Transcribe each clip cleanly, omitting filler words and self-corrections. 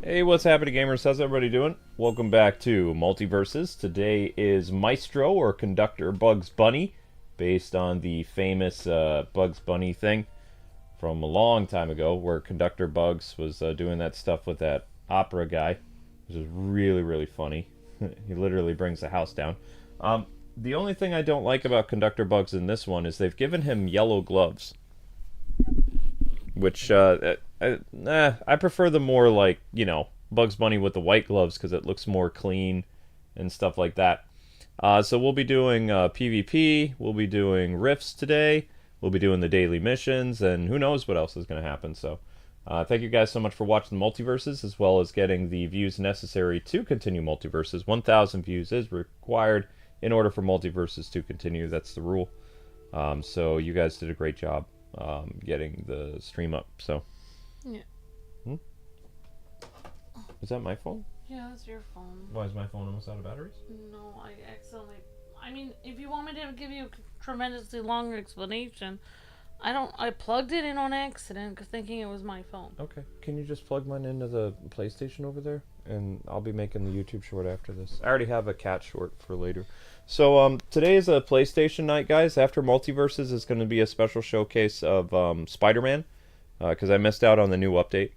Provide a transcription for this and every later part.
Hey, what's happening, gamers? How's everybody doing? Welcome back to Multiversus. Today is Maestro, or Conductor Bugs Bunny, based on the famous Bugs Bunny thing from a long time ago, where Conductor Bugs was doing that stuff with that opera guy, which is really, really funny. He literally brings the house down. The only thing I don't like about Conductor Bugs in this one is they've given him yellow gloves, which I prefer the more like, you know, Bugs Bunny with the white gloves because it looks more clean and stuff like that. So we'll be doing PvP, we'll be doing rifts today, we'll be doing the daily missions, and who knows what else is going to happen. So thank you guys so much for watching Multiverses, as well as getting the views necessary to continue Multiverses. 1,000 views is required in order for Multiverses to continue. That's the rule. So you guys did a great job getting the stream up. So yeah. Is that my phone? Yeah, that's your phone. Why is my phone almost out of batteries? No, I accidentally... I mean, if you want me to give you a tremendously long explanation, I plugged it in on accident thinking it was my phone. Okay. Can you just plug mine into the PlayStation over there? And I'll be making the YouTube short after this. I already have a cat short for later. So, today is a PlayStation night, guys. After Multiverses is going to be a special showcase of Spider-Man, because I missed out on the new update.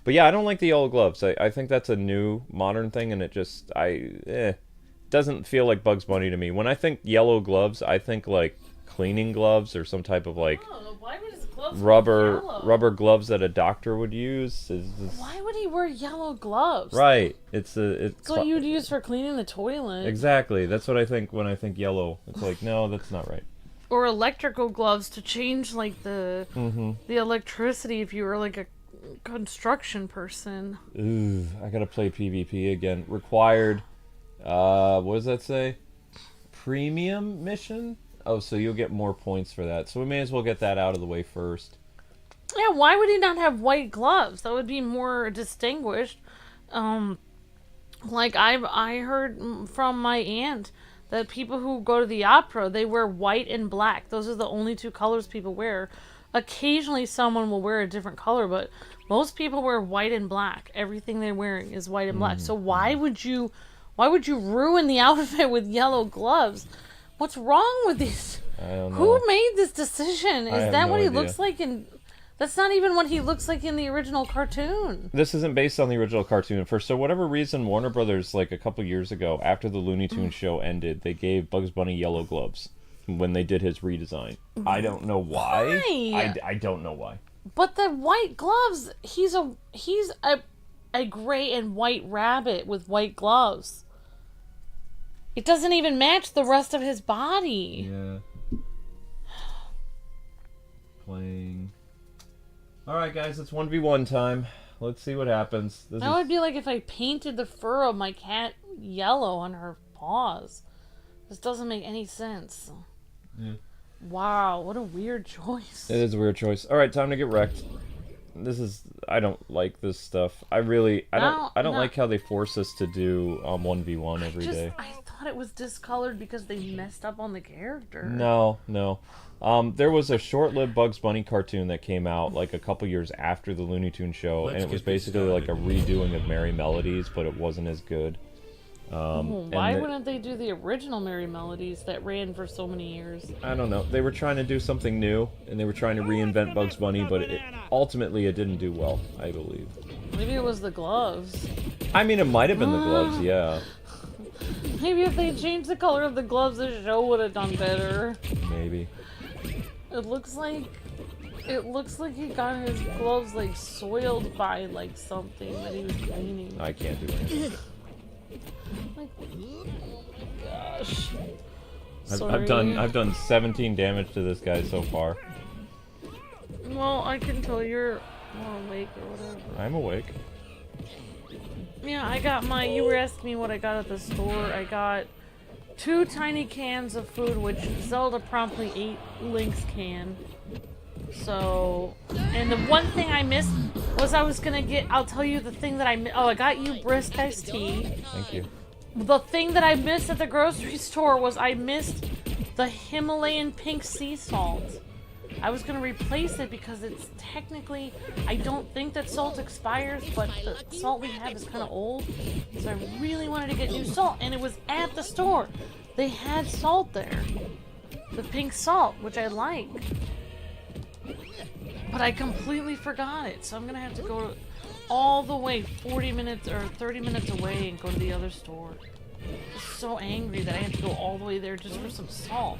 But yeah, I don't like the yellow gloves. I think that's a new modern thing, and it just doesn't feel like Bugs Bunny to me. When I think yellow gloves, I think like cleaning gloves or some type of like why would his gloves rubber gloves that a doctor would use. Why would he wear yellow gloves? Right. It's what you'd use for cleaning the toilet. Exactly. That's what I think when I think yellow. It's like, no, that's not right. Or electrical gloves to change like the electricity if you were like a construction person. Ooh, I gotta play PvP again. Required, what does that say? Premium mission? Oh, so you'll get more points for that. So we may as well get that out of the way first. Yeah, why would he not have white gloves? That would be more distinguished. Like I heard from my aunt that people who go to the opera, they wear white and black. Those are the only two colors people wear. Occasionally someone will wear a different color, but most people wear white and black. Everything they're wearing is white and black. So why would you ruin the outfit with yellow gloves? What's wrong with these? I don't know. Who made this decision? Is that what he idea. looks like in... That's not even what he looks like in the original cartoon. This isn't based on the original cartoon. For so whatever reason, Warner Brothers, like a couple years ago, after the Looney Tunes show ended, they gave Bugs Bunny yellow gloves when they did his redesign. I don't know why. I don't know why. But the white gloves, he's a gray and white rabbit with white gloves. It doesn't even match the rest of his body. Yeah. Playing. Alright guys, it's 1v1 time. Let's see what happens. That would be like if I painted the fur of my cat yellow on her paws. This doesn't make any sense. Yeah. Wow, what a weird choice. It is a weird choice. Alright, time to get wrecked. I don't like this stuff. I don't like how they force us to do 1v1 every day. I thought it was discolored because they messed up on the character. No. There was a short-lived Bugs Bunny cartoon that came out like a couple years after the Looney Tunes show, and it was basically like a redoing of Merry Melodies, but it wasn't as good. Why wouldn't they do the original Merry Melodies that ran for so many years? I don't know. They were trying to do something new, and they were trying to reinvent Bugs Bunny, but ultimately it didn't do well, I believe. Maybe it was the gloves. I mean, it might have been the gloves, yeah. Maybe if they changed the color of the gloves, the show would have done better. Maybe. It looks like he got his gloves like soiled by like something that he was cleaning. I can't do anything. Like, oh my gosh. I've done 17 damage to this guy so far. Well, I can tell you're more awake or whatever. I'm awake. Yeah, I got you were asking me what I got at the store. I got 2 tiny cans of food, which Zelda promptly ate Link's can. So, and the one thing I missed was I'll tell you the thing that I missed. Oh, I got you brisk iced tea. Thank you. The thing that I missed at the grocery store was I missed the Himalayan pink sea salt. I was gonna replace it because it's technically, I don't think that salt expires, but the salt we have is kind of old, so I really wanted to get new salt, and it was at the store. They had salt there, the pink salt, which I like, but I completely forgot it, so I'm gonna have to go all the way 40 minutes or 30 minutes away and go to the other store. I'm so angry that I have to go all the way there just for some salt.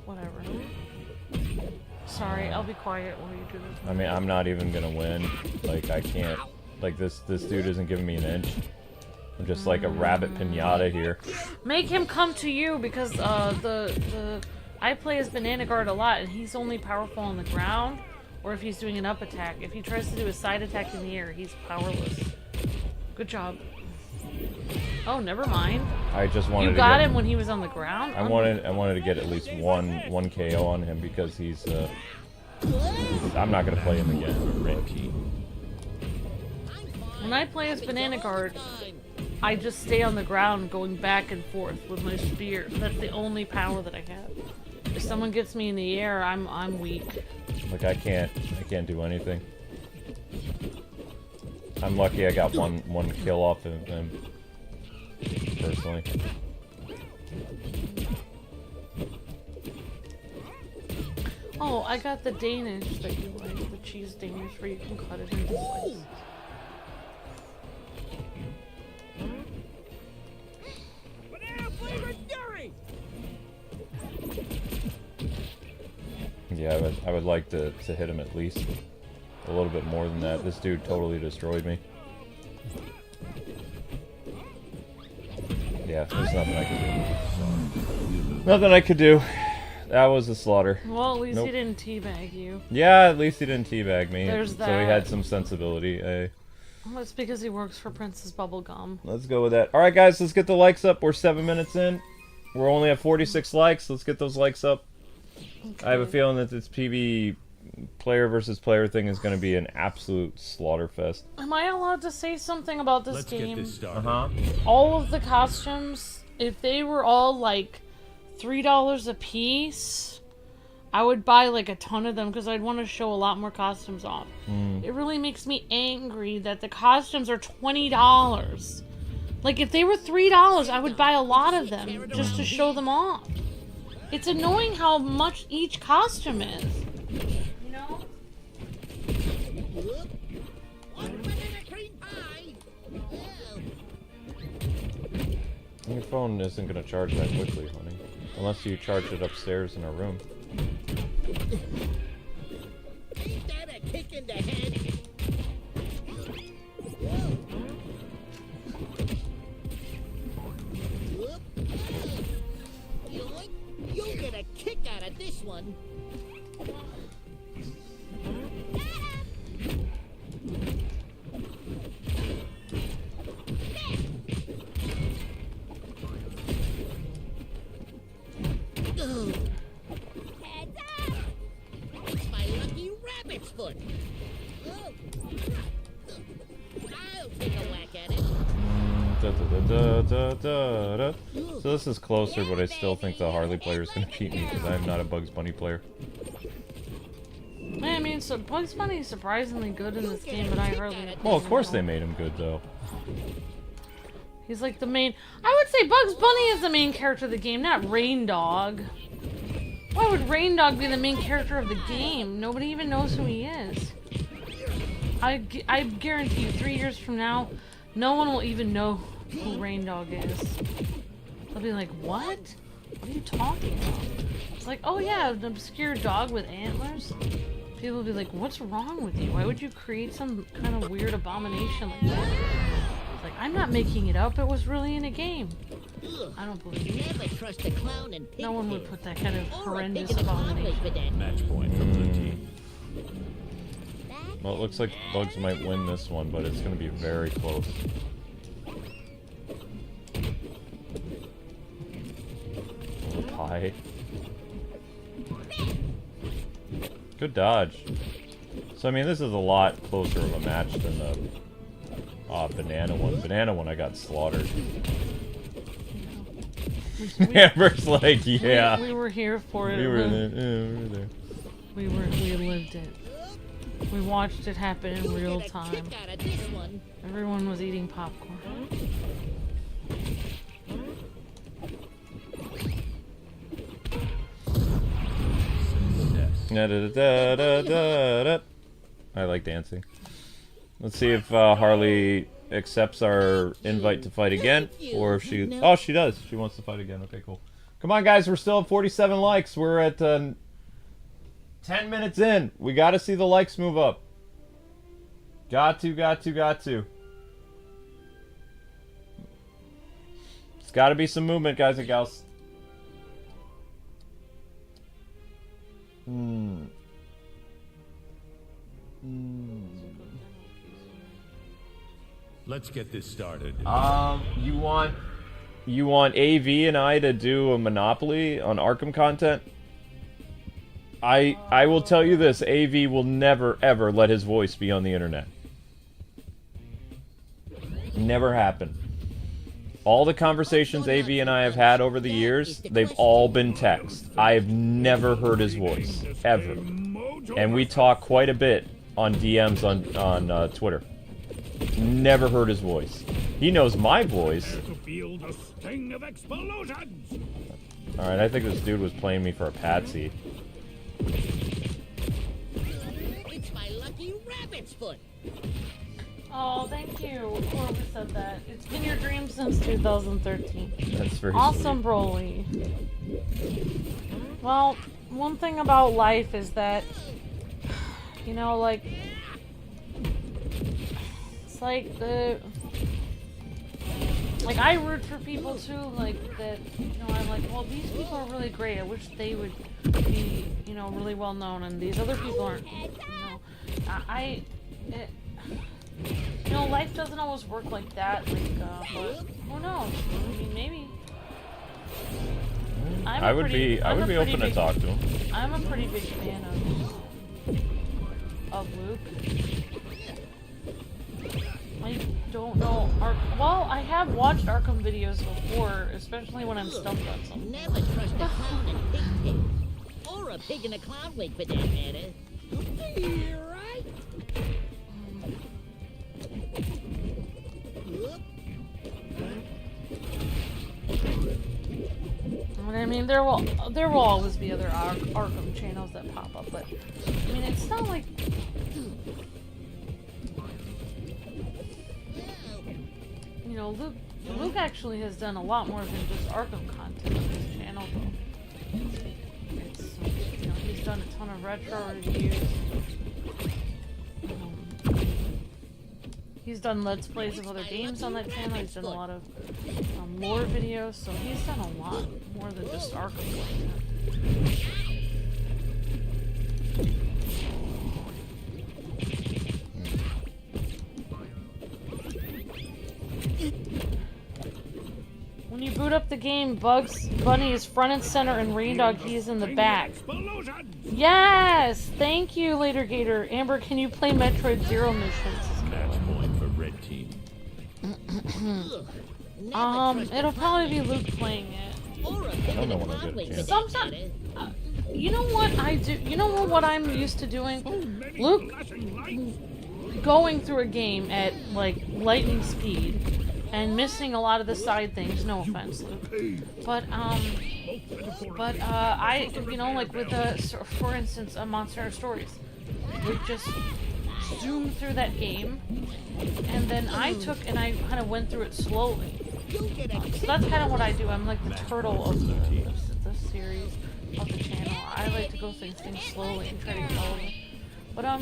Whatever. Sorry, I'll be quiet while you do this. I mean, I'm not even gonna win. Like, I can't. Like, this dude isn't giving me an inch. I'm just like a rabbit pinata here. Make him come to you because I play as Banana Guard a lot, and he's only powerful on the ground, or if he's doing an up attack. If he tries to do a side attack in the air, he's powerless. Good job. Oh, never mind. I just wanted you got him when he was on the ground? I wanted to get at least one KO on him because he's I'm not gonna play him again. Repeat. When I play as Banana Guard, I just stay on the ground going back and forth with my spear. That's the only power that I have. If someone gets me in the air, I'm weak. Like I can't do anything. I'm lucky I got one kill off of him. Personally. Oh, I got the Danish that you like, the cheese Danish where you can cut it into slices. Yeah, I would like to hit him at least a little bit more than that. This dude totally destroyed me. Yeah, there's nothing I could do. Nothing I could do. That was a slaughter. Well, at least he didn't teabag you. Yeah, at least he didn't teabag me. There's that. So he had some sensibility. Well, it's because he works for Princess Bubblegum. Let's go with that. Alright guys, let's get the likes up. We're 7 minutes in. We're only at 46 likes. Let's get those likes up. Okay. I have a feeling that this PB player versus player thing is going to be an absolute slaughter fest. Am I allowed to say something about this game? Let's get this started. All of the costumes, if they were all like $3 a piece, I would buy like a ton of them because I'd want to show a lot more costumes off. It really makes me angry that the costumes are $20. Like if they were $3, I would buy a lot of them just to show them off. It's annoying how much each costume is. You know? Your phone isn't going to charge that quickly, honey. Unless you charge it upstairs in our room. Ain't that a kick in the head? You'll get a kick out of this one. Heads up! It's my lucky rabbit's foot. I'll take a whack at it. So this is closer, but I still think the Harley player is going to beat me because I'm not a Bugs Bunny player. I mean, so Bugs Bunny is surprisingly good in this game, but I hardly. Well, of course they made him good, though. He's like the main. I would say Bugs Bunny is the main character of the game, not Rain Dog. Why would Rain Dog be the main character of the game? Nobody even knows who he is. I guarantee you, 3 years from now, no one will even know who Rain Dog is. They'll be like, what? What are you talking about? It's like, oh yeah, an obscure dog with antlers. People will be like, what's wrong with you? Why would you create some kind of weird abomination like that? It's like, I'm not making it up. It was really in a game. I don't believe you. Never trust a clown in No one would put that kind of or a horrendous big abomination. abomination. Match point for blue team. Well, it looks like Bugs might win this one, but it's going to be very close. Little pie. Good dodge. So, I mean, this is a lot closer of a match than the Banana one. Banana one, I got slaughtered. Amber's like, yeah. We were here for it. We were there. Yeah, we were there. We lived it. We watched it happen in real time. Out of this one. Everyone was eating popcorn. I like dancing. Let's see if Harley accepts our invite to fight again, or if she... Oh, she does. She wants to fight again. Okay, cool. Come on, guys. We're still at 47 likes. We're at 10 minutes in. We got to see the likes move up. Got to. It's got to be some movement, guys and gals. Let's get this started. You want AV and I to do a Monopoly on Arkham content? I will tell you this, AV will never ever let his voice be on the internet. Never happen. All the conversations AV and I have had over the years, they've all been text. I have never heard his voice, ever. And we talk quite a bit on DMs on Twitter. Never heard his voice. He knows my voice. Alright, I think this dude was playing me for a patsy. It's my lucky rabbit's foot. Oh, thank you. Whoever said that. It's been your dream since 2013. That's very Awesome, sweet. Broly. Well, one thing about life is that, you know, like, it's like like I root for people too, like that, you know, I'm like, well, these people are really great. I wish they would be, you know, really well known, and these other people aren't, you know. You know, life doesn't always work like that, like, but who knows? I mean, maybe. I would be open to talk to him. I'm a pretty big fan of Luke. I don't know. Well, I have watched Arkham videos before, especially when I'm stumped on something. Never trust a clown in a pigtail. Or a pig in a clown wig, for that matter. Right? I mean, there will always be other Arkham channels that pop up, but I mean, it's not like. You know, Luke actually has done a lot more than just Arkham content on his channel, though. It's, you know, he's done a ton of retro reviews. He's done Let's Plays of other games on that channel. He's done a lot of lore videos, so he's done a lot more than just Arkham content. When you boot up the game, Bugs Bunny is front and center and Rain Dog Key is in the back. Yes! Thank you, Later Gator. Amber, can you play Metroid Zero missions? Match point for red team. It'll probably be Luke playing it. Or a I pig don't in know a when I clown get a wig, for chance. that Sometimes, matter. you know what I do? You know what I'm used to doing? Luke going through a game at like lightning speed and missing a lot of the side things. No offense, Luke. But I, you know, like with for instance, Monster Hunter Stories, Luke just zoomed through that game, and then I kind of went through it slowly. So that's kind of what I do. I'm like the turtle of the series of the channel. I like to go through things slowly and try to follow them. But I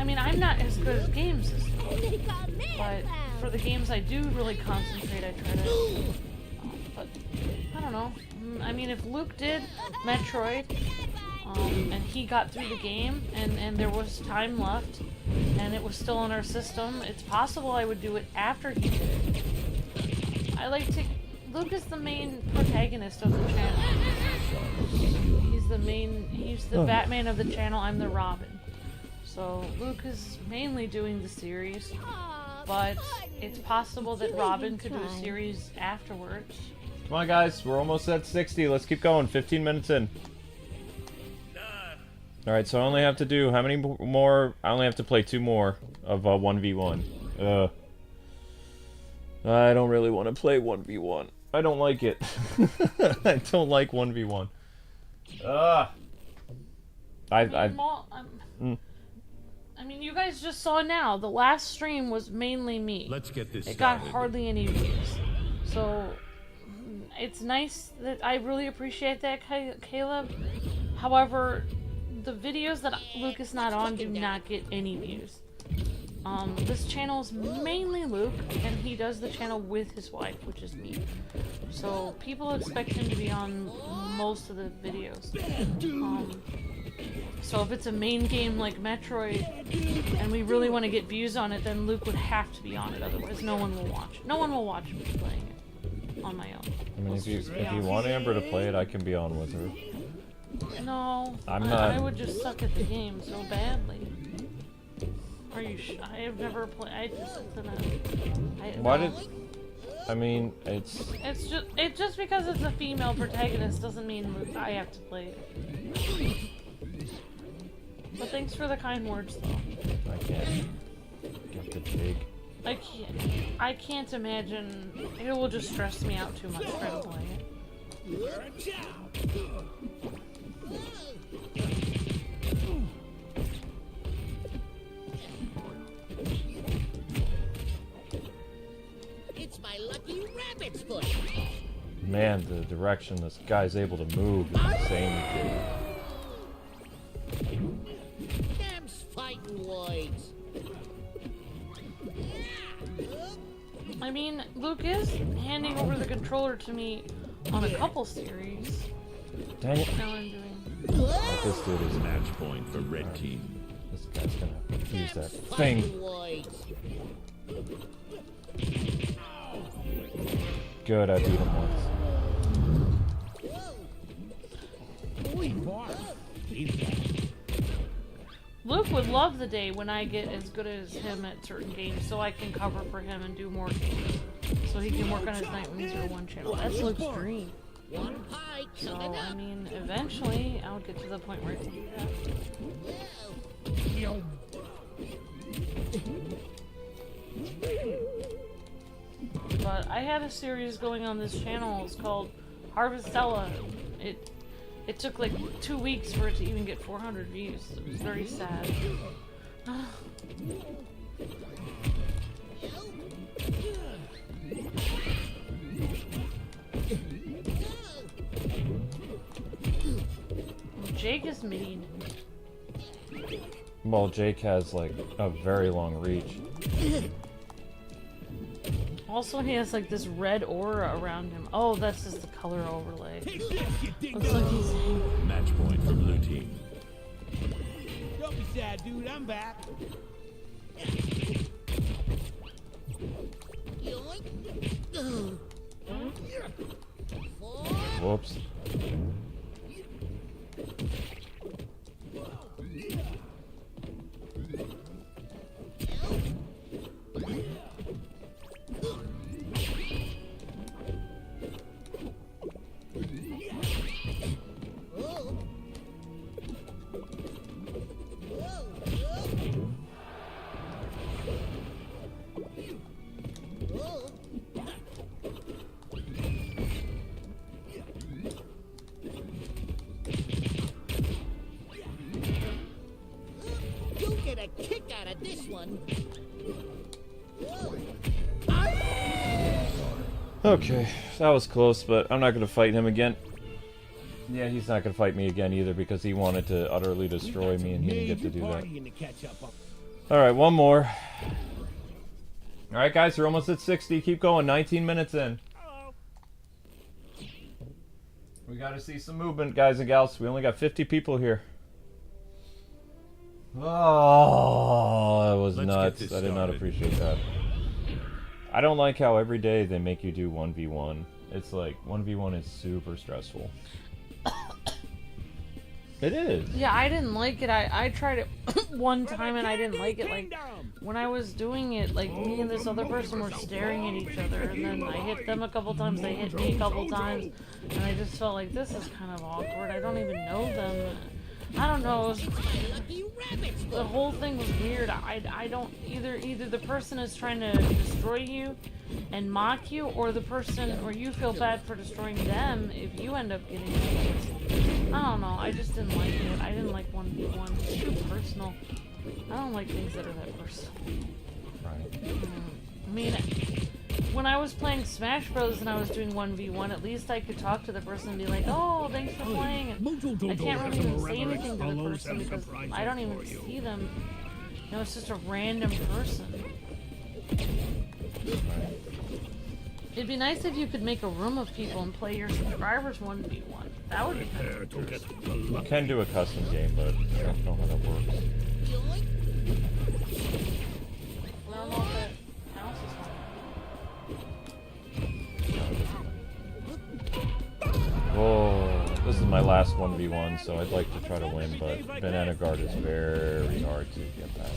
mean, I'm not as good at games as you, but for the games I do really concentrate, I try to. But I don't know. I mean, if Luke did Metroid, and he got through the game, and there was time left, and it was still on our system, it's possible I would do it after he did it. I like to. Luke is the main protagonist of the channel. He's the Batman of the channel. I'm the Robin. So Luke is mainly doing the series, but it's possible that Robin could do a series afterwards. Come on, guys. We're almost at 60. Let's keep going. 15 minutes in. Alright, so I only have to do... How many more? I only have to play 2 more of 1v1. I don't really want to play 1v1. I don't like it. I don't like 1v1. I mean, you guys just saw now. The last stream was mainly me. Let's get this It started. got hardly any views. So, it's nice that I really appreciate that, Caleb. However, the videos that Luke is not on do not get any views. This channel is mainly Luke, and he does the channel with his wife, which is me. So people expect him to be on most of the videos. So if it's a main game like Metroid, and we really want to get views on it, then Luke would have to be on it, otherwise no one will watch. No one will watch me playing it on my own. I mean, if you want Amber to play it, I can be on with her. No, I'm not. I would just suck at the game so badly. Are you I have never played. I just Why did? I mean, it's just because it's a female protagonist doesn't mean I have to play it. But thanks for the kind words, though. I can't get the pig. I can't imagine. It will just stress me out too much trying to play it. It's my lucky rabbit's foot. Man, the direction this guy's able to move is insane. Damn fighting whites. I mean, Luke is handing over the controller to me on a couple series. Dang it. Now I'm doing. This dude is Match point for red team. This guy's gonna use that Fighting thing. whites. Good, I beat him once. Luke would love the day when I get as good as him at certain games, so I can cover for him and do more games, so he can work on his Nightwing 01 channel. That's Luke's dream. One pike So, coming I up. mean, eventually, I'll get to the point where I can do that. But I had a series going on this channel. It's called Harvestella. It took like 2 weeks for it to even get 400 views. It was very sad. Jake is mean. Well, Jake has like a very long reach. Also, he has like this red aura around him. Oh, that's just the color overlay. Looks like he's. Match point for blue team. Don't be sad, dude. I'm back. Whoops. You'll get a kick out of this one. Okay, that was close, but I'm not gonna fight him again. Yeah, he's not gonna fight me again either because he wanted to utterly destroy me and he didn't get to do that. Alright, one more. Alright guys, we're almost at 60. Keep going, 19 minutes in. We gotta see some movement, guys and gals. We only got 50 people here. Oh, that was nuts. I did not appreciate that. I don't like how every day they make you do 1v1. It's like, 1v1 is super stressful. It is. Yeah, I didn't like it. I tried it one time and I didn't like it. Like, when I was doing it, like, me and this other person were staring at each other, and then I hit them a couple times, they hit me a couple times, and I just felt like, this is kind of awkward. I don't even know them. I don't know. It was, the whole thing was weird. I don't, either the person is trying to destroy you and mock you, or the person, or you feel bad for destroying them if you end up getting it. I don't know. I just didn't like it. I didn't like 1v1. It's too personal. I don't like things that are that personal. Right. I mean, when I was playing Smash Bros. And I was doing 1v1, at least I could talk to the person and be like, oh, thanks for playing. And I can't really even say anything to the person because I don't even see them. You know, it's just a random person. It'd be nice if you could make a room of people and play your subscribers 1v1. That would be kind of cool. You can do a custom game, but I don't know how that works. I don't know if that counts as one. Oh, this is my last 1v1, so I'd like to try to win, but banana guard is very hard to get past.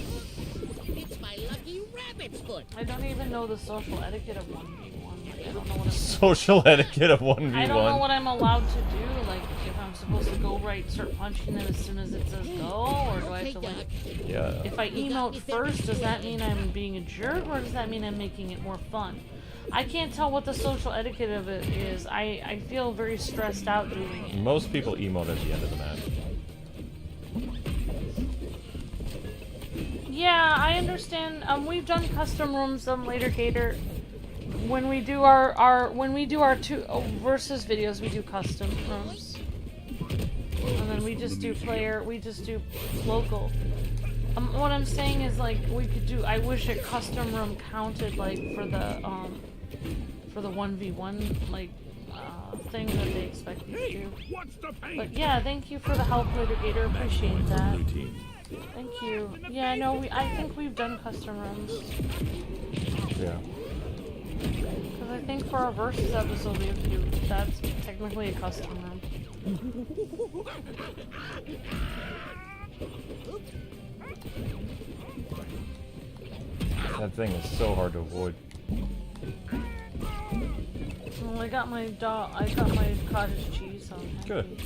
It's my lucky rabbit's foot. I don't even know the social etiquette of 1v1. Like, I don't know what I'm Social etiquette of 1v1. I don't know what I'm allowed to do. Like, if I'm supposed to go right, start punching them as soon as it says go, or do I have to like? Yeah. If I emote first, does that mean I'm being a jerk, or does that mean I'm making it more fun? I can't tell what the social etiquette of it is. I feel very stressed out doing it. Most people emote at the end of the match. Yeah, I understand. We've done custom rooms later, Gator. When we do our two versus videos, we do custom rooms, and then we just do local. What I'm saying is, like, we could do. I wish a custom room counted, like, for the 1v1 like thing that they expect you to do. But yeah, thank you for the help, Litigator. Appreciate that. Thank you. Yeah, I know. I think we've done custom rooms. Yeah. Because I think for our versus episode, we have to do. That's technically a custom room. That thing is so hard to avoid. Well, I got my cottage cheese on. Good.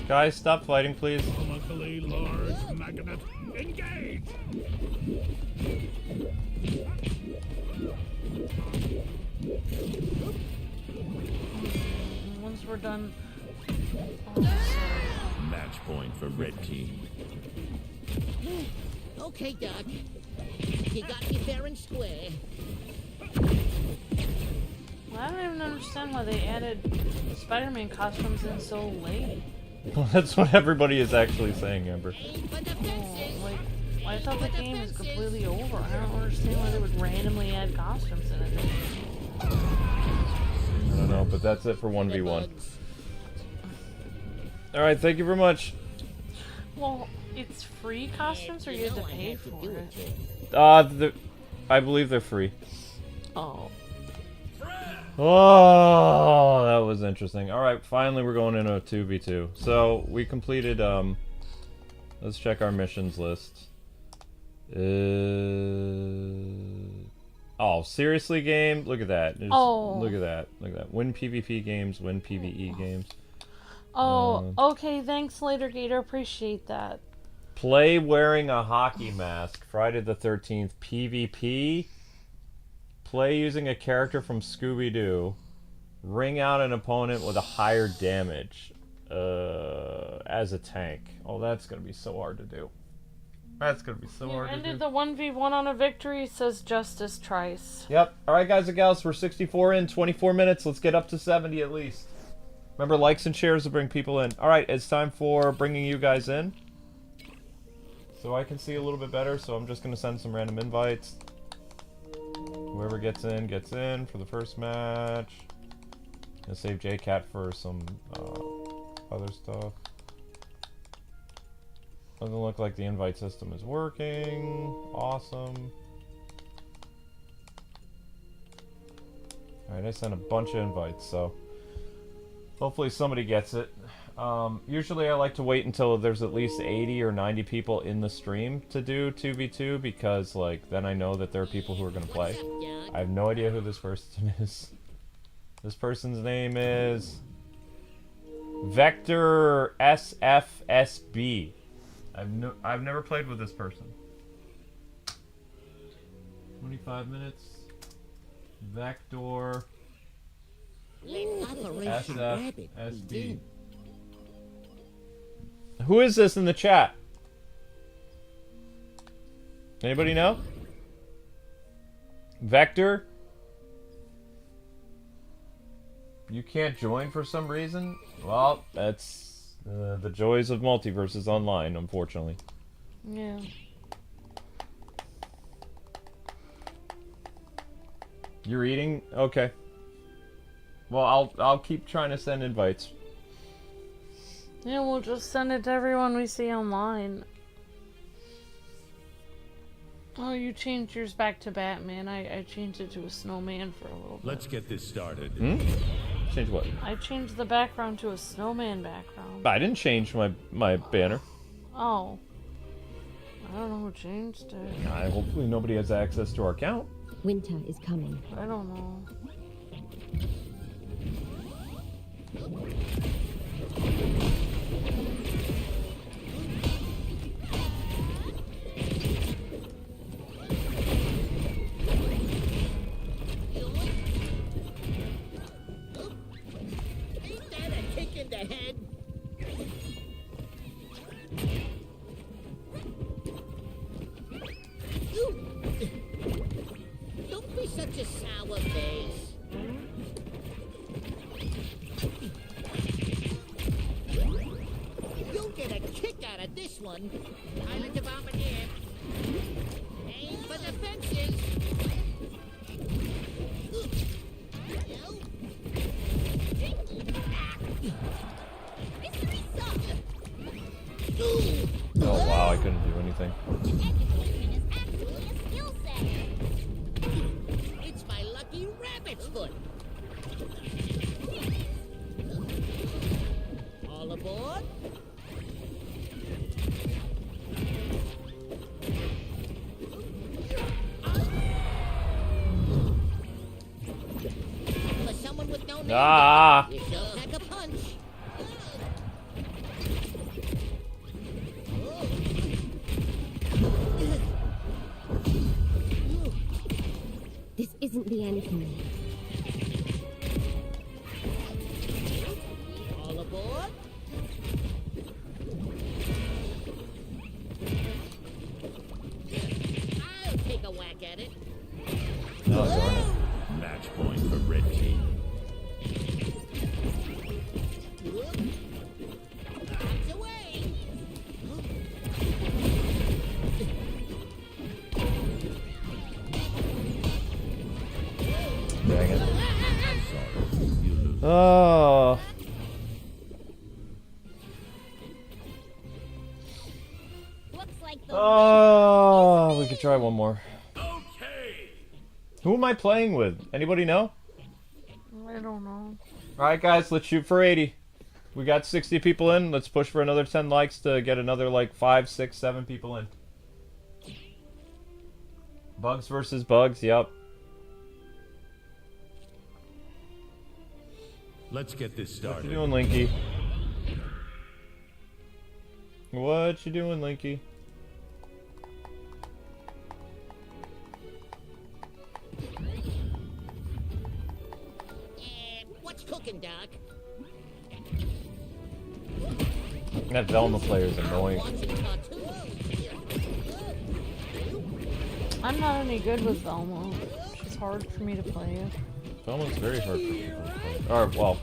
Guys, stop fighting, please. Luckily, large magnet, engage! Once we're done. Match point for red team. Okay, Doc. You got me fair and square. I don't even understand why they added Spider-Man costumes in so late. Well, that's what everybody is actually saying, Amber. Aim for the Oh, fences. like, I thought the game is completely over. I don't understand why they would randomly add costumes in it. I don't know, but that's it for 1v1. Alright, thank you very much. Well, it's free costumes, or you have to pay for it? I believe they're free. Oh. Oh, that was interesting. Alright, finally we're going into a 2v2. So, we completed, let's check our missions list. Oh, seriously, game? Look at that. Oh. Look at that. Look at that. Win PvP games, win PvE games. Oh, okay, thanks, Later Gator. Appreciate that. Play wearing a hockey mask. Friday the 13th. PvP. Play using a character from Scooby-Doo. Ring out an opponent with a higher damage. As a tank. Oh, that's going to be so hard to do. That's going to be so hard to do. Ended the 1v1 on a victory, says Justice Trice. Yep. Alright, guys and gals, we're 64 in, 24 minutes. Let's get up to 70 at least. Remember, likes and shares to bring people in. Alright, it's time for bringing you guys in. So I can see a little bit better, so I'm just going to send some random invites. Whoever gets in for the first match. Gonna save Jaycat for some other stuff. Doesn't look like the invite system is working. Awesome. Alright, I sent a bunch of invites, so hopefully somebody gets it. Usually I like to wait until there's at least 80 or 90 people in the stream to do 2v2 because, like, then I know that there are people who are going to play. I have no idea who this person is. This person's name is VectorSfsb. I've never played with this person. 25 minutes. Vector SFSB. Who is this in the chat? Anybody know? Vector? You can't join for some reason? Well, that's the joys of Multiversus Online, unfortunately. Yeah. You're eating? Okay. Well, I'll keep trying to send invites. Yeah, we'll just send it to everyone we see online. Oh, you changed yours back to Batman. I changed it to a snowman for a little bit. Let's get this started. Change what? I changed the background to a snowman background. I didn't change my banner. Oh. I don't know who changed it. Hopefully nobody has access to our account. Winter is coming. I don't know. Ain't that a kick in the head? Don't be such a sour face. You'll get a kick out of this one. Island of Armageddon. Aim for the fences. Oh wow, I couldn't do anything. It's my lucky rabbit's foot. All aboard? For someone with no name, Ah! you sure pack a punch. This isn't the end for me. All aboard? I'll take a whack at it. No, darn it. Match point for red team. Bounce away. Dang it. You lose. Oh. Looks like the Oh, we could try one more. Okay. Who am I playing with? Anybody know? I don't know. Alright guys, let's shoot for 80. We got 60 people in. Let's push for another 10 likes to get another like 5, 6, 7 people in. Bugs versus bugs, yep. Let's get this What started. you doing, Linky? What you doing, Linky? What's cooking, Doc? That Velma player is annoying. Watching cartoons. I'm not any good with Velma. She's hard for me to play with. Velma's very hard for people to play. Or, well,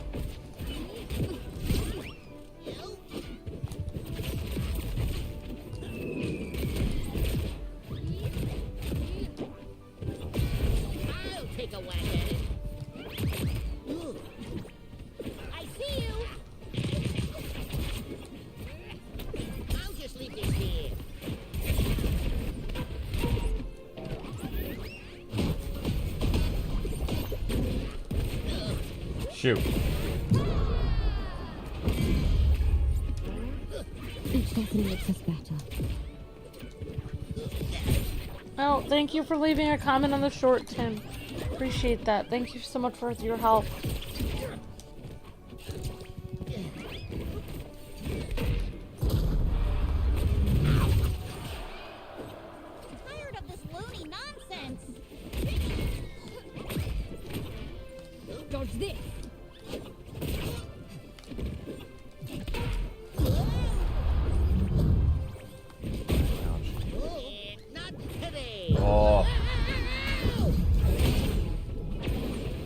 I'll take a whack at it. I see you. I'll just leave this here. shoot. Each lesson makes us better. Oh, thank you for leaving a comment on the short, Tim. Appreciate that. Thank you so much for your help. Tired of this loony nonsense. Dodge this. Not today. Oh.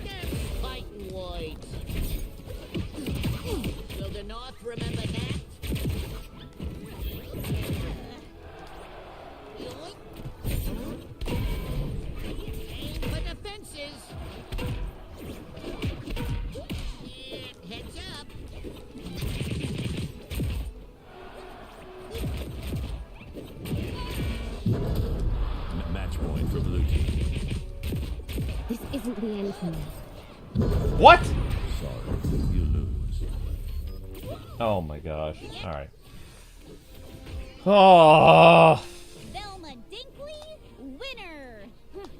Damn fighting whites. Will the North remember that? Yoink. Aim for the fences. And heads up. Match point for blue team. This isn't the end for me. What? Sorry, you lose. Oh my gosh. Alright. Oh. Velma Dinkley, winner.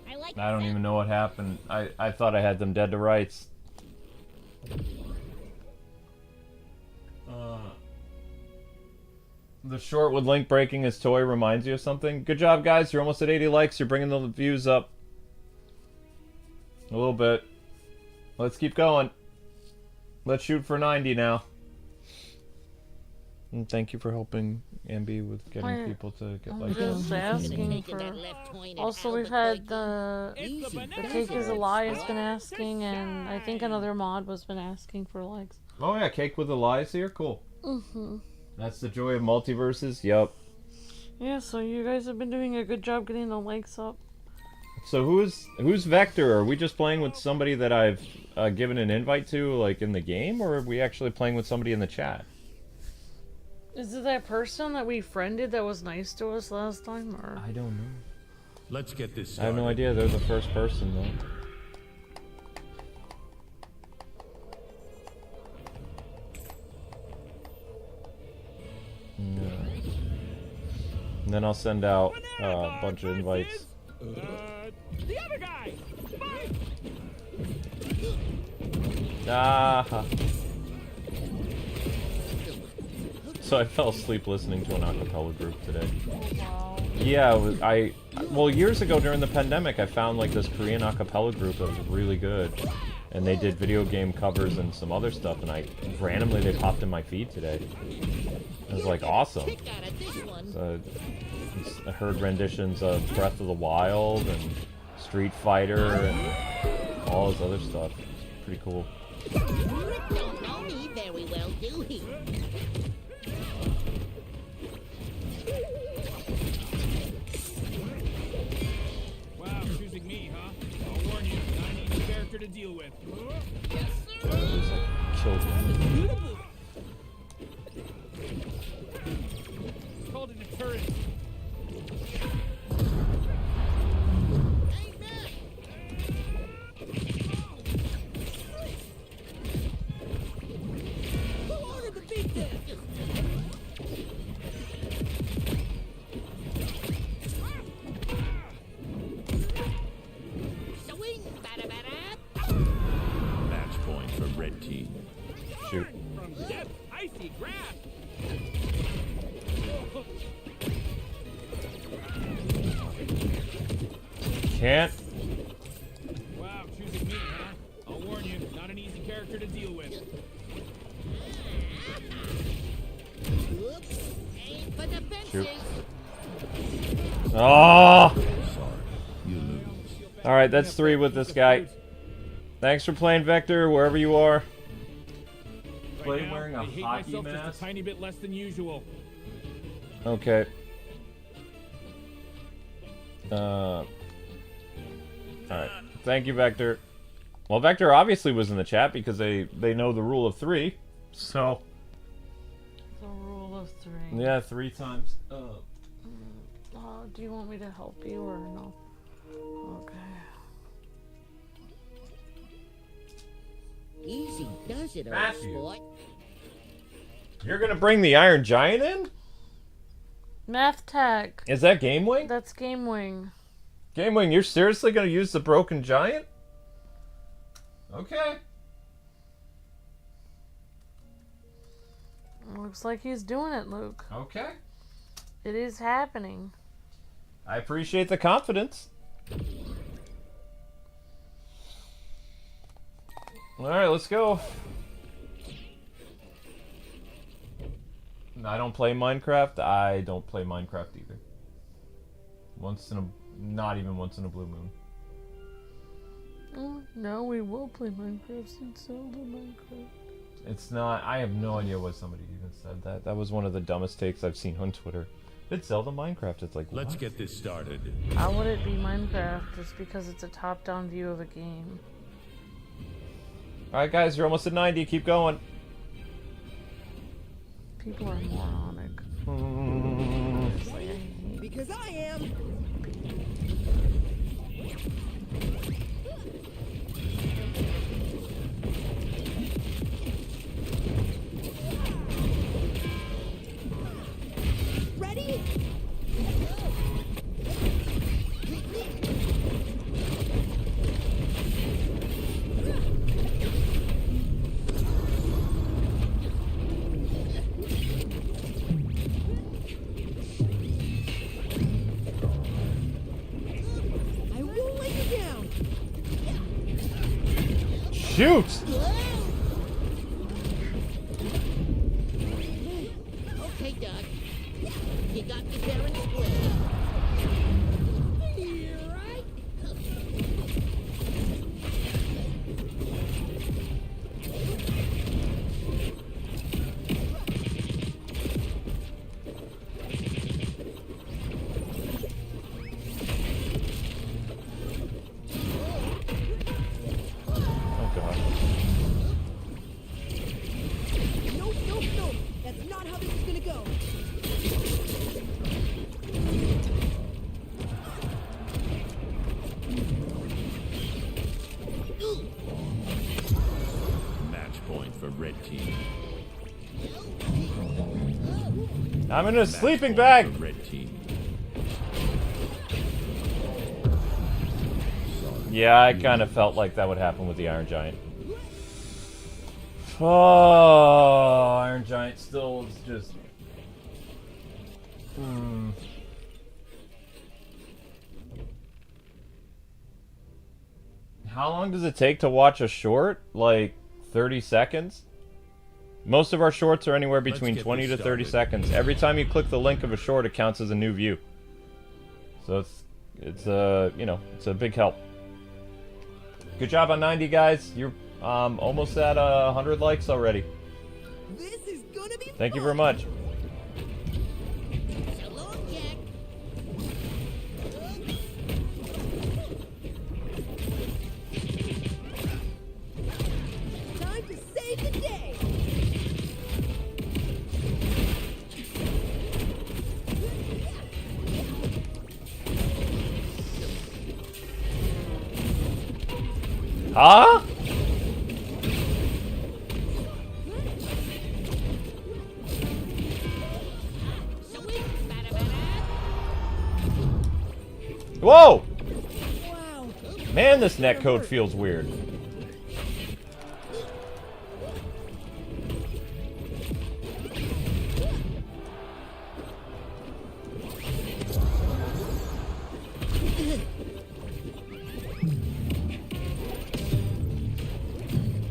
I like. I don't even know what happened. I thought I had them dead to rights. The short with Link breaking his toy reminds you of something. Good job, guys. You're almost at 80 likes. You're bringing the views up. A little bit. Let's keep going. Let's shoot for 90 now. And thank you for helping Ambi with getting people to get I'm likes. just asking for. Also, we've had the Cake is a Lie has been asking, and I think another mod was been asking for likes. Oh yeah, Cake with Elias here? Cool. Mm-hmm. That's the joy of multiverses? Yup. Yeah, so you guys have been doing a good job getting the likes up. So who's Vector? Are we just playing with somebody that I've given an invite to, like, in the game? Or are we actually playing with somebody in the chat? Is it that person that we friended that was nice to us last time, or? I don't know. Let's get this I started. have no idea. They're the first person, though. No. And then I'll send out a bunch of invites. The other guy. Ah. So I fell asleep listening to an acapella group today. Wow. Yeah, well, years ago during the pandemic, I found like this Korean acapella group that was really good, and they did video game covers and some other stuff, and randomly they popped in my feed today. It was like awesome. So, I heard renditions of Breath of the Wild and Street Fighter and all this other stuff. It's pretty cool. Don't know me very well, do he? Wow, choosing me, huh? I'll warn you, not an easy character to deal with. Yes, sir. Just like children. Beautiful. Called it a turret. Who ordered the beat there? Swing, bada. Match point for red team. Shoot. From depth, icy grasp. Can't. Wow, choosing me, huh? I'll warn you, not an easy character to deal with. Oops. Aim for the Shoot. fences. Oh! Sorry, you lose. Alright, that's 3 with this guy. Thanks for playing Vector, wherever you are. Right now, wearing a I hate hockey myself mask? just a tiny bit less than usual. Okay. Alright. Thank you, Vector. Well, Vector obviously was in the chat because they know the rule of 3. So, The rule of 3. yeah, 3 times. Do you want me to help you or no? Okay. Easy does it, old Matthew. sport. You're gonna bring the Iron Giant in? Math Tech. Is that Gamewing? That's Gamewing. Gamewing, you're seriously gonna use the broken giant? Okay. Looks like he's doing it, Luke. Okay. It is happening. I appreciate the confidence. Alright, let's go. I don't play Minecraft. I don't play Minecraft either. Not even once in a blue moon. Oh, now we will play Minecraft since Zelda Minecraft. It's not. I have no idea what somebody even said that. That was one of the dumbest takes I've seen on Twitter. It's Zelda Minecraft. It's like, Let's what? get this started. How would it be Minecraft just because it's a top-down view of a game? Alright, guys, you're almost at 90. Keep going. People are moronic. It's like, I hate Because I am. Ready? I won't let you down. Shoot! Okay, Doc. You got me fair and square. Right? Oh, God. Nope, nope, nope. That's not how this is gonna go. Match point for red team. I'm in a sleeping Match point bag! for red team. Yeah, I kind of felt like that would happen with the Iron Giant. Oh, Iron Giant still is just... How long does it take to watch a short? Like 30 seconds? Most of our shorts are anywhere between get 20 this to 30 started. seconds. Every time you click the link of a short, it counts as a new view. So it's a big help. Good job on 90, guys. You're almost at 100 likes already. This is gonna be Thank you fun. very much. So long, Jack. Time to save the day. Huh? Swing, bada. Whoa! Wow. Man, this netcode feels weird.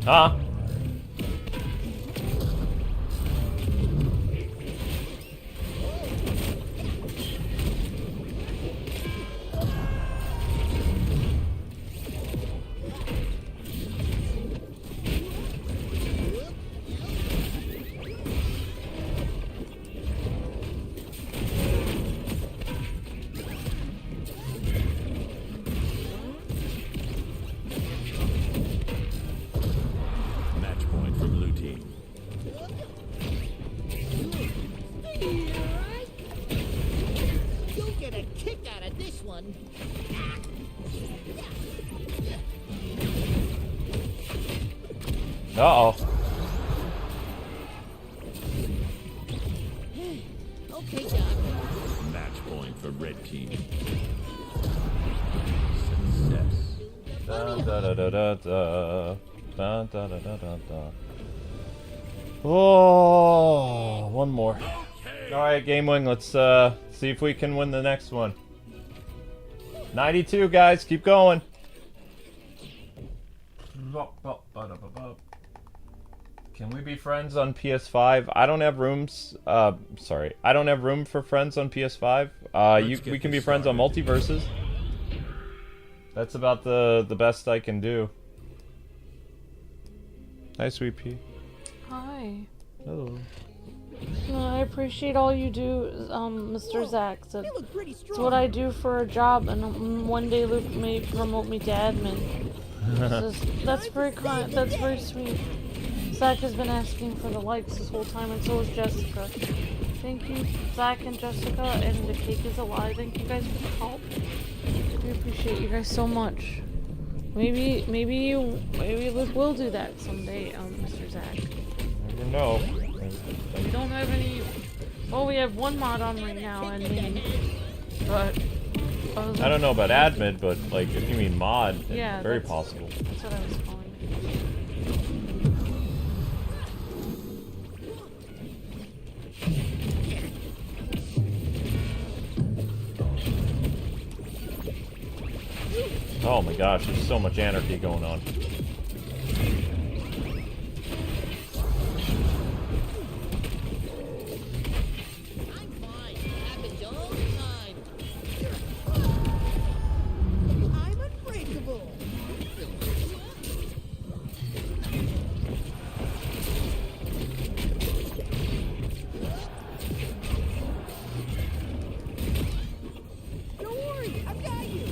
Huh? Match point for blue team. Right? You'll get a kick out of this one. Uh-oh. Okay, Doc. Oh, one more. All right, Gamewing. Let's see if we can win the next one. 92, guys. Keep going. Can we be friends on PS5? I don't have rooms. Sorry, I don't have room for friends on PS5. We can be friends on Multiversus. That's about the best I can do. Hi, Sweet Pea. Hi. Hello. I appreciate all you do, Mr. Zach. You look pretty It's strong. what I do for a job, and one day Luke may promote me to admin. That's very kind. That's very sweet. Zach has been asking for the likes this whole time, and so is Jessica. Thank you, Zach and Jessica, and the cake is alive. Thank you guys for the help. We appreciate you guys so much. Maybe Luke will do that someday, Mr. Zach. Never know. We don't have any. Well, we have one mod on right now, and me. But I don't know about admin, but like if you mean mod, it's Yeah, very that's- possible. That's what I was calling it. Oh my gosh, there's so much anarchy going on. I'm fine. Happens all the time. I'm unbreakable. Don't worry, I've got you.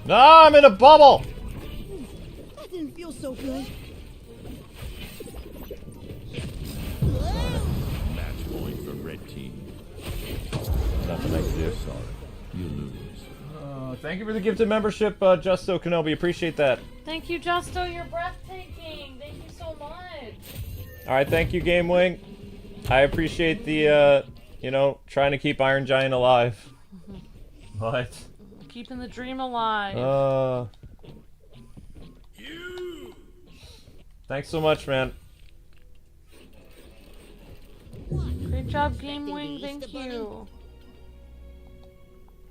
No, I'm in a bubble! That didn't feel so good. Match point for red team. Nothing I can do. Sorry, you lose. Thank you for the gifted membership, Justo Kenobi. Appreciate that. Thank you, Justo. You're breathtaking. Thank you so much. Alright, thank you, Gamewing. I appreciate the, trying to keep Iron Giant alive. What? Keeping the dream alive. Thanks so much, man. Great job, Gamewing. Thank you.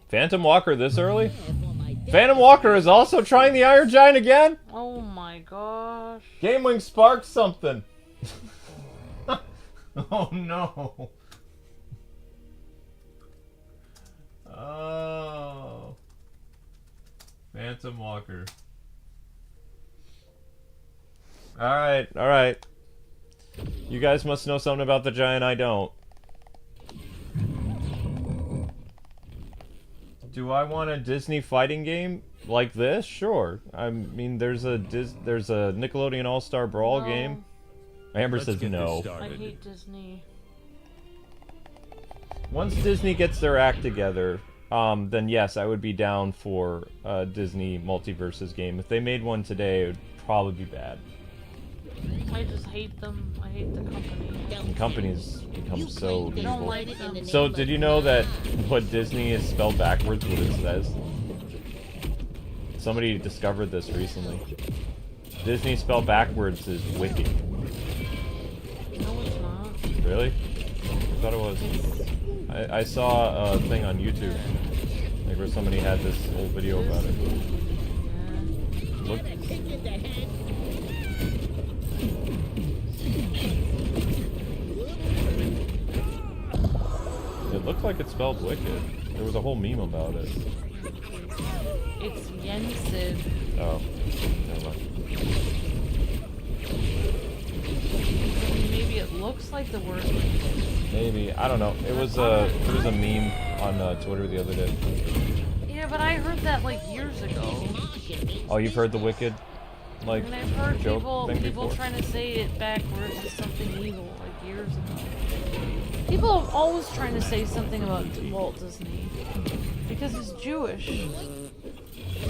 Phantom Walker this early? Yeah, for my dad. Phantom Walker is also trying the Iron Giant again? Oh my gosh. Gamewing sparked something. Oh no. Oh. Phantom Walker. Alright, alright. You guys must know something about the giant I don't. Do I want a Disney fighting game like this? Sure. I mean, there's a Nickelodeon All-Star Brawl No. game. Amber Let's says get no. this I started. hate Disney. Once Disney gets their act together, then yes, I would be down for a Disney Multiversus game. If they made one today, it would probably be bad. I just hate them. I hate the company. The company's become so I don't evil. like them. So, did you know that what Disney is spelled backwards, what it says? Somebody discovered this recently. Disney spelled backwards is wicked. No, it's not. Really? I thought it was. I saw a thing on YouTube, like where somebody had this old video about it. Look, Kick in the head. it looked like it spelled wicked. There was a whole meme about it. It's Yensid. Oh, never mind. Maybe it looks like the word. Maybe, I don't know. It was a meme on Twitter the other day. Yeah, but I heard that like years ago. Oh, you've heard the wicked, like And I've heard joke thing people before? trying to say it backwards as something evil like years ago. People are always trying to say something about Walt Disney because he's Jewish.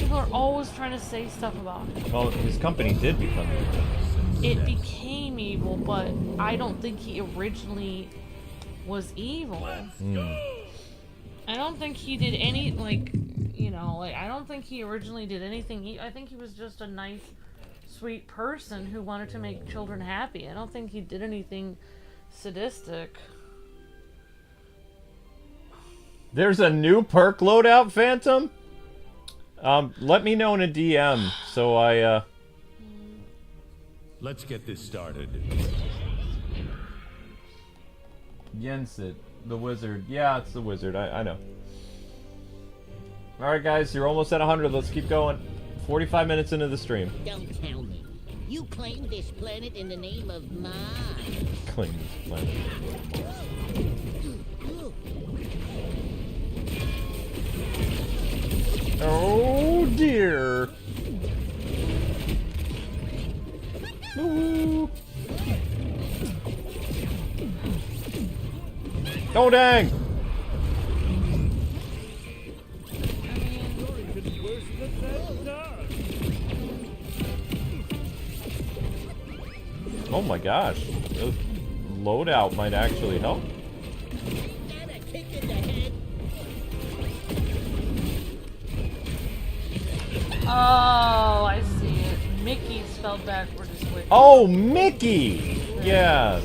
people are always trying to say stuff about him. Well, his company did become evil. It became evil, but I don't think he originally was evil. I don't think he did any, like, you know, like, I don't think he originally did anything. I think he was just a nice, sweet person who wanted to make children happy. I don't think he did anything sadistic. There's a new perk loadout, Phantom? Let me know in a DM, so I, Let's get this started. Yensid, the wizard. Yeah, it's the wizard, I know. Alright guys, you're almost at 100, let's keep going. 45 minutes into the stream. Don't tell me. You claim this planet in the name of mine. Claim this planet. Oh dear. Ooh. Oh dang! Oh my gosh. The loadout might actually help. And a kick in the head. Oh, I see it. Mickey spelled backward is wicked. Oh, Mickey! Yeah.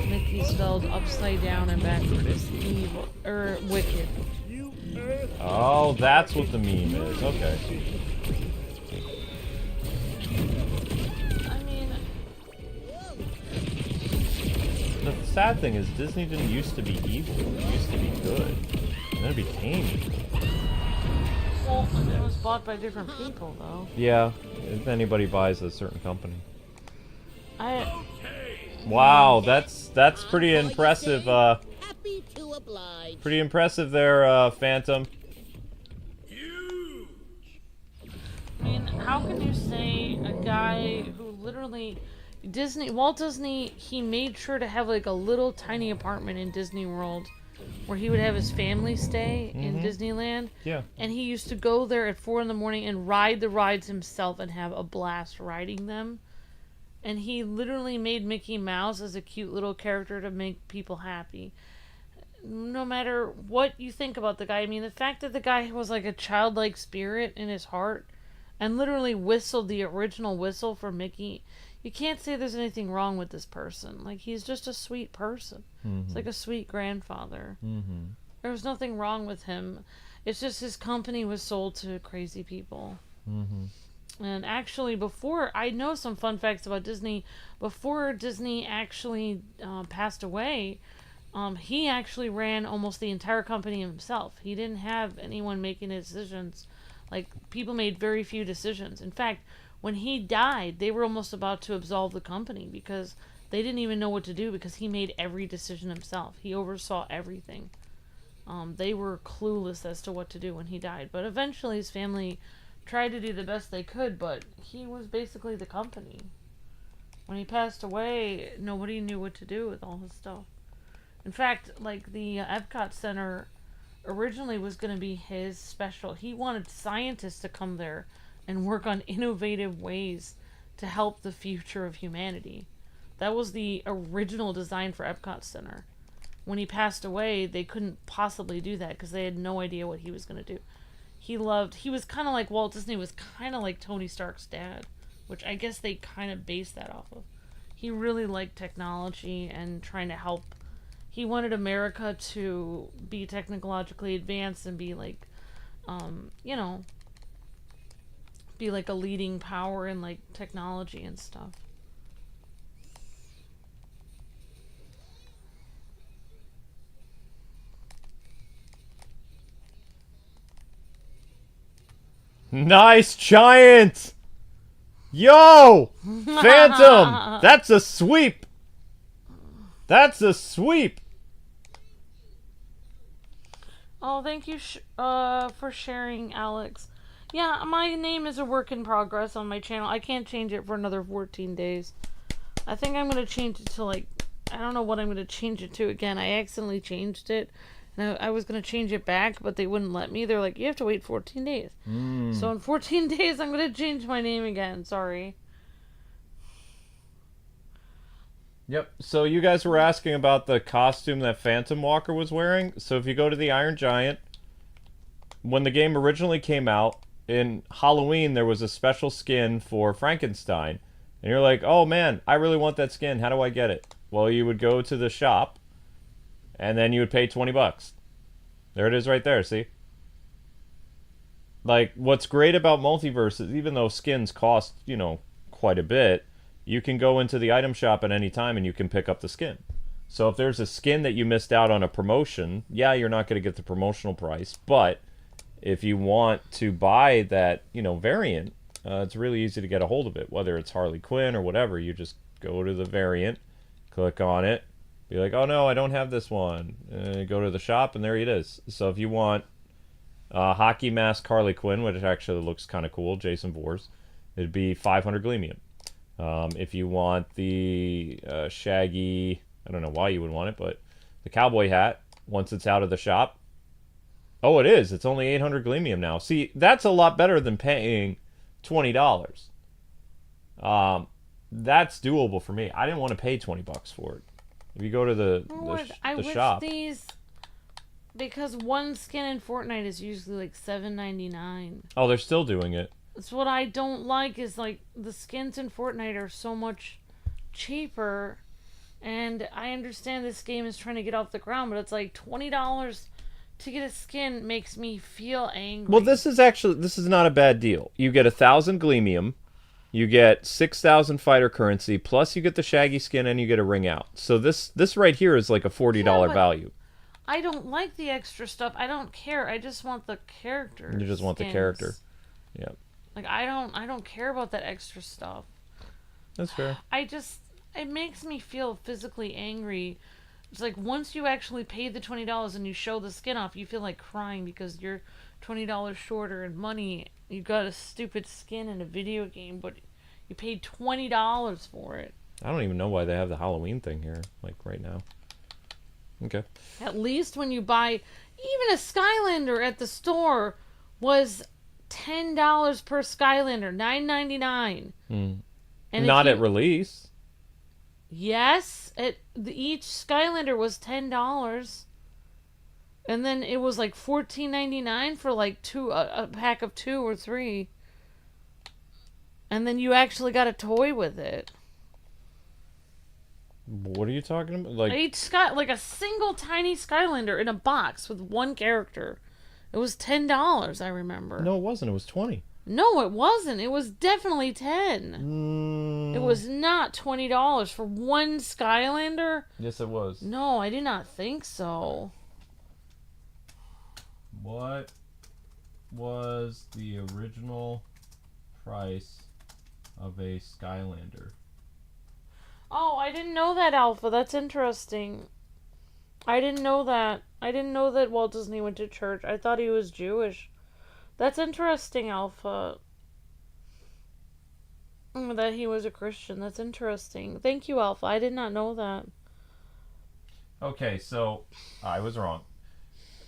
Mickey spelled upside down and backward is evil, or wicked. Oh, that's what the meme is. Okay. I mean, The sad thing is Disney didn't used to be evil. It used to be good. And then it became evil. well, it was bought by different people, though. Yeah, if anybody buys a certain company. Okay. Wow, that's pretty impressive. Happy to oblige. Pretty impressive there, Phantom. I mean, how can you say a guy who literally Walt Disney, he made sure to have like a little tiny apartment in Disney World where he would have his family stay in Disneyland. Yeah. And he used to go there at 4 in the morning and ride the rides himself and have a blast riding them. And he literally made Mickey Mouse as a cute little character to make people happy. No matter what you think about the guy, I mean, the fact that the guy was like a childlike spirit in his heart and literally whistled the original whistle for Mickey, you can't say there's anything wrong with this person. Like, he's just a sweet person. It's like a sweet grandfather. There was nothing wrong with him. It's just his company was sold to crazy people. And actually, I know some fun facts about Disney. Before Disney actually passed away, he actually ran almost the entire company himself. He didn't have anyone making his decisions. Like, people made very few decisions. In fact, when he died, they were almost about to absolve the company because they didn't even know what to do because he made every decision himself. He oversaw everything. They were clueless as to what to do when he died. But eventually his family tried to do the best they could, but he was basically the company. When he passed away, nobody knew what to do with all his stuff. In fact, like, the Epcot Center originally was going to be his special. He wanted scientists to come there and work on innovative ways to help the future of humanity. That was the original design for Epcot Center. When he passed away, they couldn't possibly do that because they had no idea what he was going to do. He was kind of like Walt Disney was kind of like Tony Stark's dad, which I guess they kind of based that off of. He really liked technology and trying to help. He wanted America to be technologically advanced and be like, be like a leading power in like technology and stuff. Nice giant! Yo! Phantom! That's a sweep! That's a sweep! Oh, thank you for sharing, Alex. Yeah, my name is a work in progress on my channel. I can't change it for another 14 days. I think I'm going to change it to, like, I don't know what I'm going to change it to again. I accidentally changed it, And I was going to change it back, but they wouldn't let me. They're like, you have to wait 14 days. So in 14 days, I'm going to change my name again. Sorry. Yep. So you guys were asking about the costume that Phantom Walker was wearing. So if you go to the Iron Giant, when the game originally came out, in Halloween, there was a special skin for Frankenstein. And you're like, oh man, I really want that skin. How do I get it? Well, you would go to the shop, and then you would pay $20. There it is right there, see? Like, what's great about Multiversus, even though skins cost, you know, quite a bit, you can go into the item shop at any time and you can pick up the skin. So if there's a skin that you missed out on a promotion, yeah, you're not going to get the promotional price, but if you want to buy that, you know, variant, it's really easy to get a hold of it, whether it's Harley Quinn or whatever. You just go to the variant, click on it, be like, oh no, I don't have this one. Go to the shop, and there it is. So if you want hockey mask Harley Quinn, which actually looks kind of cool, Jason Voorhees, it'd be 500 Gleamium. If you want the shaggy, I don't know why you would want it, but the cowboy hat, once it's out of the shop, oh, it is. It's only 800 Gleamium now. See, that's a lot better than paying $20. That's doable for me. I didn't want to pay $20 for it. If you go to the shop, these, because one skin in Fortnite is usually like $7.99. Oh, they're still doing it. That's what I don't like, is like the skins in Fortnite are so much cheaper, and I understand this game is trying to get off the ground, but it's like $20 to get a skin makes me feel angry. Well, this is not a bad deal. You get 1,000 Gleamium, you get 6,000 fighter currency, plus you get the shaggy skin and you get a ring out. So this right here is like a $40 value. I don't like the extra stuff. I don't care. I just want the character. You just want the character. Yeah. Like I don't care about that extra stuff. That's fair. It makes me feel physically angry. It's like once you actually pay the $20 and you show the skin off, you feel like crying because you're $20 shorter in money. You got a stupid skin in a video game, but you paid $20 for it. I don't even know why they have the Halloween thing here, like right now. Okay. At least when you buy even a Skylander at the store was $10 per Skylander, $9.99. And not at release. Yes, each Skylander was $10, and then it was like $14.99 for like a pack of 2 or 3, and then you actually got a toy with it. What are you talking about? Like like a single tiny Skylander in a box with one character. It was $10, I remember. No, it wasn't. It was 20. No, it wasn't. It was definitely 10. It was not $20 for one Skylander. Yes, it was. No, I did not think so. What was the original price of a Skylander? Oh, I didn't know that, Alpha. That's interesting. I didn't know that. I didn't know that Walt Disney went to church. I thought he was Jewish. That's interesting, Alpha. That he was a Christian. That's interesting. Thank you, Alpha. I did not know that. Okay, so I was wrong.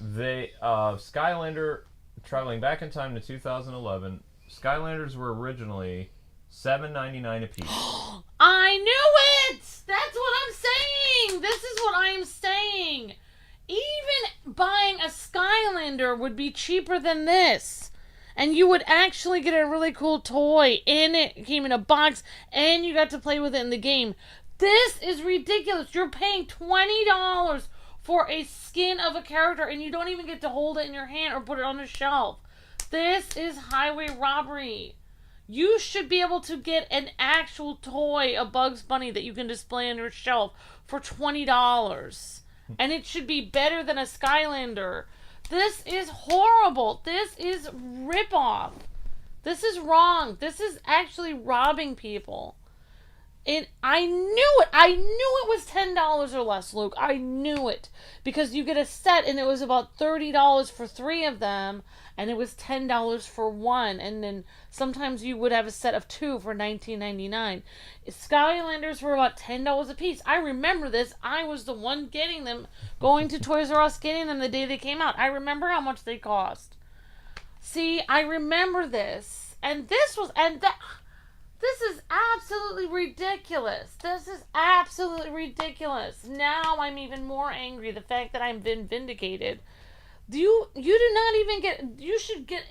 They Skylander, traveling back in time to 2011, Skylanders were originally $7.99 a piece. I knew it! That's what I'm saying! This is what I'm saying! Even buying a Skylander would be cheaper than this. And you would actually get a really cool toy. And it came in a box. And you got to play with it in the game. This is ridiculous. You're paying $20 for a skin of a character. And you don't even get to hold it in your hand or put it on a shelf. This is highway robbery. You should be able to get an actual toy, a Bugs Bunny, that you can display on your shelf for $20. And it should be better than a Skylander. This is horrible. This is ripoff. This is wrong. This is actually robbing people. And I knew it. I knew it was $10 or less, Luke. I knew it. Because you get a set and it was about $30 for 3 of them. and it was $10 for one, and then sometimes you would have a set of two for $19.99. Skylanders were about $10 a piece. I remember this. I was the one getting them, going to Toys R Us getting them the day they came out. I remember how much they cost. See, I remember this, and this is absolutely ridiculous. This is absolutely ridiculous. Now I'm even more angry. The fact that I've been vindicated. You do not even get. You should get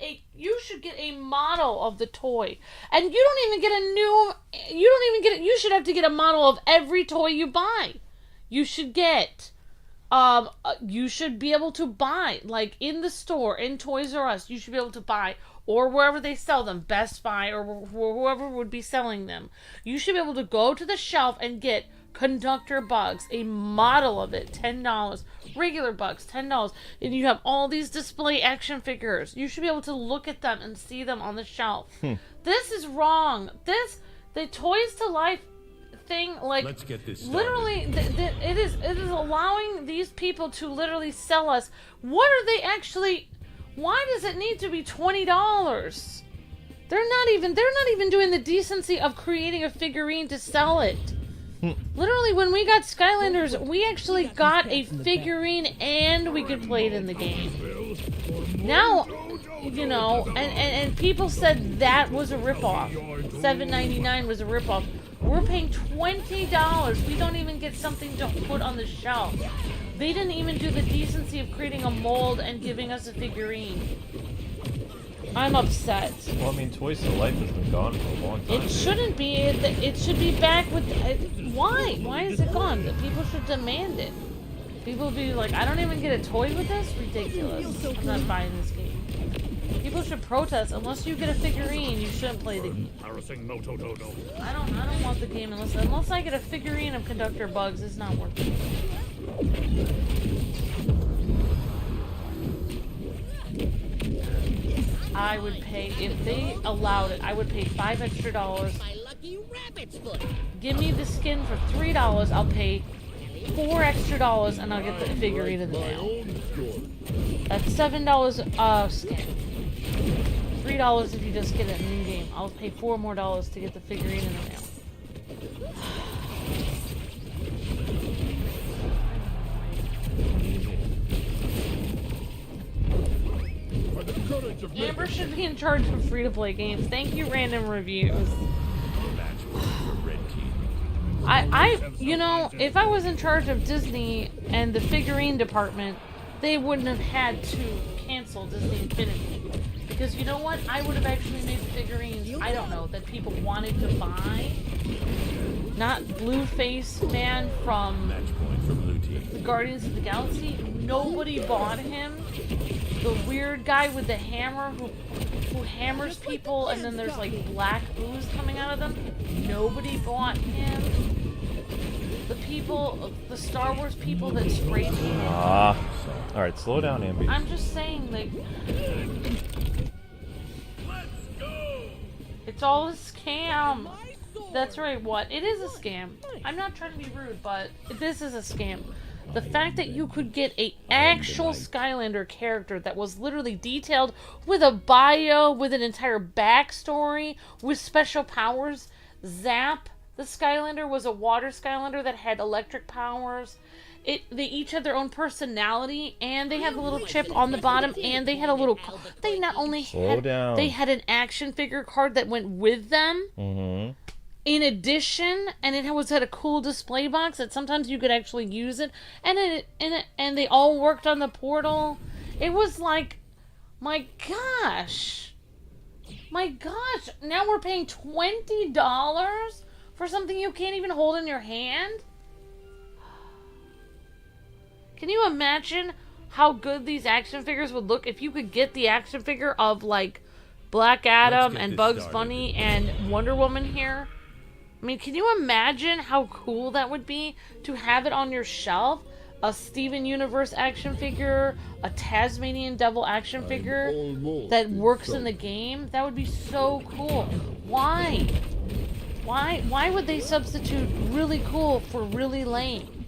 a model of the toy, and you don't even get a new. You don't even get. You should have to get a model of every toy you buy. You should get. You should be able to buy, like in the store, in Toys R Us. You should be able to buy, or wherever they sell them, Best Buy or whoever would be selling them. You should be able to go to the shelf and get Conductor Bugs, a model of it, $10. Regular Bugs, $10. And you have all these display action figures. You should be able to look at them and see them on the shelf. This is wrong. The Toys to Life thing, like, Let's get this started. literally, it is allowing these people to literally sell us. What are they actually? Why does it need to be $20? They're not even doing the decency of creating a figurine to sell it. Literally, when we got Skylanders, we actually got a figurine and we could play it in the game. Now, you know, and people said that was a ripoff. $7.99 was a ripoff. We're paying $20. We don't even get something to put on the shelf. They didn't even do the decency of creating a mold and giving us a figurine. I'm upset. Well, I mean, Toys to Life has been gone for a long time. It shouldn't be. It should be back with. Why? Why is it gone? People should demand it. People be like, I don't even get a toy with this? Ridiculous. I'm not buying this game. People should protest. Unless you get a figurine, you shouldn't play the game. I don't want the game unless I get a figurine of Conductor Bugs. It's not worth it. I would pay, if they allowed it, I would pay $5 extra. My lucky rabbit's foot. Give me the skin for $3. I'll pay $4 extra and I'll get the figurine in the mail. That's $7 a skin. $3 if you just get it in the game. I'll pay $4 more to get the figurine in the mail. Amber should be in charge of free-to-play games. Thank you, random reviews. You know, if I was in charge of Disney and the figurine department, they wouldn't have had to cancel Disney Infinity. Because you know what? I would have actually made figurines, I don't know, that people wanted to buy. Not Blueface Man from the Guardians of the Galaxy. Nobody bought him. The weird guy with the hammer who hammers people and then there's like black ooze coming out of them. Nobody bought him. The Star Wars people that spray painted. Alright, slow down, Ambi. I'm just saying, like, it's all a scam. That's right, what? It is a scam. I'm not trying to be rude, but this is a scam. The fact that you could get an actual Skylander character that was literally detailed with a bio, with an entire backstory, with special powers. Zap, the Skylander, was a water Skylander that had electric powers. They each had their own personality, and they had a little chip on the bottom, and they had a little... They not only had... They had an action figure card that went with them. Mm-hmm. In addition, and it had a cool display box that sometimes you could actually use it, and they all worked on the portal. It was like, my gosh, now we're paying $20 for something you can't even hold in your hand? Can you imagine how good these action figures would look if you could get the action figure of, like, Black Adam and Bugs Bunny and Wonder Woman here? I mean, can you imagine how cool that would be to have it on your shelf? A Steven Universe action figure, a Tasmanian Devil action figure that works in the game? That would be so cool. Why? Why would they substitute really cool for really lame?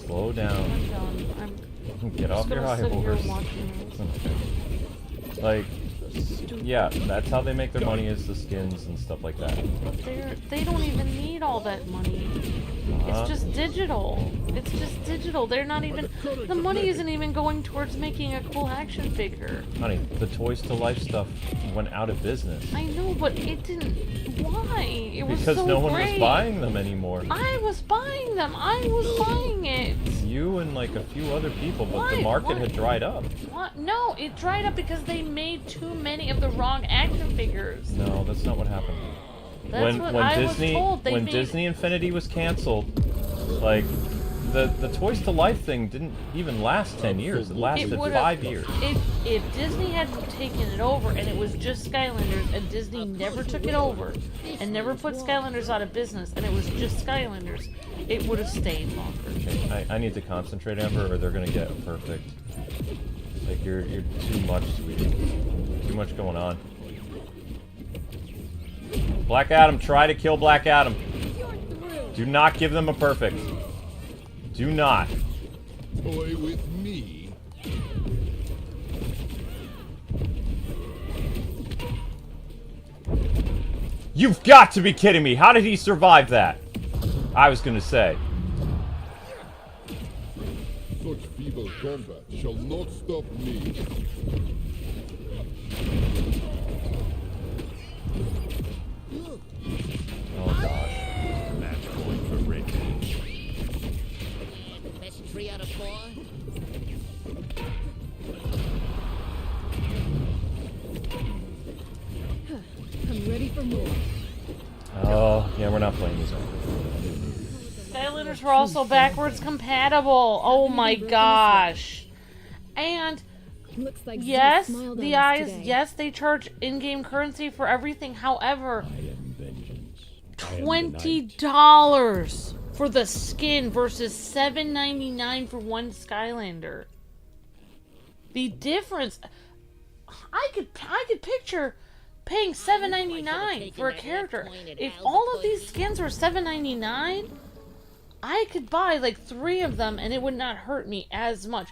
Slow down. I'm done. Get off your high sit here horse. watching this. Like, yeah, that's how they make their money, is the skins and stuff like that. But they don't even need all that money. It's just digital. It's just digital. They're not even... The money isn't even going towards making a cool action figure. Honey, the Toys to Life stuff went out of business. I know, but it didn't... Why? It was Because so no one great. was buying them anymore. I was buying them. I was buying it. You and like a few other people, but Why? the market Why? had dried up. What? No, it dried up because they made too many of the wrong action figures. No, that's not what happened. That's what I was told. They when made... Disney Infinity was canceled, like the Toys to Life thing didn't even last 10 years. It lasted 5 years. If Disney hadn't taken it over and it was just Skylanders and Disney never took it over and never put Skylanders out of business and it was just Skylanders, it would have stayed longer. Okay, I need to concentrate, Amber, or they're gonna get perfect. Like you're too much, sweetie. Too much going on. Black Adam, try to kill Black Adam. Do not give them a perfect. Do not. Toy with me. You've got to be kidding me. How did he survive that? I was gonna say. Such feeble combat shall not stop me. Oh gosh. Match point for red team. Best 3 out of 4. I'm ready for more. Oh, yeah, we're not playing these anymore. Skylanders were also backwards compatible. Oh my gosh. And Looks like yes, Zeus smiled the on us eyes, today. yes, they charge in-game currency for everything. However, $20 for the skin versus $7.99 for one Skylander. The difference, I could picture paying $7.99 for a character. If all of these skins were $7.99, I could buy like 3 of them and it would not hurt me as much.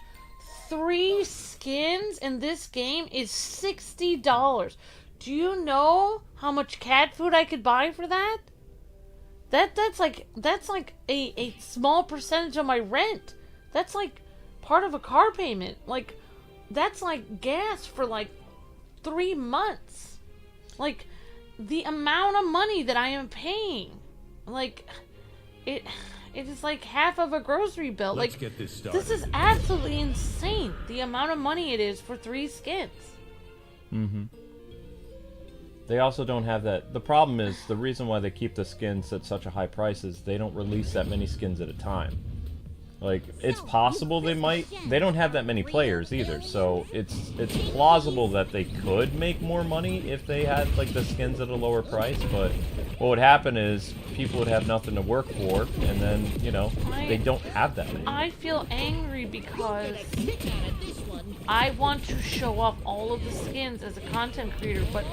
3 skins in this game is $60. Do you know how much cat food I could buy for that? That's like a small percentage of my rent. That's like part of a car payment. Like that's like gas for like 3 months. Like the amount of money that I am paying. Like it is like half of a grocery bill. Let's like get this started. this is absolutely insane. The amount of money it is for 3 skins. Mm-hmm. They also don't have that. The problem is, the reason why they keep the skins at such a high price is they don't release that many skins at a time. Like, it's possible they might. They don't have that many players either, so it's plausible that they could make more money if they had like the skins at a lower price. But what would happen is people would have nothing to work for, and then they don't have that many. I feel angry because I want to show off all of the skins as a content creator, but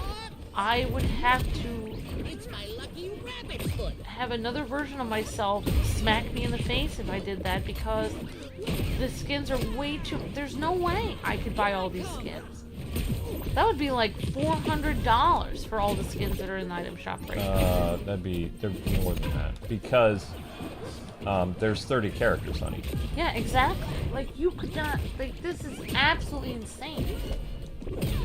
I would have to It's my lucky rabbit's foot. have another version of myself smack me in the face if I did that, because the skins are way too... There's no way I could buy all these skins. That would be like $400 for all the skins that are in the item shop right now. There'd be more than that, because there's 30 characters on each. Yeah, exactly. Like, you could not... Like, this is absolutely insane.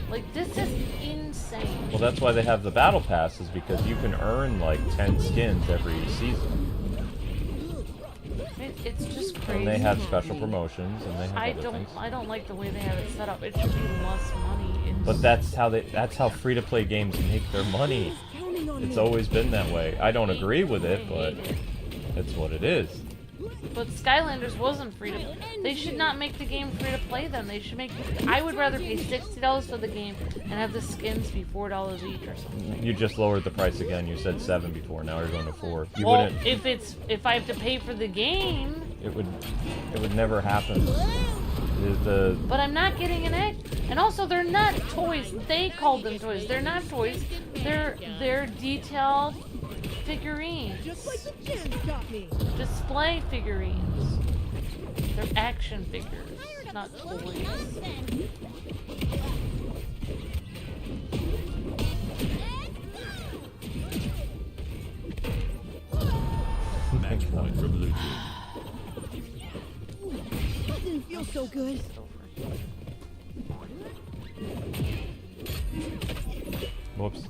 Like, this is insane. Well, that's why they have the battle pass, is because you can earn like 10 skins every season. It's just crazy. And they have special promotions, and they have I other things. don't like the way they have it set up. It should be less money. But that's how free-to-play games make their money. Counting on It's me. always been that way. I don't agree with it, but it's what it is. But Skylanders wasn't free to. They should not make the game free to play. Then they should make. I would rather pay $60 for the game and have the skins be $4 each or something. You just lowered the price again. You said 7 before. Now you're going to 4. You Well, wouldn't. if I have to pay for the game, It would never happen. but I'm not getting an egg. And also, they're not toys. They called them toys. They're not toys. They're detailed figurines. Just like the gym got me. Display figurines. They're action figures. not toys. Match point for blue team. That didn't feel so good. Whoops.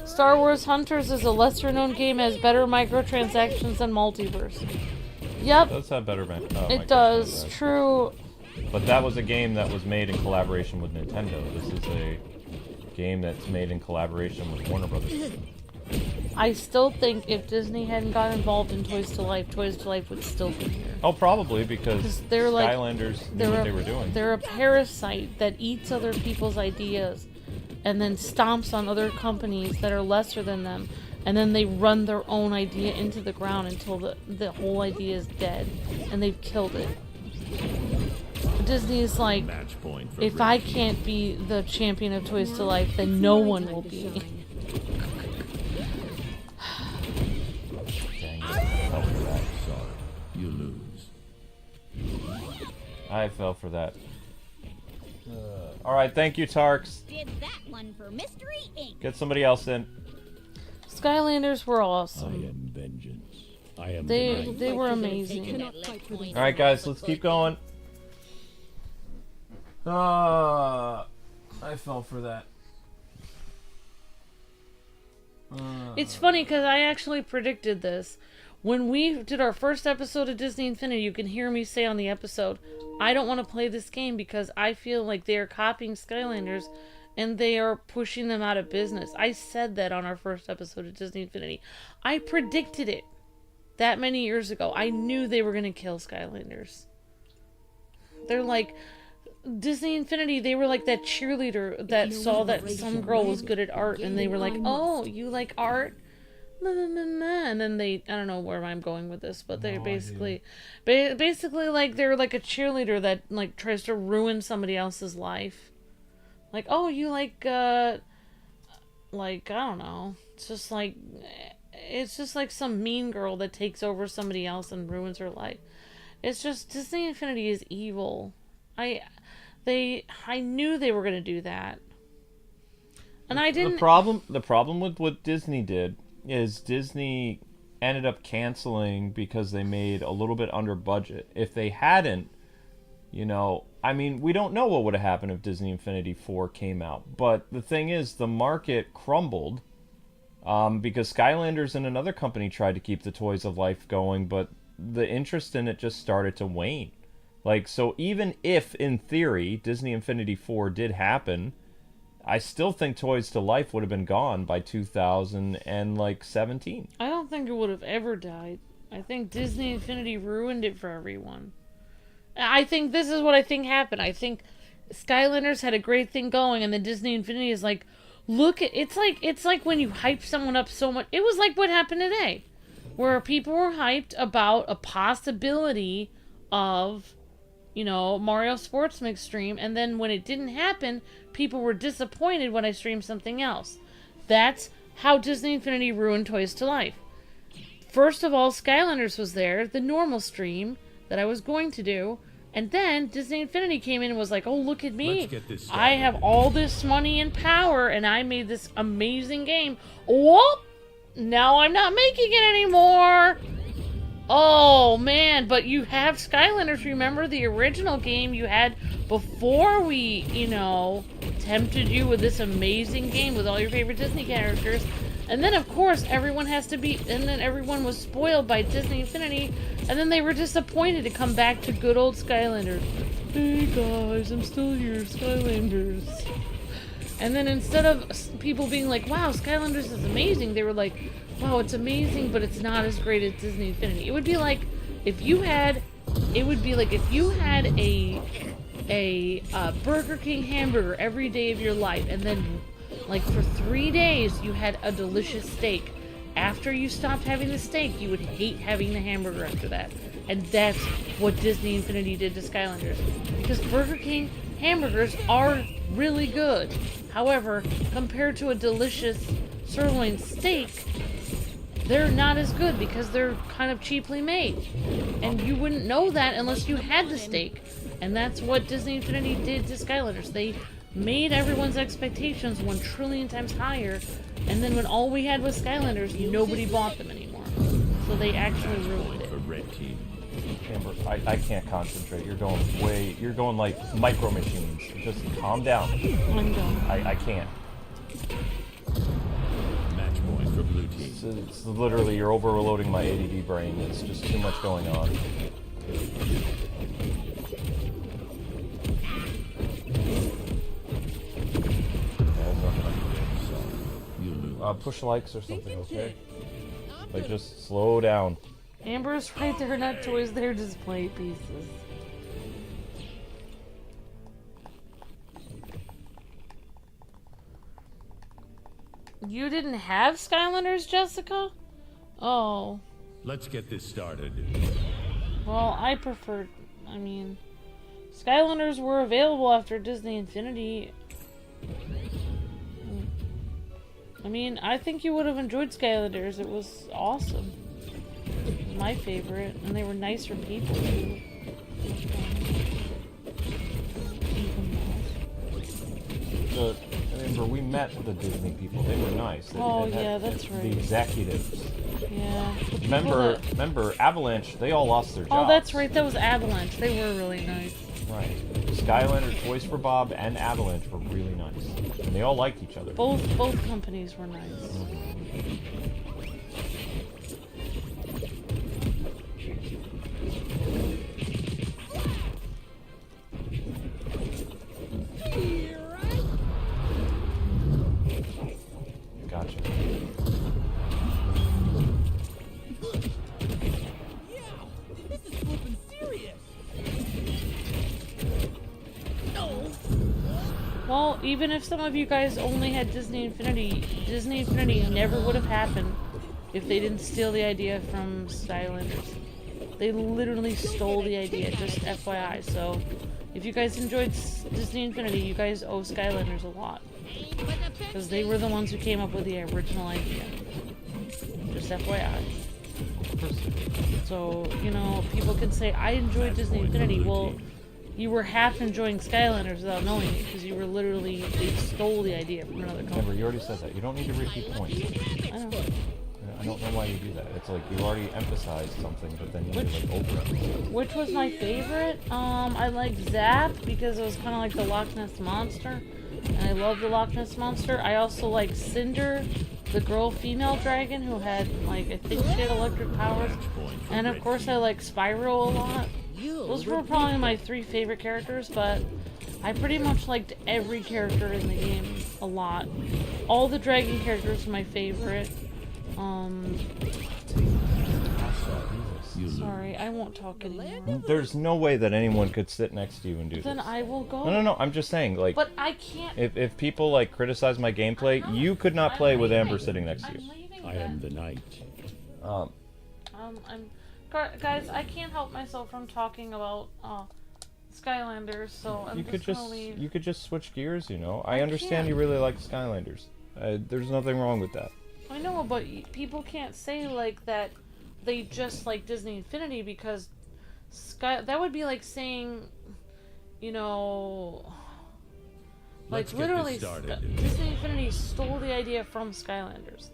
Star Wars Hunters is a lesser-known game, has better microtransactions than Multiverse. Yep, It does have better it does. True. But that was a game that was made in collaboration with Nintendo. This is a game that's made in collaboration with Warner Brothers. I still think if Disney hadn't got involved in Toys to Life would still be here. Oh, probably because 'Cause they're like- Skylanders knew what they were doing. They're a parasite that eats other people's ideas and then stomps on other companies that are lesser than them, and then they run their own idea into the ground until the whole idea is dead and they've killed it. Disney is like, Match point for if red I team. can't be the champion of Toys to Life, then no one will be. Dang it. I fell for that. Sorry, you lose. I fell for that. Alright, thank you, Tarks. Did that one for Mystery Inc. Get somebody else in. Skylanders were I awesome. am vengeance. I am They the they were Taking amazing. that fight for them. Alright, guys, let's keep going. I fell for that. It's funny because I actually predicted this. When we did our first episode of Disney Infinity, you can hear me say on the episode, I don't want to play this game because I feel like they are copying Skylanders and they are pushing them out of business. I said that on our first episode of Disney Infinity. I predicted it that many years ago. I knew they were going to kill Skylanders. They're like... Disney Infinity, they were like that cheerleader that saw that some girl was good at art and they were like, oh, you like art? Na, na, na, na. And then they, I don't know where I'm going with this, but they're basically like, they're like a cheerleader that like tries to ruin somebody else's life. Like, oh, you like, I don't know. It's just like some mean girl that takes over somebody else and ruins her life. It's just, Disney Infinity is evil. I knew they were going to do that. And I didn't... The problem with what Disney did is Disney ended up canceling because they made a little bit under budget. If they hadn't, I mean, we don't know what would have happened if Disney Infinity 4 came out. But the thing is, the market crumbled because Skylanders and another company tried to keep the Toys of Life going, but the interest in it just started to wane. Like, so even if, in theory, Disney Infinity 4 did happen, I still think Toys to Life would have been gone by 2017. I don't think it would have ever died. I think Disney Infinity ruined it for everyone. I think this is what I think happened. I think Skylanders had a great thing going, and then Disney Infinity is like, look at... It's like when you hype someone up so much... It was like what happened today, where people were hyped about a possibility of... Mario Sports Mix stream, and then when it didn't happen, people were disappointed when I streamed something else. That's how Disney Infinity ruined Toys to Life. First of all, Skylanders was there, the normal stream that I was going to do, and then Disney Infinity came in and was like, oh, look at me. Let's get this I started. have all this money and power, and I made this amazing game. Whoop! Now I'm not making it anymore! Oh, man, but you have Skylanders. Remember the original game you had before we, tempted you with this amazing game with all your favorite Disney characters. And then, of course, everyone was spoiled by Disney Infinity, and then they were disappointed to come back to good old Skylanders. Hey, guys, I'm still here, Skylanders. And then instead of people being like, wow, Skylanders is amazing, they were like, wow, it's amazing, but it's not as great as Disney Infinity. It would be like if you had a Burger King hamburger every day of your life, and then like for 3 days you had a delicious steak. After you stopped having the steak, you would hate having the hamburger after that. And that's what Disney Infinity did to Skylanders. Because Burger King hamburgers are really good. However, compared to a delicious sirloin steak, they're not as good because they're kind of cheaply made. And you wouldn't know that unless you had the stake. And that's what Disney Infinity did to Skylanders. They made everyone's expectations 1 trillion times higher, and then when all we had was Skylanders, nobody bought them anymore. So they actually ruined it. For red team. Amber, I can't concentrate. You're going like micro machines. Just calm down. I'm done. I can't. Match point for blue team. It's literally, you're overloading my ADD brain. It's just too much going on. Push likes or something, okay? Like, just slow down. Amber's right, they're not toys, they're display pieces. You didn't have Skylanders, Jessica? Oh. Let's get this started. Well, I preferred... I mean... Skylanders were available after Disney Infinity. I mean, I think you would have enjoyed Skylanders. It was awesome. It was my favorite, and they were nicer people too. Remember, we met the Disney people. They were nice. Oh, yeah, that's right. The executives. Yeah. Remember, Avalanche, they all lost their jobs. Oh, that's right. That was Avalanche. They were really nice. Right. Skylander, Toys for Bob, and Avalanche were really nice. And they all liked each other. Both companies were nice. Gotcha. This is flippin' serious. Well, even if some of you guys only had Disney Infinity never would have happened if they didn't steal the idea from Skylanders. They literally stole the idea, just FYI. So, if you guys enjoyed Disney Infinity, you guys owe Skylanders a lot. Because they were the ones who came up with the original idea. Just FYI. So, you know, people can say, I enjoyed Disney Infinity. Well, you were half enjoying Skylanders without knowing it, because you were literally, they stole the idea from another company. Remember, you already said that. You don't need to repeat points. I know. I don't know why you do that. It's like you already emphasized something, but then you like overemphasize. Which was my favorite? I liked Zap because it was kind of like the Loch Ness Monster. And I love the Loch Ness Monster. I also liked Cinder, the girl-female dragon who had, like, I think she had electric powers. And of course I like Spyro a lot. Those were probably my 3 favorite characters, but I pretty much liked every character in the game a lot. All the dragon characters were my favorite. Sorry, I won't talk anymore. There's no way that anyone could sit next to you and do Then this. I will go. No, I'm just saying, like, But I can't. if people, like, criticize my gameplay, you could not play with Amber sitting next to you. I am the knight. Guys, I can't help myself from talking about Skylanders, so I'm just gonna leave. You could just switch gears, you know. I understand you really like Skylanders. There's nothing wrong with that. I know, but people can't say like that they just like Disney Infinity, because that would be like saying, you know, like literally Disney Infinity stole the idea from Skylanders.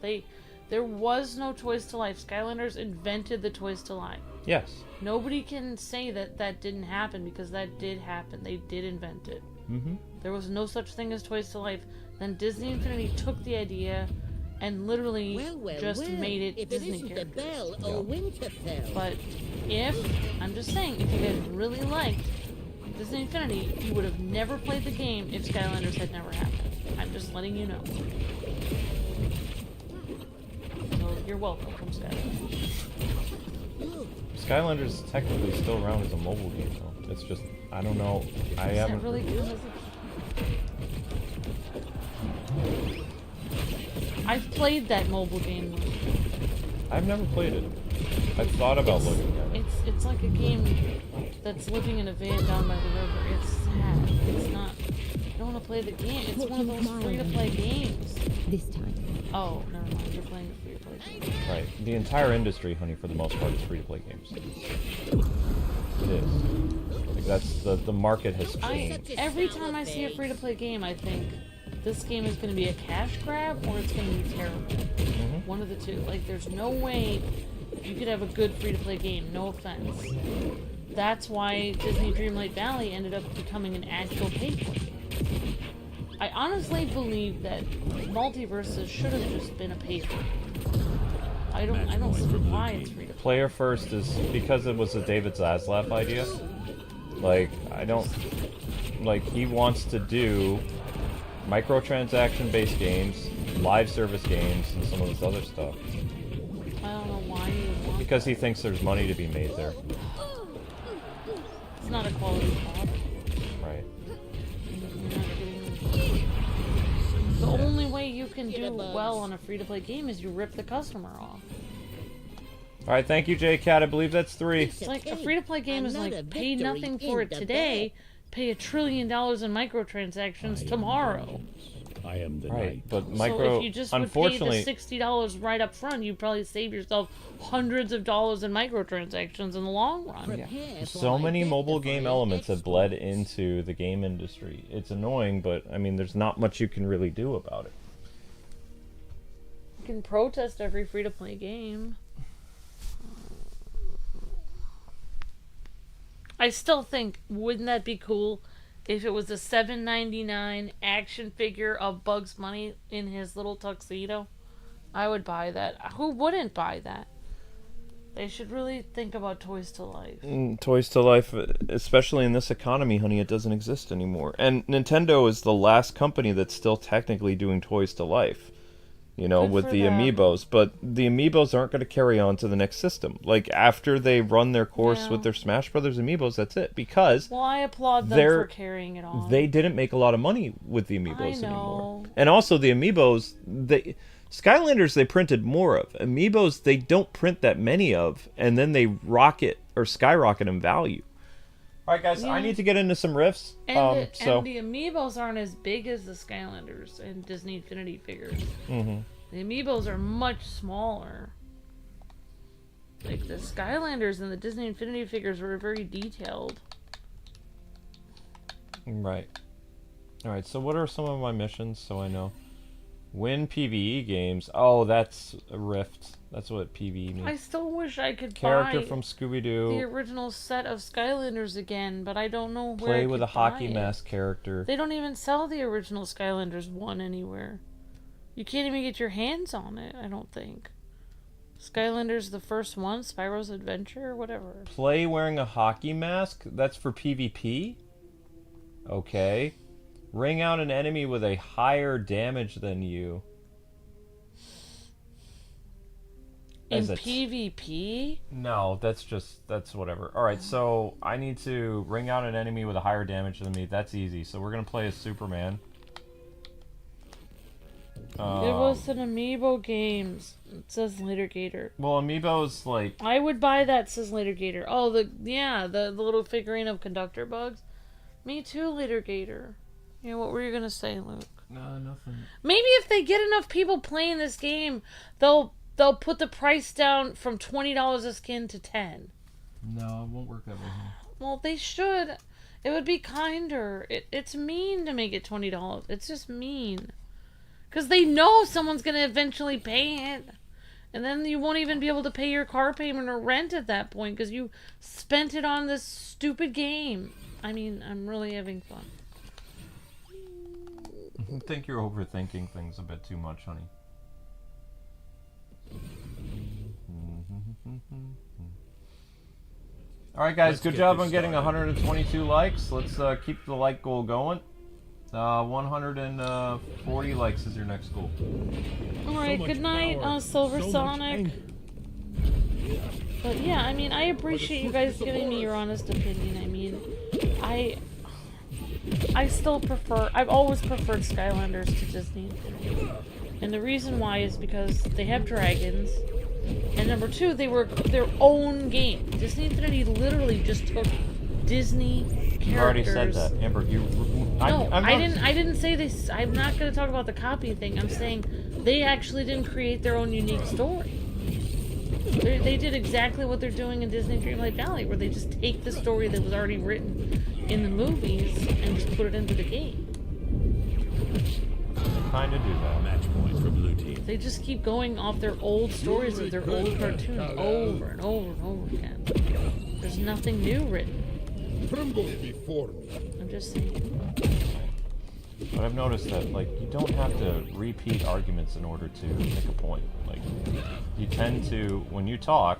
There was no Toys to Life. Skylanders invented the Toys to Life. Yes. Nobody can say that that didn't happen, because that did happen. They did invent it. Mm-hmm. There was no such thing as Toys to Life. Then Disney Infinity took the idea and literally just made it Disney characters. But I'm just saying, if you guys really liked Disney Infinity, you would have never played the game if Skylanders had never happened. I'm just letting you know. So you're welcome from Skylanders. Skylanders is technically still around as a mobile game, though. It's just, I don't know. I haven't. Is it really good? I've played that mobile game. I've never played it. I've thought about looking at it. It's like a game that's living in a van down by the river. It's sad. It's not. You don't want to play the game. It's one of those free-to-play games. This time. Oh, never mind. You're playing a free-to-play game. Right. The entire industry, honey, for the most part, is free-to-play games. It is. Like, that's the market has changed. Every time I see a free-to-play game, I think this game is going to be a cash grab or it's going to be terrible. One of the two. Like, there's no way you could have a good free-to-play game. No offense. That's why Disney Dreamlight Valley ended up becoming an actual pay-for game. I honestly believe that Multiversus should have just been a pay-for game. I don't see why it's free to play. Player first is because it was a David Zaslav idea. Like, I don't... Like, he wants to do microtransaction-based games, live service games, and some of this other stuff. I don't know why he would want Because he thinks there's money to be made there. It's not a quality product. Right. You're not getting... The only way you can do well on a free-to-play game is you rip the customer off. Alright, thank you, Jaycat. I believe that's 3. It's like a free-to-play game is like, pay nothing for it today, pay $1 trillion in microtransactions tomorrow. I am the Right, knight. but So if you just would pay the unfortunately, $60 right up front, you'd probably save yourself hundreds of dollars in microtransactions in the long run. so many mobile game elements have bled into the game industry. It's annoying, but I mean, there's not much you can really do about it. You can protest every free-to-play game. I still think, wouldn't that be cool if it was a $7.99 action figure of Bugs Bunny in his little tuxedo? I would buy that. Who wouldn't buy that? They should really think about Toys to Life. Toys to Life, especially in this economy, honey, it doesn't exist anymore. And Nintendo is the last company that's still technically doing Toys to Life. You know, Good with for the them. amiibos. But the amiibos aren't going to carry on to the next system. Like, after they run their course with their Smash Brothers amiibos, that's it. Because Well, I applaud them they're- for carrying it on. they didn't make a lot of money with the amiibos I know. anymore. And also, the amiibos, Skylanders they printed more of. Amiibos they don't print that many of, and then they rocket or skyrocket in value. All right, guys, I need to get into some riffs. And, So and the amiibos aren't as big as the Skylanders and Disney Infinity figures. The amiibos are much smaller. Like the Skylanders and the Disney Infinity figures were very detailed. right. All right. So what are some of my missions? So I know. Win PvE games. Oh, that's a Rift. That's what PvE means. I still wish I could Character buy from the Scooby-Doo. original set of Skylanders again, but I don't know where Play I with could a hockey buy it. mask character. They don't even sell the original Skylanders 1 anywhere. You can't even get your hands on it, I don't think. Skylanders the first one, Spyro's Adventure, whatever. Play wearing a hockey mask? That's for PvP? Okay. Ring out an enemy with a higher damage than you. In Is it- PvP? No, that's whatever. Alright, so I need to ring out an enemy with a higher damage than me. That's easy. So we're going to play as Superman. It was an Amiibo games. It says Later Gator. Well, Amiibo's like... I would buy that, says Later Gator. Oh, the little figurine of Conductor Bugs. Me too, Later Gator. Yeah, what were you gonna say, Luke? No, nothing. Maybe if they get enough people playing this game, they'll put the price down from $20 a skin to $10. No, it won't work that way. Well, they should. It would be kinder. It's mean to make it $20. It's just mean. Because they know someone's going to eventually pay it. And then you won't even be able to pay your car payment or rent at that point because you spent it on this stupid game. I mean, I'm really having fun. I think you're overthinking things a bit too much, honey. Alright guys, Let's good get job this on getting started. 122 likes. Let's keep the like goal going. 140 likes is your next goal. Alright, much good night, power, Silver so much Sonic. anger. But yeah, I mean, I appreciate you guys giving me your honest opinion. I mean, I still prefer, I've always preferred Skylanders to Disney Infinity. And the reason why is because they have dragons. And number two, they were their own game. Disney Infinity literally just took Disney You already said characters. that, Amber. No, I'm I not- didn't. I didn't say this. I'm not going to talk about the copy thing. I'm saying they actually didn't create their own unique story. They did exactly what they're doing in Disney Dreamlight Valley, where they just take the story that was already written in the movies and just put it into the game. Kind of do that. Match point for blue team. They just keep going off their old stories of their old cartoons over and over and over again. There's nothing new written. Tremble before me. I'm just saying. But I've noticed that, like, you don't have to repeat arguments in order to make a point. Like, you tend to, when you talk,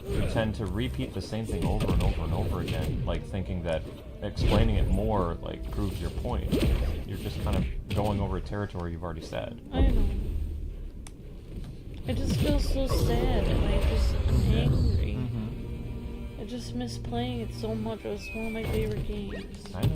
you tend to repeat the same thing over and over and over again, like, thinking that explaining it more, like, proves your point. You're just kind of going over a territory you've already said. I know. I just feel so sad and I'm angry. I just miss playing it so much. It was one of my favorite games. I know.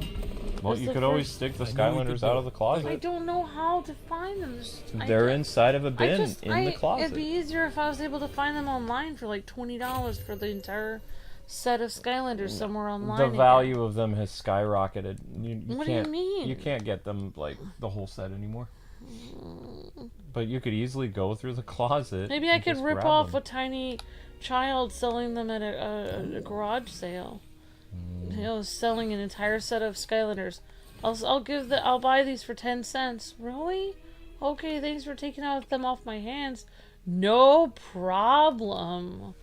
Well, That's you the could always first- stick the Skylanders out of the I closet. don't know how to find them. They're inside of a bin in the closet. It'd be easier if I was able to find them online for like $20 for the entire set of Skylanders somewhere online. The again. value of them has skyrocketed. You What do you can't, mean? You can't get them, like, the whole set anymore. But you could easily go through the closet. Maybe I and could just rip grab off them. a tiny child selling them at a garage sale. You know, selling an entire set of Skylanders. I'll buy these for 10 cents. Really? Okay, thanks for taking them off my hands. No problem.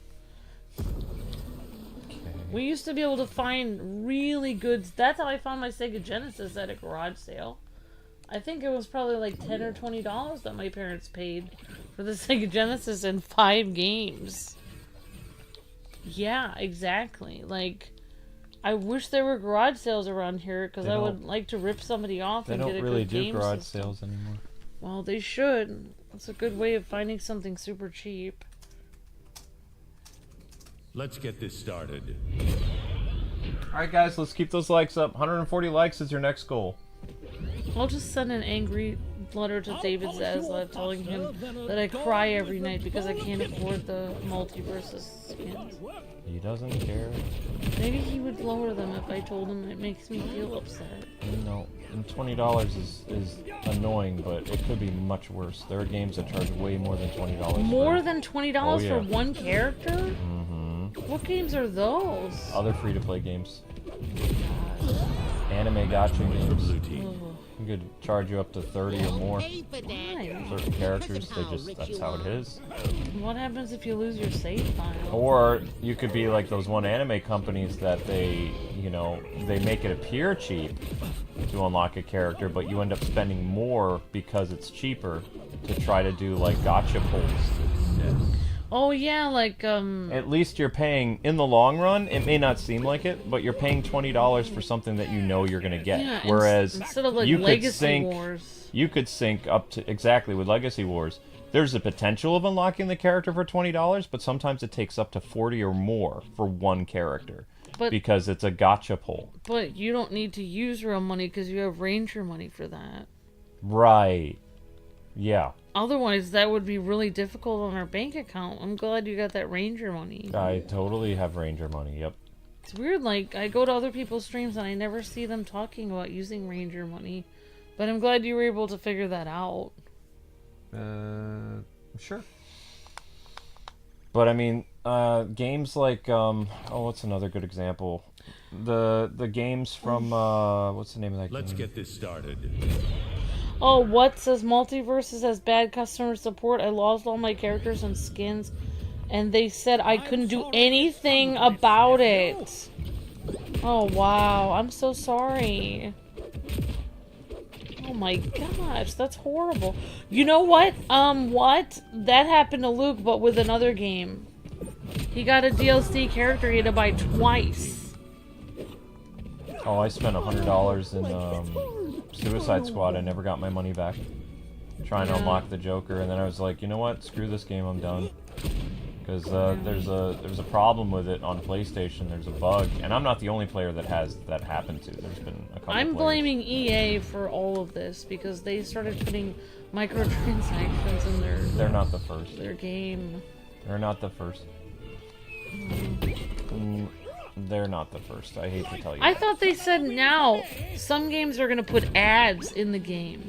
We used to be able to find really good. That's how I found my Sega Genesis at a garage sale. I think it was probably like $10 or $20 that my parents paid for the Sega Genesis and 5 games. Yeah, exactly. Like, I wish there were garage sales around here because They I would don't- like to rip somebody off They and get don't a really good do game garage system. sales anymore. Well, they should. It's a good way of finding something super cheap. Let's get this started. Alright, guys, let's keep those likes up. 140 likes is your next goal. I'll just send an angry letter to David Zaslav telling him that I cry every night because I can't afford the Multiversus skins. He doesn't care. Maybe he would lower them if I told him it makes me feel upset. No, and $20 is annoying, but it could be much worse. There are games that charge way more than $20. More for than $20 Oh, yeah. for one character? Mm-hmm. What games are those? Other free-to-play games. Anime gacha For games. blue team. Ugh. You could charge you up to 30 or more. Pay for that. Why? Certain characters, Look at how rich that's you how it are. is. What happens if you lose your save file? Or you could be like those one anime companies that they make it appear cheap to unlock a character, but you end up spending more because it's cheaper to try to do like gotcha pulls. Oh yeah, like At least you're paying, in the long run, it may not seem like it, but you're paying $20 for something that you know you're going to get. yeah, Whereas instead of like you could Legacy sync, Wars. you could sync up to, exactly, with Legacy Wars. There's a potential of unlocking the character for $20, but sometimes it takes up to 40 or more for one character. But- because it's a gotcha pull. But you don't need to use real money because you have Ranger money for that. Right. Yeah. Otherwise, that would be really difficult on our bank account. I'm glad you got that Ranger money. I totally have Ranger money, yep. It's weird, like, I go to other people's streams and I never see them talking about using Ranger money. But I'm glad you were able to figure that out. Sure. But I mean, games like what's another good example? The games from what's the name of that Let's game? get this started. Oh, what says Multiversus has bad customer support? I lost all my characters and skins, and they said I couldn't do anything about it. Oh wow, I'm so sorry. Oh my gosh, that's horrible. You know what? What? That happened to Luke, but with another game. He got a DLC character he had to buy twice. Oh, I spent $100 in Suicide Squad. I never got my money back. Trying to Yeah. unlock the Joker, and then I was like, you know what? Screw this game. I'm done. Because there's a problem with it on PlayStation. There's a bug, and I'm not the only player that has that happened to. There's been a couple. I'm players. blaming EA for all of this because they started putting microtransactions in They're not the first. their game. They're not the first. They're not the first. I hate to tell you. I that. thought they said now some games are gonna put ads in the game.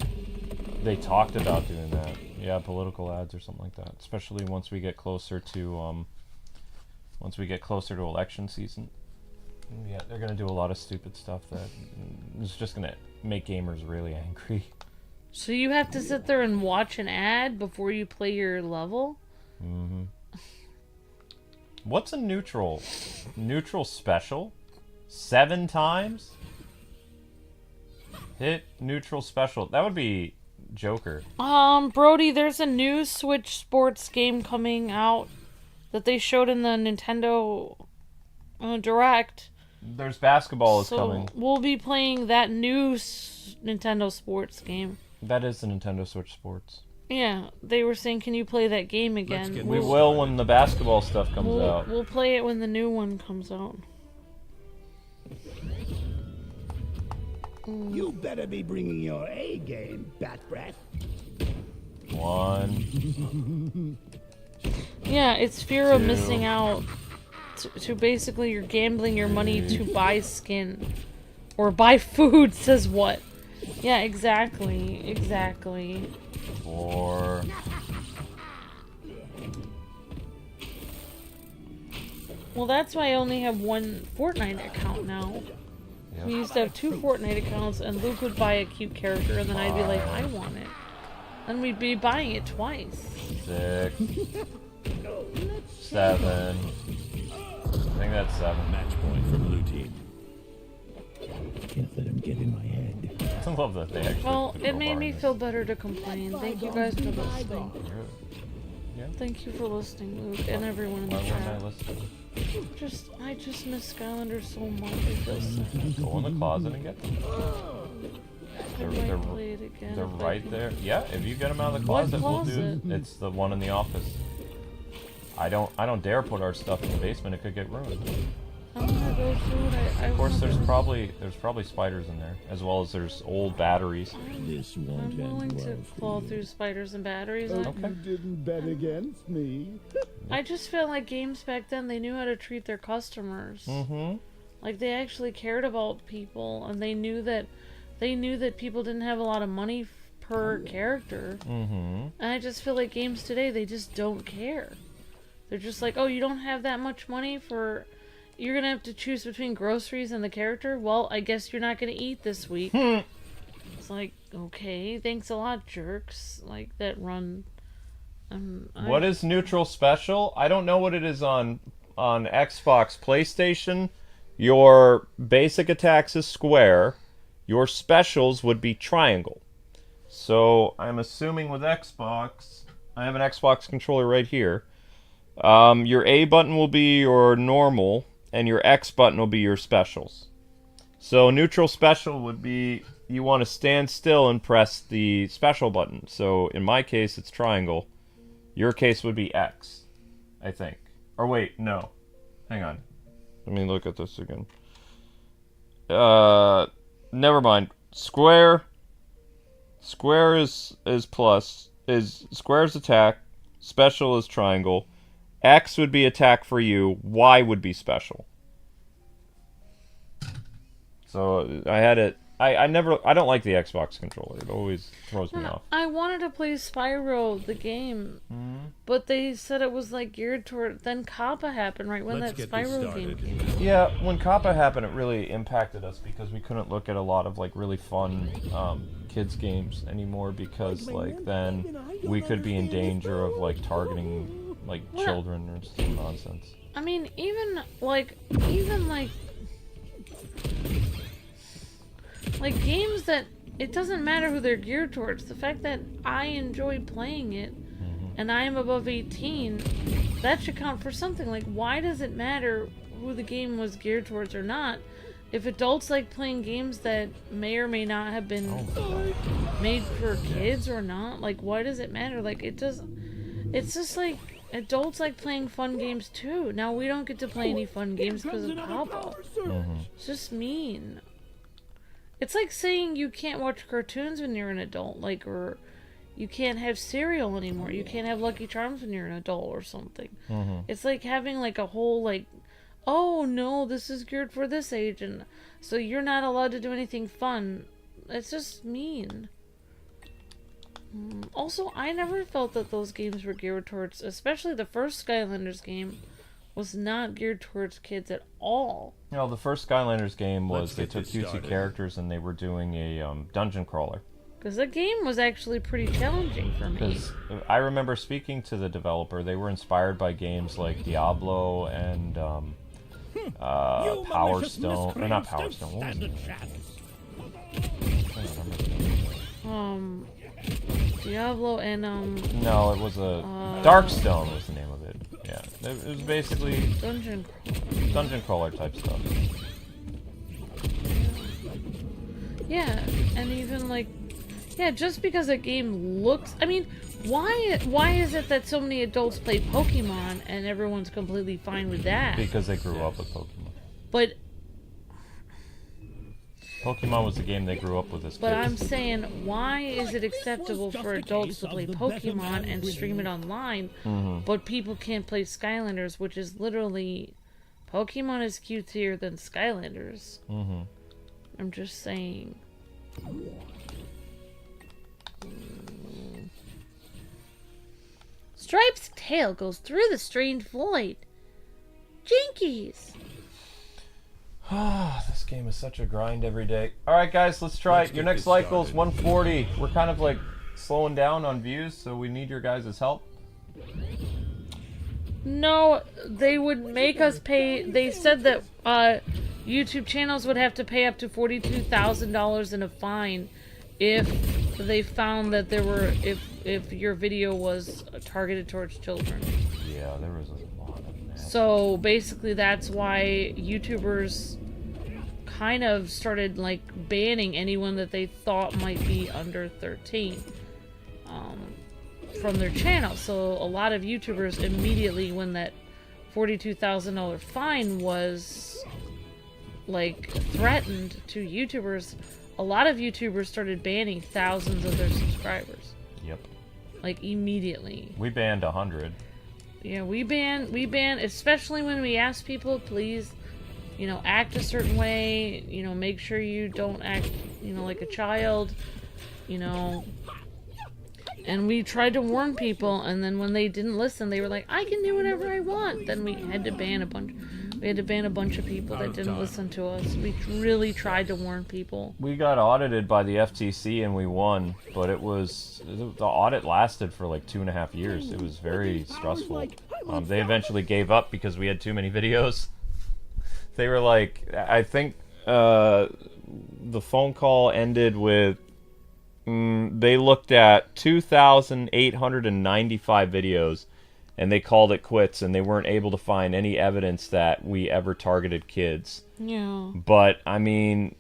They talked about doing that. Yeah, political ads or something like that. Especially once we get closer to election season. Yeah, they're gonna do a lot of stupid stuff that is just gonna make gamers really angry. So you have to sit there and watch an ad before you play your level? Mm-hmm. What's a neutral? Neutral special? 7 times? Hit neutral special. That would be Joker. Brody, there's a new Switch sports game coming out that they showed in the Nintendo Direct. There's basketball is So coming. we'll be playing that new Nintendo sports game. That is the Nintendo Switch Sports. Yeah, they were saying, can you play that game again? We will when the basketball stuff comes out. We'll play it when the new one comes out. You better be bringing your A game, Bat Brat. 1. Yeah, it's fear of 2. missing out. To basically, you're gambling your money to buy skin. Or buy food, says what? Yeah, exactly. Exactly. 4. Well, that's why I only have one Fortnite account now. Yep. We used to have 2 Fortnite accounts, and Luke would buy a cute character, and then I'd be like, I want it. And we'd be buying it twice. 6. 7. I think that's 7. Match point for blue team. Can't let him get in my head. I love that they actually. Well, put it no made bar me in this. feel better to complain. Thank you guys for listening. Really? Yeah. Thank you for listening, Luke, and everyone in the Why wouldn't I chat. listen? I just miss Skylanders so much. I feel sad. Go in the closet and get them. I might play it again. They're if I right can. there. Yeah, if you get them out of the What closet, we'll do. closet? It's the one in the office. I don't dare put our stuff in the basement. It could get ruined. I'm gonna go through it. Of course, there's probably spiders in there, as well as there's old batteries. This won't I'm willing end to well for claw you. through spiders and batteries. You didn't bet against me. I just feel like games back then, they knew how to treat their customers. Mm-hmm. Like they actually cared about people, and they knew that people didn't have a lot of money per character. Mm-hmm. And I just feel like games today, they just don't care. They're just like, oh, you don't have that much money for... You're gonna have to choose between groceries and the character? Well, I guess you're not gonna eat this week. It's like, okay, thanks a lot, jerks. Like, that run... What is neutral special? I don't know what it is on Xbox, PlayStation. Your basic attacks is square. Your specials would be triangle. So I'm assuming with Xbox, I have an Xbox controller right here. Your A button will be your normal, and your X button will be your specials. So neutral special would be you want to stand still and press the special button. So in my case, it's triangle. Your case would be X, I think. Or wait, no. Hang on. Let me look at this again. Never mind. Square is plus. Square is attack. Special is triangle. X would be attack for you. Y would be special. So I had it. I don't like the Xbox controller. It always throws me off. I wanted to play Spyro, the game, but they said it was like geared toward... Then Kappa happened right when Let's that get this Spyro game started. came out. Yeah, when Kappa happened, it really impacted us because we couldn't look at a lot of like really fun kids games anymore because like then we could be in danger of like targeting like children or some nonsense. I mean, even like games that it doesn't matter who they're geared towards. The fact that I enjoy playing it and I am above 18, that should count for something. Like, why does it matter who the game was geared towards or not? If adults like playing games that may or may not have been made for kids or not, like, why does it matter? Like, it's just like adults like playing fun games too. Now we don't get to play any fun games because of Papa. It's just mean. It's like saying you can't watch cartoons when you're an adult, like, or you can't have cereal anymore. You can't have Lucky Charms when you're an adult or something. It's like having like a whole like oh no, this is geared for this age, and so you're not allowed to do anything fun. It's just mean. Also, I never felt that those games were geared towards, especially the first Skylanders game, was not geared towards kids at all. You know, the first Skylanders game was they took cutesy characters and they were doing a dungeon crawler. Because the game was actually pretty challenging for me. Because I remember speaking to the developer, they were inspired by games like Diablo and Power Stone. Or not Power Stone, what was it? I don't remember. Diablo and No, it was a Darkstone was the name of it. Yeah, it was basically dungeon crawler type stuff. Yeah, and even like, yeah, just because a game looks, I mean, why is it that so many adults play Pokemon and everyone's completely fine with that? Because they grew up with Pokemon. But Pokemon was the game they grew up with as kids. But I'm saying, why is it acceptable for adults to play Pokemon and stream it online, but people can't play Skylanders, which is literally, Pokemon is cutier than Skylanders. I'm just saying. Stripe's tail goes through the strange void. Jinkies! This game is such a grind every day. Alright guys, let's try it. Your next like goal is 140. We're kind of like slowing down on views, so we need your guys' help. No, they would make us pay. They said that YouTube channels would have to pay up to $42,000 in a fine if they found that there were, if your video was targeted towards children. Yeah, there was a lot of that. So basically that's why YouTubers kind of started like banning anyone that they thought might be under 13 from their channel. So a lot of YouTubers immediately, when that $42,000 fine was like threatened to YouTubers, a lot of YouTubers started banning thousands of their subscribers. Yep. Like immediately. We banned 100. Yeah, we ban, especially when we ask people, please, you know, act a certain way, you know, make sure you don't act, you know, like a child, you know. And we tried to warn people, and then when they didn't listen, they were like, I can do whatever I want. Then we had to ban a bunch of people that didn't listen to us. We really tried to warn people. We got audited by the FTC and we won, but the audit lasted for like 2.5 years. It was very stressful. They eventually gave up because we had too many videos. They were like, I think the phone call ended with, they looked at 2,895 videos and they called it quits, and they weren't able to find any evidence that we ever targeted kids. Yeah. But, I mean,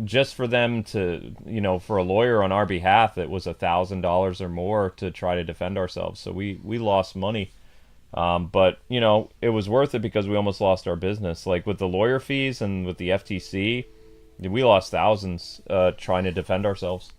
just for them to, you know, for a lawyer on our behalf, it was $1,000 or more to try to defend ourselves. So we lost money. But, you know, it was worth it because we almost lost our business. Like, with the lawyer fees and with the FTC, we lost thousands trying to defend ourselves.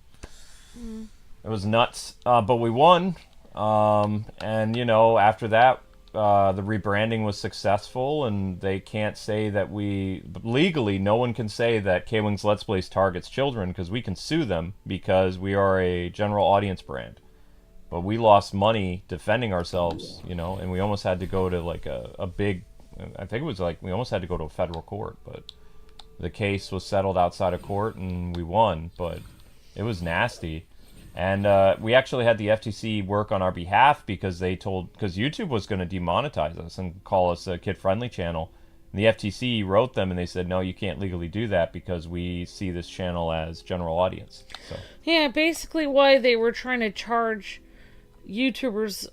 It was nuts. But we won. And, you know, after that, the rebranding was successful, and they can't say that legally, no one can say that Kwingsletsplays targets children, because we can sue them because we are a general audience brand. But we lost money defending ourselves, you know, and we almost had to go to like a big, I think it was like, we almost had to go to a federal court, but the case was settled outside of court and we won, but it was nasty. And we actually had the FTC work on our behalf because because YouTube was going to demonetize us and call us a kid-friendly channel. And the FTC wrote them and they said, no, you can't legally do that because we see this channel as general audience. So. Yeah, basically why they were trying to charge YouTubers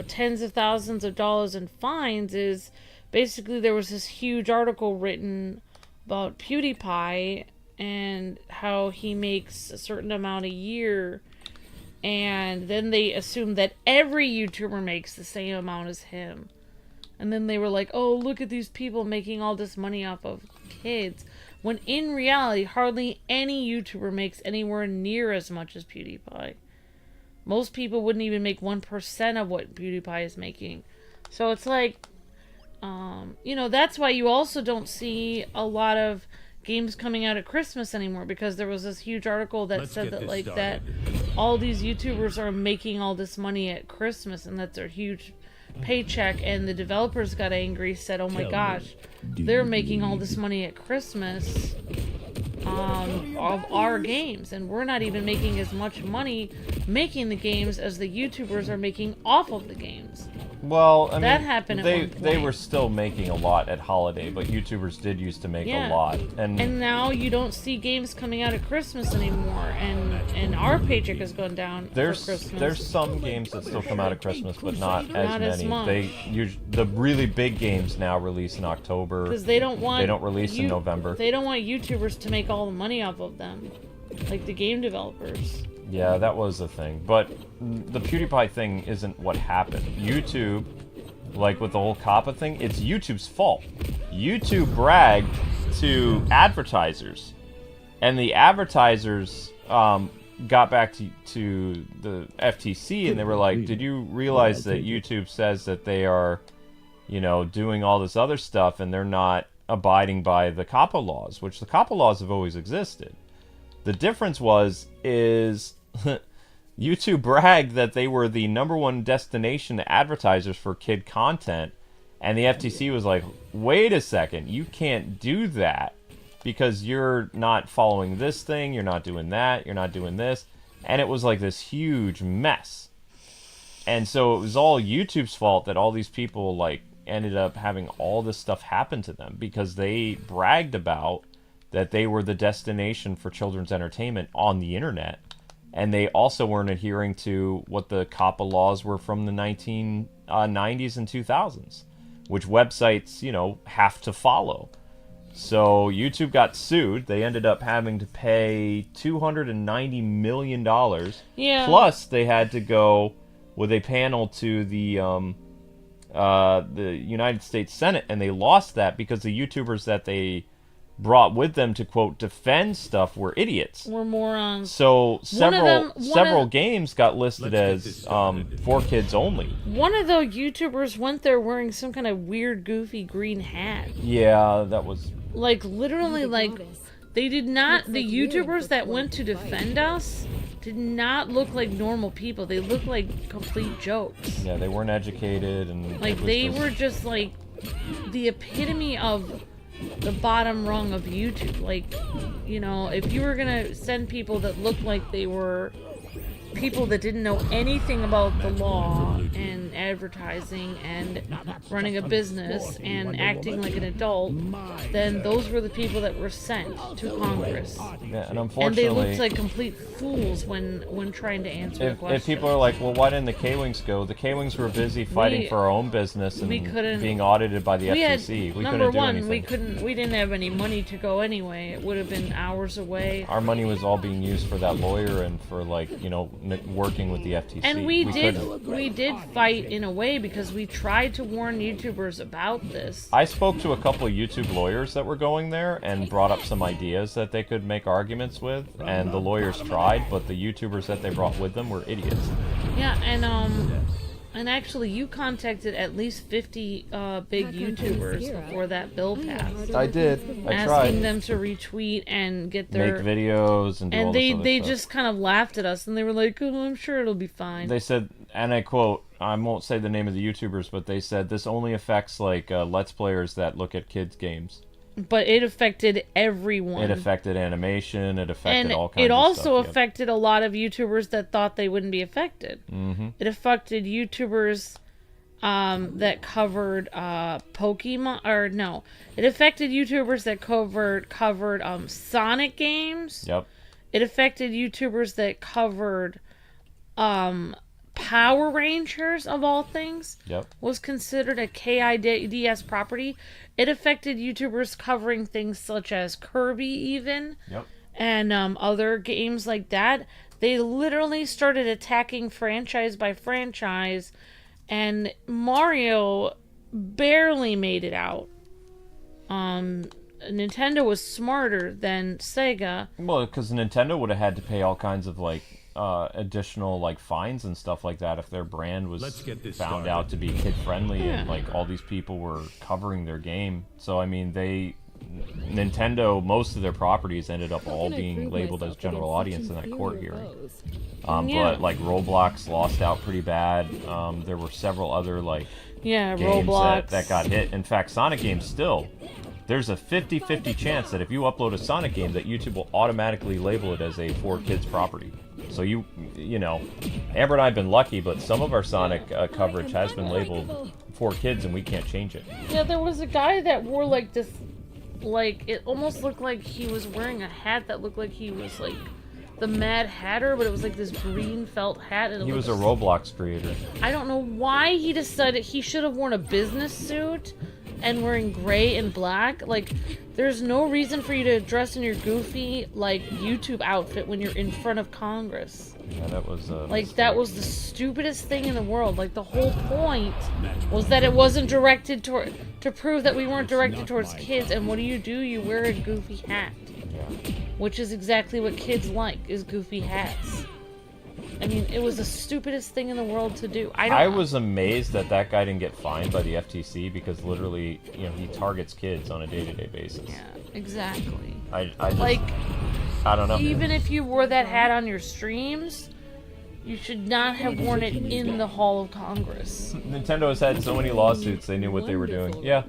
tens of thousands of dollars in fines is basically there was this huge article written about PewDiePie and how he makes a certain amount a year, and then they assumed that every YouTuber makes the same amount as him, and then they were like, oh, look at these people making all this money off of kids, when in reality hardly any YouTuber makes anywhere near as much as PewDiePie. Most people wouldn't even make 1% of what PewDiePie is making. So it's like, That's why you also don't see a lot of games coming out at Christmas anymore, because there was this huge article that said that that all these YouTubers are making all this money at Christmas, and that's their huge paycheck, and the developers got angry, said, oh my gosh, they're making all this money at Christmas of our games, and we're not even making as much money making the games as the YouTubers are making off of the games. Well, I mean, that happened at one point. They were still making a lot at holiday, but YouTubers did used to make a lot. And now you don't see games coming out at Christmas anymore, and our paycheck has gone down for Christmas. There's some games that still come out at Christmas, but not as many. As much. The really big games now release in October. Because they don't release in November. They don't want YouTubers to make all the money off of them, like the game developers. Yeah, that was the thing. But the PewDiePie thing isn't what happened. YouTube, like with the whole COPPA thing, it's YouTube's fault. YouTube bragged to advertisers, and the advertisers got back to the FTC, and they were like, did you realize that YouTube says that they are, doing all this other stuff, and they're not abiding by the COPPA laws, which the COPPA laws have always existed. The difference is YouTube bragged that they were the #1 destination advertisers for kid content, and the FTC was like, wait a second, you can't do that because you're not following this thing, you're not doing that, you're not doing this, and it was like this huge mess. And so it was all YouTube's fault that all these people ended up having all this stuff happen to them because they bragged about that they were the destination for children's entertainment on the internet. And they also weren't adhering to what the COPPA laws were from the 1990s and 2000s, which websites, have to follow. So YouTube got sued. They ended up having to pay $290 million. Yeah. Plus, they had to go with a panel to the United States Senate, and they lost that because the YouTubers that they brought with them to, quote, defend stuff were idiots. We're morons. So several games got listed as for kids only. One of the YouTubers went there wearing some kind of weird, goofy green hat. Yeah, that was... Literally, they did not... The YouTubers that went to defend us did not look like normal people. They looked like complete jokes. Yeah, they weren't educated, and... they were just, the epitome of the bottom rung of YouTube. If you were gonna send people that looked like they were people that didn't know anything about the law and advertising and running a business and acting like an adult, then those were the people that were sent to Congress. Yeah, and unfortunately... And they looked like complete fools when trying to answer the question. If people are like, well, why didn't the Kwings go? The Kwings were busy fighting for our own business and being audited by the FTC. We couldn't do anything. We didn't have any money to go anyway. It would have been hours away. Our money was all being used for that lawyer and for, working with the FTC. And we did fight in a way because we tried to warn YouTubers about this. I spoke to a couple of YouTube lawyers that were going there and brought up some ideas that they could make arguments with, and the lawyers tried, but the YouTubers that they brought with them were idiots. Yeah, and actually you contacted at least 50 big YouTubers before that bill passed. I did. I tried. Asking them to retweet and get their... Make videos and do all this other they stuff. just kind of laughed at us, and they were like, oh, I'm sure it'll be fine. They said, and I quote, I won't say the name of the YouTubers, but they said this only affects, Let's Players that look at kids' games. But it affected everyone. It affected animation. It affected all kinds of stuff. And it also affected a lot of YouTubers that thought they wouldn't be affected. Mm-hmm. It affected YouTubers that covered Pokemon, or no. It affected YouTubers that covered Sonic games. Yep. It affected YouTubers that covered Power Rangers, of all things. Yep. Was considered a KIDS property. It affected YouTubers covering things such as Kirby, even. Yep. And other games like that. They literally started attacking franchise by franchise, and Mario barely made it out. Nintendo was smarter than Sega. Well, because Nintendo would have had to pay all kinds of additional like fines and stuff like that if their brand was Let's get this found started. out to be kid friendly and like all these people were covering their game. So I mean, Nintendo, most of their properties ended up all being labeled as general audience in that court hearing. But like Roblox lost out pretty bad. There were several other like games Roblox that got hit. In fact, Sonic games still. There's a 50-50 chance that if you upload a Sonic game, that YouTube will automatically label it as a for kids property. So you know, Amber and I have been lucky, but some of our Sonic coverage has been labeled for kids, and we can't change it. Yeah, there was a guy that wore like this, like it almost looked like he was wearing a hat that looked like he was like the Mad Hatter, but it was like this green felt hat. And He was a Roblox creator. I don't know why he decided he should have worn a business suit and wearing gray and black. Like, there's no reason for you to dress in your goofy, like, YouTube outfit when you're in front of Congress. Yeah, that was like, that was the stupidest thing in the world. Like, the whole point was that it wasn't directed toward, to prove that we weren't directed towards kids. And what do? You wear a goofy hat. Yeah. Which is exactly what kids like, is goofy hats. I mean, it was the stupidest thing in the world to do. I was amazed that that guy didn't get fined by the FTC because literally, you know, he targets kids on a day-to-day basis. Yeah, exactly. I just, like, I don't know. Even if you wore that hat on your streams, you should not have worn it in the Hall of Congress. Nintendo has had so many lawsuits, they knew what they were doing. Yeah,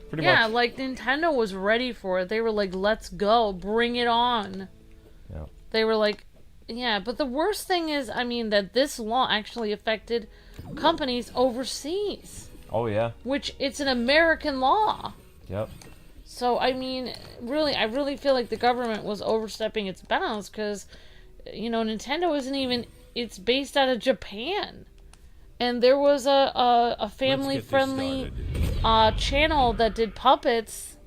pretty much. Yeah, like, Nintendo was ready for it. They were like, let's go, bring it on. Yeah. They were like, yeah, but the worst thing is, I mean, that this law actually affected companies overseas. Oh, yeah. Which, it's an American law. Yep. So, I mean, really, I really feel like the government was overstepping its bounds because, you know, Nintendo isn't even, it's based out of Japan. And there was a family-friendly channel that did puppets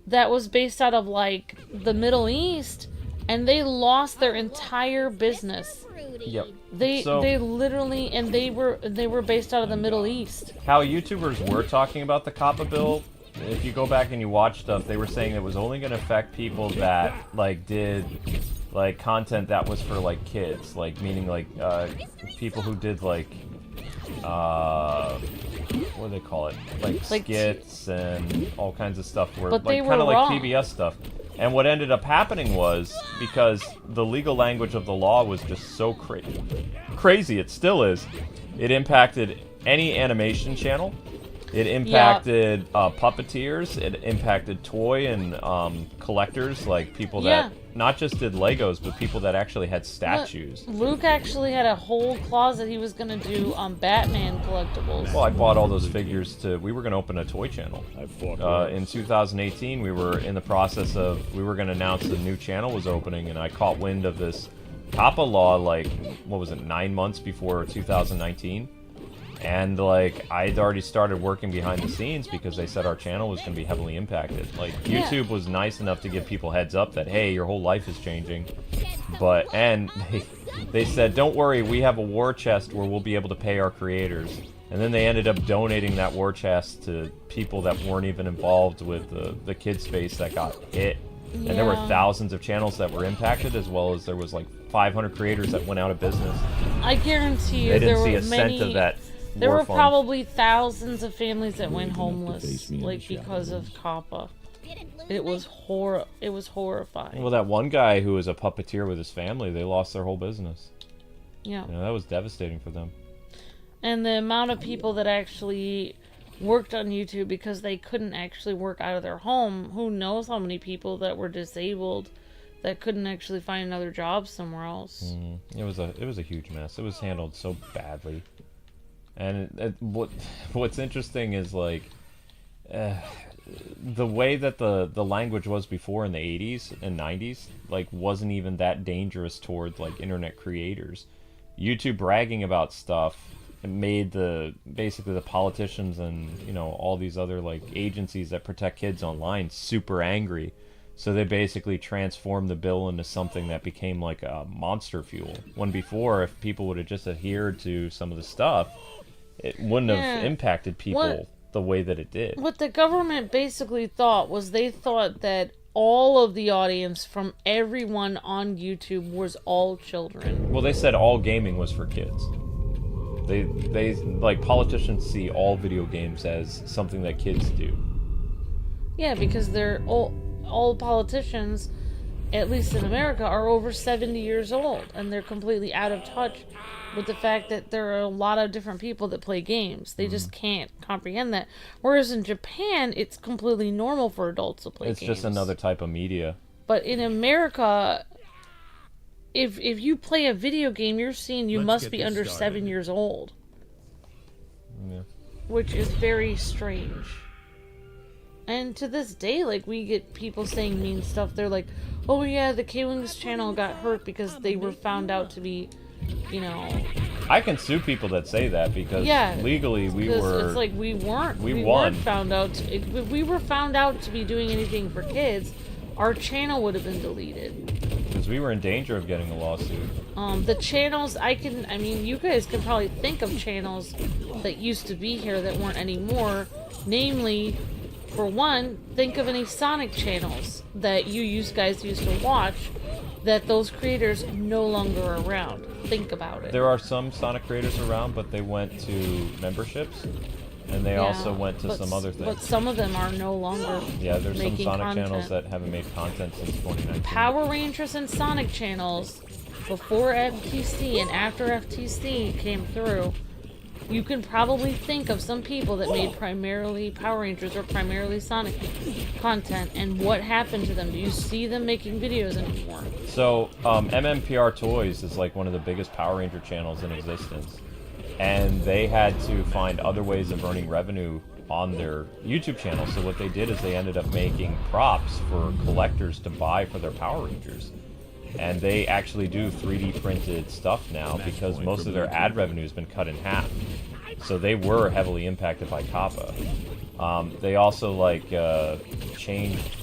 that was based out of, like, the Middle East. And they lost their entire business. Yep. They literally, and they were based out of the Middle East. How YouTubers were talking about the COPPA bill, if you go back and you watch stuff, they were saying it was only going to affect people that like did like content that was for like kids, like meaning like people who did like what do they call it, like skits and all kinds of stuff, where like kind of like PBS stuff. And what ended up happening was, because the legal language of the law was just so crazy, it still is, it impacted any animation channel, it impacted puppeteers, it impacted toy and collectors, like people that not just did Legos, but people that actually had statues. Luke actually had a whole closet he was going to do Batman collectibles. Well, I bought all those figures we were going to open a toy channel. In 2018, we were in the process of, we were going to announce a new channel was opening, and I caught wind of this COPPA law, like, what was it, 9 months before 2019? And, like, I'd already started working behind the scenes because they said our channel was going to be heavily impacted. Like, YouTube was nice enough to give people heads up that, hey, your whole life is changing. But, and they said, don't worry, we have a war chest where we'll be able to pay our creators. And then they ended up donating that war chest to people that weren't even involved with the kid space that got hit. And there were thousands of channels that were impacted, as well as there was like 500 creators that went out of business. I guarantee you they didn't there see were a cent of that. There were probably thousands of families that went homeless, like, because of COPPA. It was horrifying. Well, that one guy who was a puppeteer with his family, they lost their whole business. Yeah. You know, that was devastating for them. And the amount of people that actually worked on YouTube because they couldn't actually work out of their home, who knows how many people that were disabled that couldn't actually find another job somewhere else. It was a huge mess. It was handled so badly. And what's interesting is, like, the way that the language was before in the 80s and 90s, like, wasn't even that dangerous toward, like, internet creators. YouTube bragging about stuff made basically the politicians and, you know, all these other, like, agencies that protect kids online super angry. So they basically transformed the bill into something that became like a monster fuel. When before, if people would have just adhered to some of the stuff, it wouldn't have impacted people the way that it did. What the government basically thought was, they thought that all of the audience from everyone on YouTube was all children. Well, they said all gaming was for kids. They like, politicians see all video games as something that kids do. Yeah, because they're all politicians, at least in America, are over 70 years old, and they're completely out of touch with the fact that there are a lot of different people that play games. They just can't comprehend that. Whereas in Japan, it's completely normal for adults to play games. It's just another type of media. But in America, if you play a video game, you're seeing you must be under 7 years old. Yeah. Which is very strange. And to this day, like, we get people saying mean stuff. They're like, oh yeah, the Kwings channel got hurt because they were found out to be, you know... I can sue people that say that because legally we were... It's like we weren't found out... If we were found out to be doing anything for kids, our channel would have been deleted. Because we were in danger of getting a lawsuit. The channels, I mean, you guys can probably think of channels that used to be here that weren't anymore. Namely... For one, think of any Sonic channels that you guys used to watch that those creators no longer are around. Think about it. There are some Sonic creators around, but they went to memberships, and they also went to some other things. But some of them are no longer Yeah, there's some making Sonic content. channels that haven't made content since 2019. Power Rangers and Sonic channels, before FTC and after FTC came through, you can probably think of some people that made primarily Power Rangers or primarily Sonic content, and what happened to them? Do you see them making videos anymore? So, MMPR Toys is like one of the biggest Power Ranger channels in existence, and they had to find other ways of earning revenue on their YouTube channel. So what they did is they ended up making props for collectors to buy for their Power Rangers. And they actually do 3D printed stuff now because most of their ad revenue has been cut in half. So they were heavily impacted by Kappa. They also changed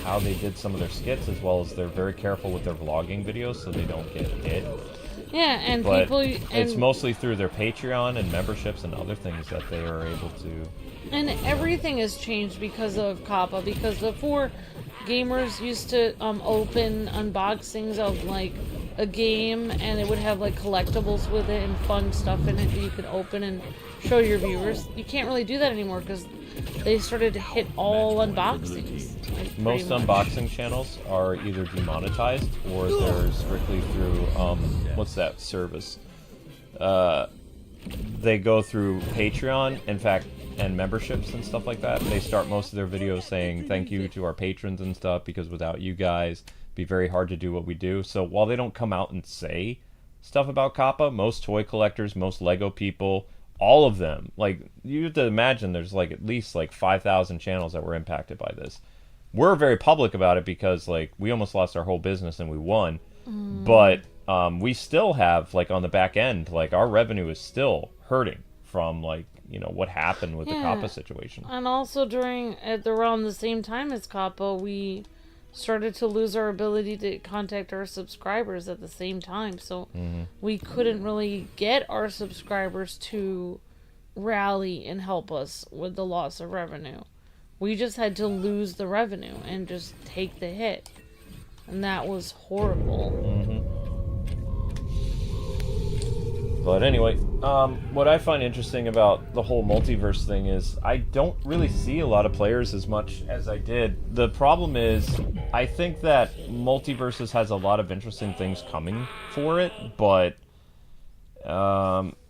how they did some of their skits, as well as they're very careful with their vlogging videos so they don't get hit. Yeah, and but people... it's mostly through their Patreon and memberships and other things that they are able to... And everything has changed because of Kappa, because before... Gamers used to open unboxings of like a game, and it would have like collectibles with it and fun stuff in it that you could open and show your viewers. You can't really do that anymore because they started to hit all unboxings. Like, most unboxing channels are either demonetized or they're strictly through what's that service? They go through Patreon, in fact, and memberships and stuff like that. They start most of their videos saying thank you to our patrons and stuff, because without you guys it'd be very hard to do what we do. So while they don't come out and say stuff about Kappa, most toy collectors, most Lego people, all of them, like, you have to imagine there's like at least like 5,000 channels that were impacted by this. We're very public about it because like we almost lost our whole business and we won. But we still have, like, on the back end, like, our revenue is still hurting from, like, you know, what happened with the Kappa situation. And also around the same time as Kappa, we started to lose our ability to contact our subscribers at the same time. So we couldn't really get our subscribers to rally and help us with the loss of revenue. We just had to lose the revenue and just take the hit. And that was horrible. But anyway, what I find interesting about the whole multiverse thing is I don't really see a lot of players as much as I did. The problem is, I think that Multiversus has a lot of interesting things coming for it, but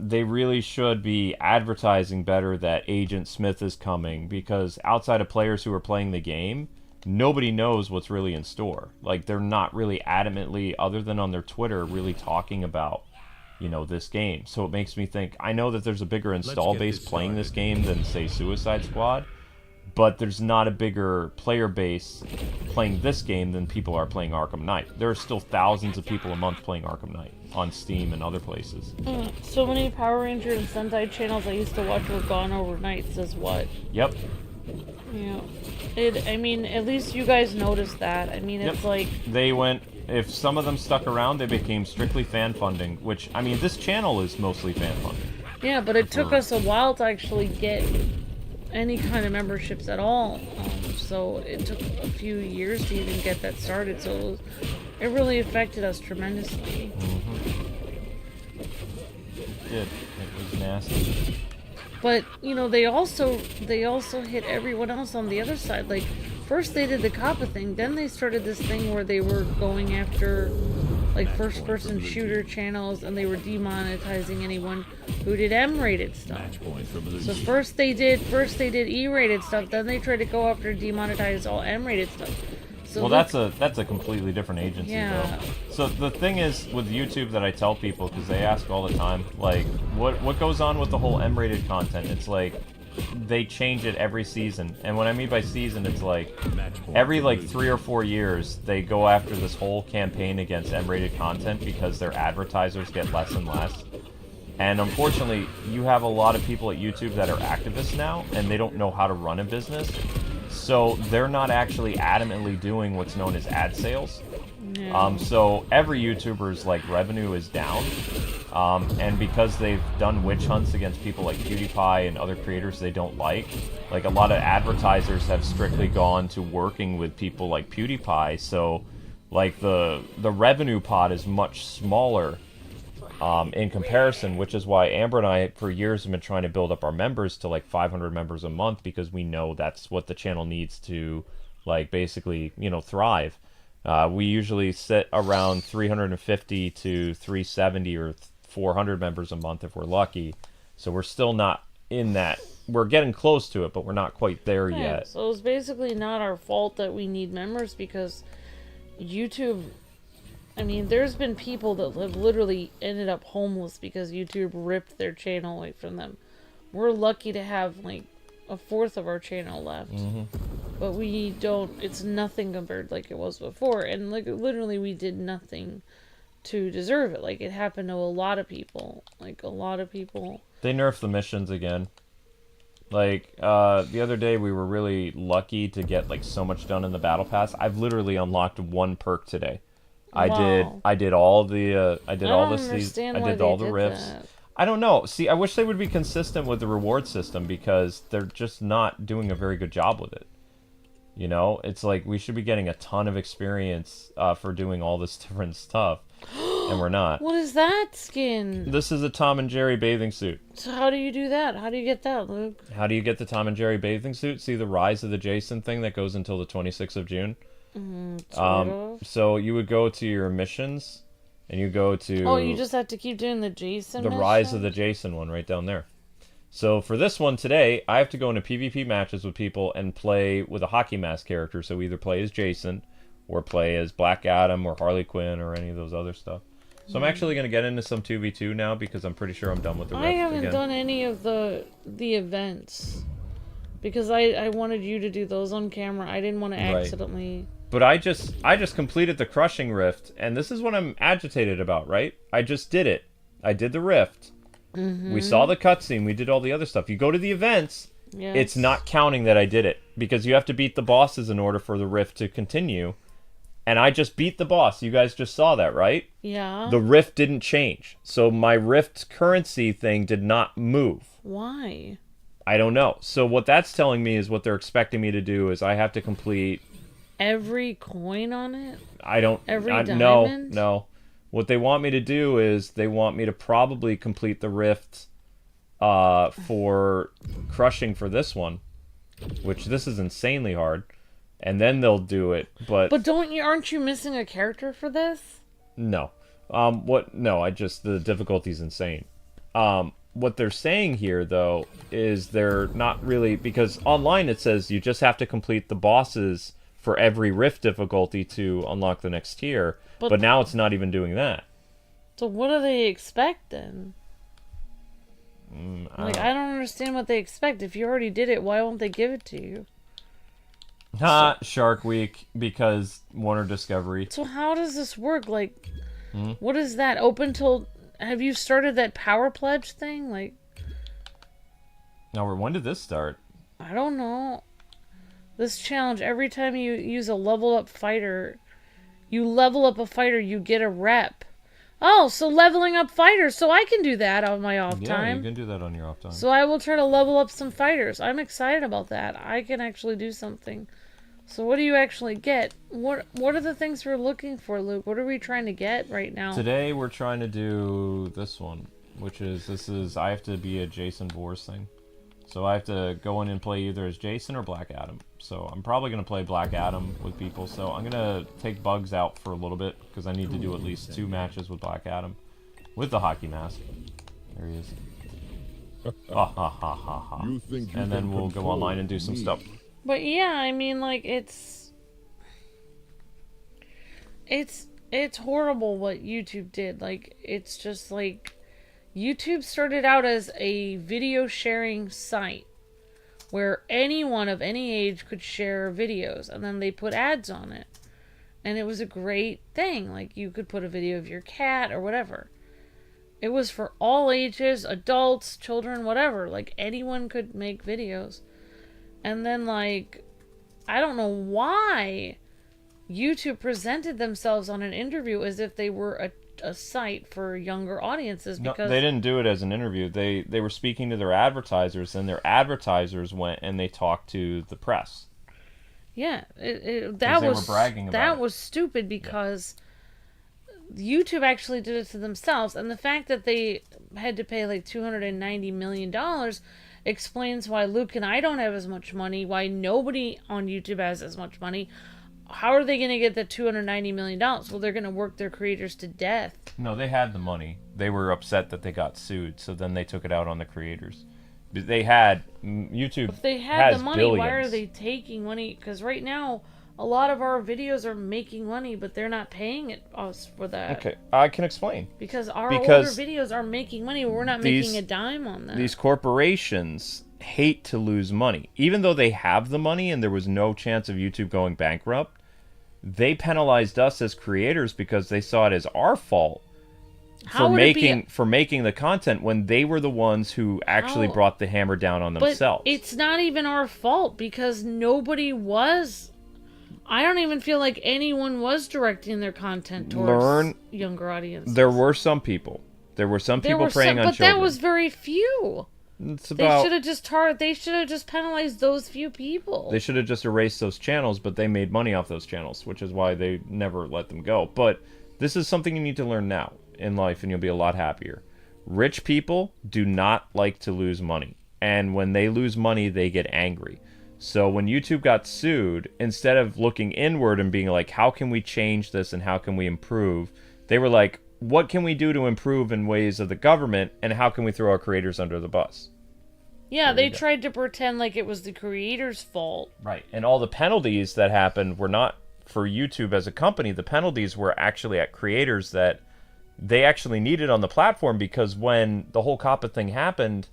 they really should be advertising better that Agent Smith is coming, because outside of players who are playing the game, nobody knows what's really in store. Like, they're not really adamantly, other than on their Twitter, really talking about, you know, this game. So it makes me think, I know that there's a bigger install base playing this game than, say, Suicide Squad, but there's not a bigger player base playing this game than people are playing Arkham Knight. There are still thousands of people a month playing Arkham Knight on Steam and other places. So many Power Ranger and Sentai channels I used to watch were gone overnight, says what? Yep. Yeah. I mean, at least you guys noticed that. I mean, it's like... They went... If some of them stuck around, they became strictly fan funding, which, I mean, this channel is mostly fan funding. Yeah, but it took us a while to actually get any kind of memberships at all. So it took a few years to even get that started. So it really affected us tremendously. It did. It was nasty. But you know, they also hit everyone else on the other side. Like first they did the COPPA thing, then they started this thing where they were going after like first-person shooter channels, and they were demonetizing anyone who did M-rated stuff. So first they did E-rated stuff, then they tried to go after demonetize all M-rated stuff. So well, that's a completely different agency, yeah. though. So the thing is with YouTube that I tell people, because they ask all the time, like, what goes on with the whole M-rated content? It's like they change it every season, and what I mean by season, it's like every like 3 or 4 years they go after this whole campaign against M-rated content because their advertisers get less and less. And unfortunately, you have a lot of people at YouTube that are activists now, and they don't know how to run a business. So they're not actually adamantly doing what's known as ad sales. Yeah. So every YouTuber's like revenue is down. And because they've done witch hunts against people like PewDiePie and other creators they don't like a lot of advertisers have strictly gone to working with people like PewDiePie. So like the revenue pot is much smaller in comparison, which is why Amber and I for years have been trying to build up our members to like 500 members a month, because we know that's what the channel needs to like basically, you know, thrive. We usually sit around 350 to 370 or 400 members a month if we're lucky. So we're still not in that. We're getting close to it, but we're not quite there yet. So it's basically not our fault that we need members, because YouTube, I mean, there's been people that have literally ended up homeless because YouTube ripped their channel away from them. We're lucky to have like a fourth of our channel left. But we don't, it's nothing compared like it was before. And like literally we did nothing to deserve it. Like it happened to a lot of people. Like a lot of people. They nerfed the missions again. Like, the other day we were really lucky to get like so much done in the battle pass. I've literally unlocked one perk today. Wow. I did all the I did all the rifts. That. I don't know. See, I wish they would be consistent with the reward system, because they're just not doing a very good job with it. You know, it's like we should be getting a ton of experience for doing all this different stuff, and we're not. What is that skin? This is a Tom and Jerry bathing suit. So how do you do that? How do you get that, Luke? How do you get the Tom and Jerry bathing suit? See the Rise of the Jason thing that goes until the 26th of June? Sort of. So you would go to your missions, and you go to... Oh, you just have to keep doing the Jason mission? Rise of the Jason one right down there. So for this one today, I have to go into PvP matches with people and play with a hockey mask character. So either play as Jason, or play as Black Adam, or Harley Quinn, or any of those other stuff. So I'm actually going to get into some 2v2 now, because I'm pretty sure I'm done with the Rift I haven't again. done any of the events. Because I wanted you to do those on camera. I didn't want to accidentally... But I just completed the Crushing Rift, and this is what I'm agitated about, right? I just did it. I did the Rift. We saw the cutscene. We did all the other stuff. You go to the events, it's not counting that I did it, because you have to beat the bosses in order for the Rift to continue. And I just beat the boss. You guys just saw that, right? Yeah. The Rift didn't change. So my Rift currency thing did not move. Why? I don't know. So what that's telling me is what they're expecting me to do is I have to complete... Every coin on it? I don't... Every diamond? diamond? No. What they want me to do is they want me to probably complete the Rift for Crushing for this one, which this is insanely hard, and then they'll do it, but aren't you missing a character for this? No. The difficulty's insane. What they're saying here, though, is they're not really... Because online it says you just have to complete the bosses for every Rift difficulty to unlock the next tier, but now it's not even doing that. So what do they expect, then? I don't understand what they expect. If you already did it, why won't they give it to you? Shark Week, because Warner Discovery. So how does this work? Like, what is that? Open till... Have you started that power pledge thing? Like... Now, when did this start? I don't know. This challenge, every time you use a level up fighter, you level up a fighter, you get a rep. Oh, so leveling up fighters, so I can do that on my off time. Yeah, you can do that on your off time. So I will try to level up some fighters. I'm excited about that. I can actually do something So what do you actually get? What are the things we're looking for, Luke? What are we trying to get right now? Today we're trying to do this one, which is I have to be a Jason Voorhees thing. So I have to go in and play either as Jason or Black Adam. So I'm probably going to play Black Adam with people. So I'm going to take Bugs out for a little bit because I need to do at least 2 matches with Black Adam. With the hockey mask. There he is. Ha ha ha ha ha. And then we'll go online and do some stuff. But yeah, I mean, like, it's horrible what YouTube did. Like, it's just like, YouTube started out as a video sharing site where anyone of any age could share videos, and then they put ads on it. And it was a great thing. Like, you could put a video of your cat or whatever. It was for all ages, adults, children, whatever. Like, anyone could make videos. And then, like, I don't know why YouTube presented themselves on an interview as if they were a site for younger audiences, because no, they didn't do it as an interview. They were speaking to their advertisers, and their advertisers went and they talked to the press. Yeah, were bragging about that it. was stupid because YouTube actually did it to themselves, and the fact that they had to pay like $290 million explains why Luke and I don't have as much money, why nobody on YouTube has as much money. How are they going to get the $290 million? Well, they're going to work their creators to death. No, they had the money. They were upset that they got sued, so then they took it out on the creators. They had YouTube. If they had has the money, billions. why are they taking money? Because right now, a lot of our videos are making money, but they're not paying us for that. Okay, I can explain. Because older videos are making money, but we're not making a dime on that. These corporations hate to lose money. Even though they have the money and there was no chance of YouTube going bankrupt, they penalized us as creators because they saw it as our fault for making the content when they were the ones who actually brought the hammer down on themselves. But it's not even our fault because nobody was. I don't even feel like anyone was directing their content towards younger audiences. There were some people. There were some people preying on children. But that was very few. It's about, they should have just penalized those few people. They should have just erased those channels, but they made money off those channels, which is why they never let them go. But this is something you need to learn now in life, and you'll be a lot happier. Rich people do not like to lose money. And when they lose money, they get angry. So when YouTube got sued, instead of looking inward and being like, how can we change this and how can we improve? They were like, what can we do to improve in ways of the government, and how can we throw our creators under the bus? Yeah, they tried to pretend like it was the creators' fault. Right, and all the penalties that happened were not for YouTube as a company. The penalties were actually at creators that they actually needed on the platform, because when the whole COPPA thing happened,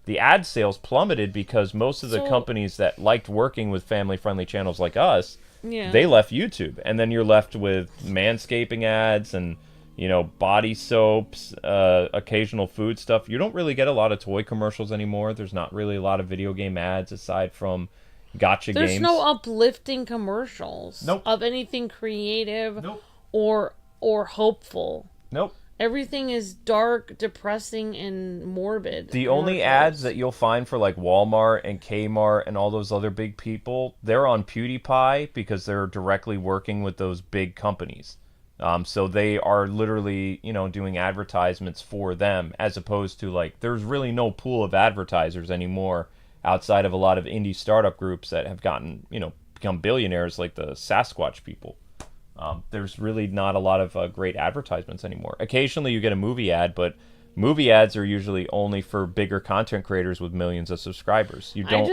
the ad sales plummeted because most of the companies that liked working with family-friendly channels like us, they left YouTube. And then you're left with manscaping ads and, you know, body soaps, occasional food stuff. You don't really get a lot of toy commercials anymore. There's not really a lot of video game ads aside from gacha games. There's no uplifting commercials Nope. of anything creative Nope. or hopeful. Nope. Everything is dark, depressing, and morbid. The only ads that you'll find for like Walmart and Kmart and all those other big people, they're on PewDiePie because they're directly working with those big companies. So they are literally, you know, doing advertisements for them, as opposed to like, there's really no pool of advertisers anymore outside of a lot of indie startup groups that have gotten, you know, become billionaires, like the Sasquatch people. There's really not a lot of great advertisements anymore. Occasionally you get a movie ad, but movie ads are usually only for bigger content creators with millions of subscribers. You don't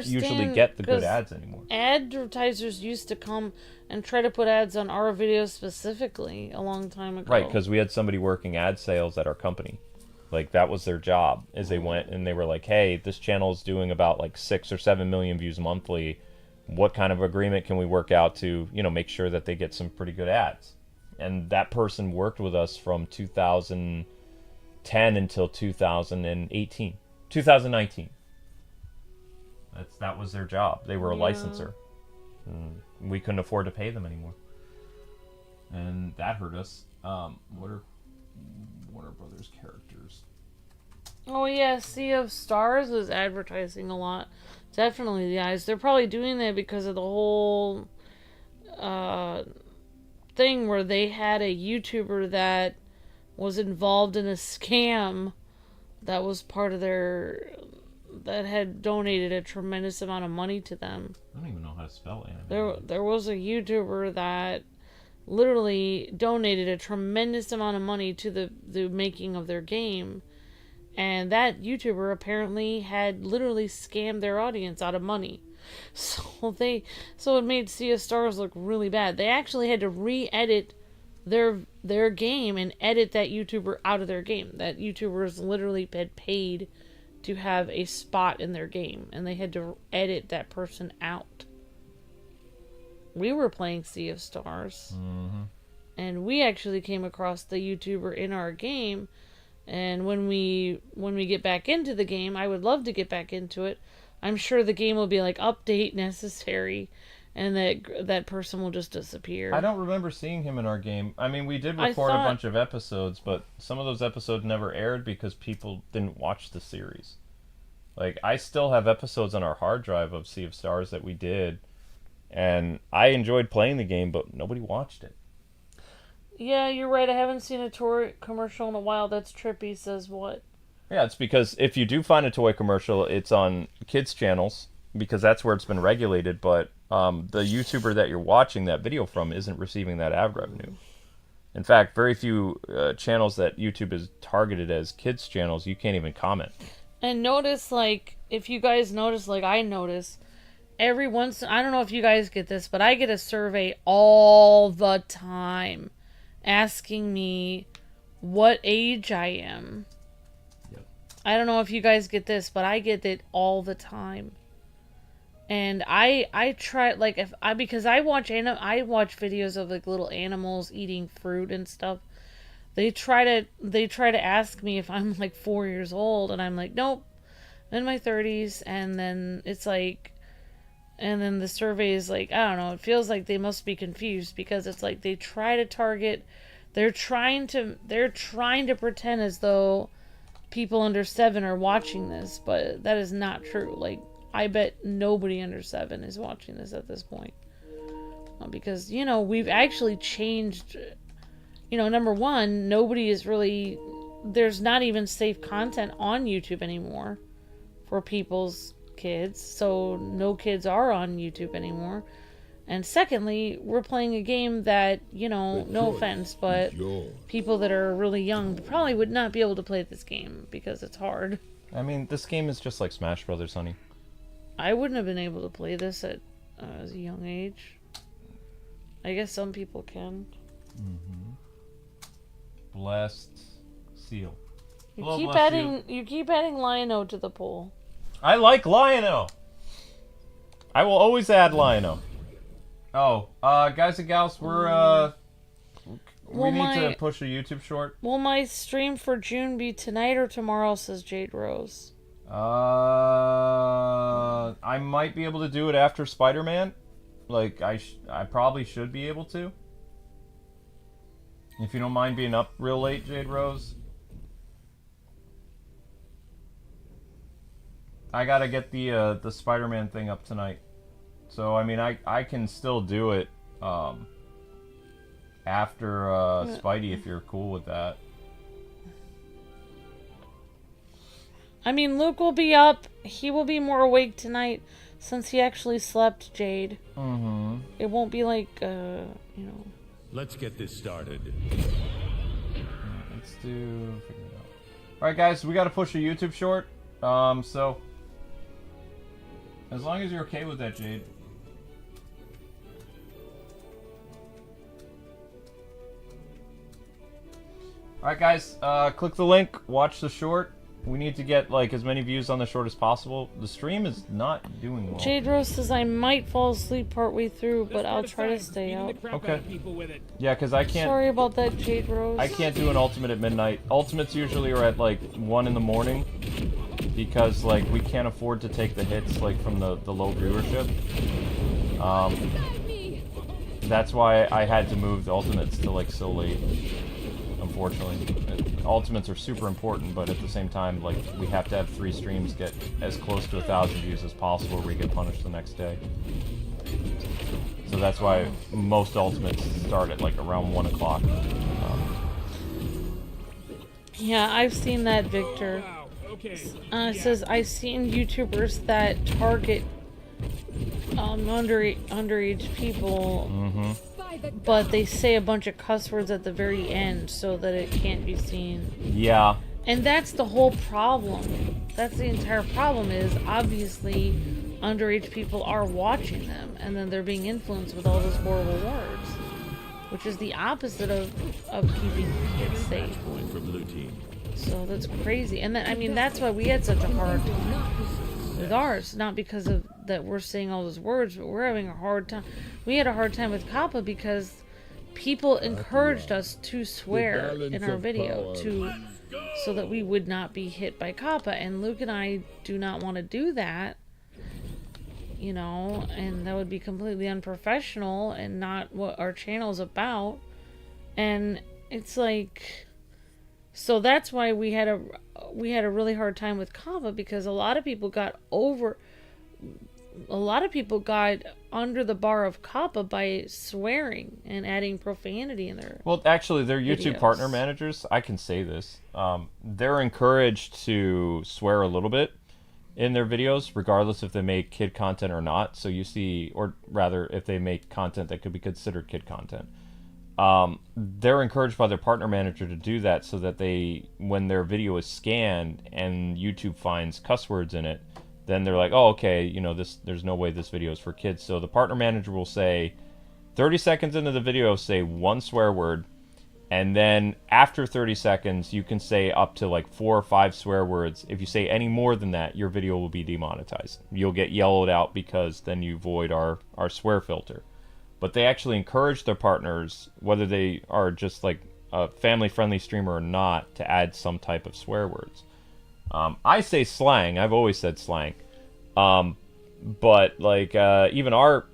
usually get the good ads anymore. Advertisers used to come and try to put ads on our videos specifically a long time ago. Right, because we had somebody working ad sales at our company. Like, that was their job, is they went and they were like, hey, this channel is doing about like 6 or 7 million views monthly. What kind of agreement can we work out to, you know, make sure that they get some pretty good ads? And that person worked with us from 2010 until 2019. That was their job. They were a licensor. And we couldn't afford to pay them anymore. And that hurt us. What are Warner Brothers characters? Oh yeah, Sea of Stars was advertising a lot. Definitely the eyes. They're probably doing that because of the whole thing where they had a YouTuber that was involved in a scam that was part of their... that had donated a tremendous amount of money to them. I don't even know how to spell anime. There was a YouTuber that literally donated a tremendous amount of money to the making of their game. And that YouTuber apparently had literally scammed their audience out of money. So it made Sea of Stars look really bad. They actually had to re-edit their game and edit that YouTuber out of their game. That YouTubers literally had paid to have a spot in their game, and they had to edit that person out. We were playing Sea of Stars, and we actually came across the YouTuber in our game. And when we get back into the game, I would love to get back into it. I'm sure the game will be like update necessary, and that person will just disappear. I don't remember seeing him in our game. I mean, we did record a bunch of episodes, but some of those episodes never aired because people didn't watch the series. Like, I still have episodes on our hard drive of Sea of Stars that we did, and I enjoyed playing the game, but nobody watched it. Yeah, you're right. I haven't seen a toy commercial in a while. That's trippy. Says what? Yeah, it's because if you do find a toy commercial, it's on kids' channels, because that's where it's been regulated, but the YouTuber that you're watching that video from isn't receiving that ad revenue. In fact, very few channels that YouTube is targeted as kids' channels, you can't even comment. And notice, like, if you guys notice, like I notice, every once... I don't know if you guys get this, but I get a survey all the time asking me what age I am. Yep. I don't know if you guys get this, but I get it all the time. And I try, like, because I watch videos of like little animals eating fruit and stuff. They try to ask me if I'm like 4 years old, and I'm like, nope, I'm in my 30s. And then it's like, and then the survey is like, I don't know, it feels like they must be confused, because it's like they try to target, they're trying to pretend as though people under 7 are watching this, but that is not true. Like, I bet nobody under 7 is watching this at this point. Because, you know, we've actually changed, you know, number one, nobody is really, there's not even safe content on YouTube anymore for people's kids, so no kids are on YouTube anymore. And secondly, we're playing a game that, you know, no offense, but people that are really young probably would not be able to play this game because it's hard. I mean, this game is just like Smash Brothers, honey. I wouldn't have been able to play this at a young age. I guess some people can. Blessed seal. You keep adding Lion-O to the poll. I like Lion-O. I will always add Lion-O. Oh, guys and gals, we need to push a YouTube short. Will my stream for June be tonight or tomorrow, says Jade Rose. I might be able to do it after Spider-Man. Like, I probably should be able to. If you don't mind being up real late, Jade Rose. I gotta get the Spider-Man thing up tonight. So, I mean, I can still do it after Spidey, if you're cool with that. I mean, Luke will be up. He will be more awake tonight since he actually slept, Jade. Mm-hmm. It won't be like, you know... Let's get this started. Let's figure it out. Alright, guys, we gotta push a YouTube short. So... as long as you're okay with that, Jade. Alright, guys, click the link, watch the short. We need to get, like, as many views on the short as possible. The stream is not doing well. Jade Rose says I might fall asleep partway through, but I'll try to stay out. Okay. Yeah, because I can't... Sorry about that, Jade Rose. I can't do an ultimate at midnight. Ultimates usually are at, like, 1 in the morning. Because, like, we can't afford to take the hits, like, from the low viewership. That's why I had to move the ultimates to, like, so late. Unfortunately. ultimates are super important, but at the same time, like, we have to have 3 streams get as close to 1,000 views as possible, or we get punished the next day. So that's why most ultimates start at like around 1 o'clock. Yeah, I've seen that, Victor. It says, I've seen YouTubers that target underage people, but they say a bunch of cuss words at the very end so that it can't be seen. Yeah. And that's the whole problem. That's the entire problem, is obviously underage people are watching them, and then they're being influenced with all those horrible words, which is the opposite of keeping kids safe. For blue team. So that's crazy. And then, I mean, that's why we had such a hard time with ours. Not because of that we're saying all those words, but we're having a hard time. We had a hard time with Kappa because people encouraged us to swear in our video so that we would not be hit by Kappa. And Luke and I do not want to do that, you know, and that would be completely unprofessional and not what our channel's about. And it's like, so that's why we had a really hard time with Kappa, because a lot of people got under the bar of Kappa by swearing and adding profanity in their Well, actually, their YouTube videos. partner managers, I can say this, they're encouraged to swear a little bit in their videos, regardless if they make kid content or not. So you see, or rather, if they make content that could be considered kid content. They're encouraged by their partner manager to do that so that they, when their video is scanned and YouTube finds cuss words in it, then they're like, oh, okay, you know, there's no way this video is for kids. So the partner manager will say, 30 seconds into the video, say 1 swear word, and then after 30 seconds, you can say up to like 4 or 5 swear words. If you say any more than that, your video will be demonetized. You'll get yellowed out because then you void our swear filter. But they actually encourage their partners, whether they are just like a family-friendly streamer or not, to add some type of swear words. I say slang. I've always said slang. But like even our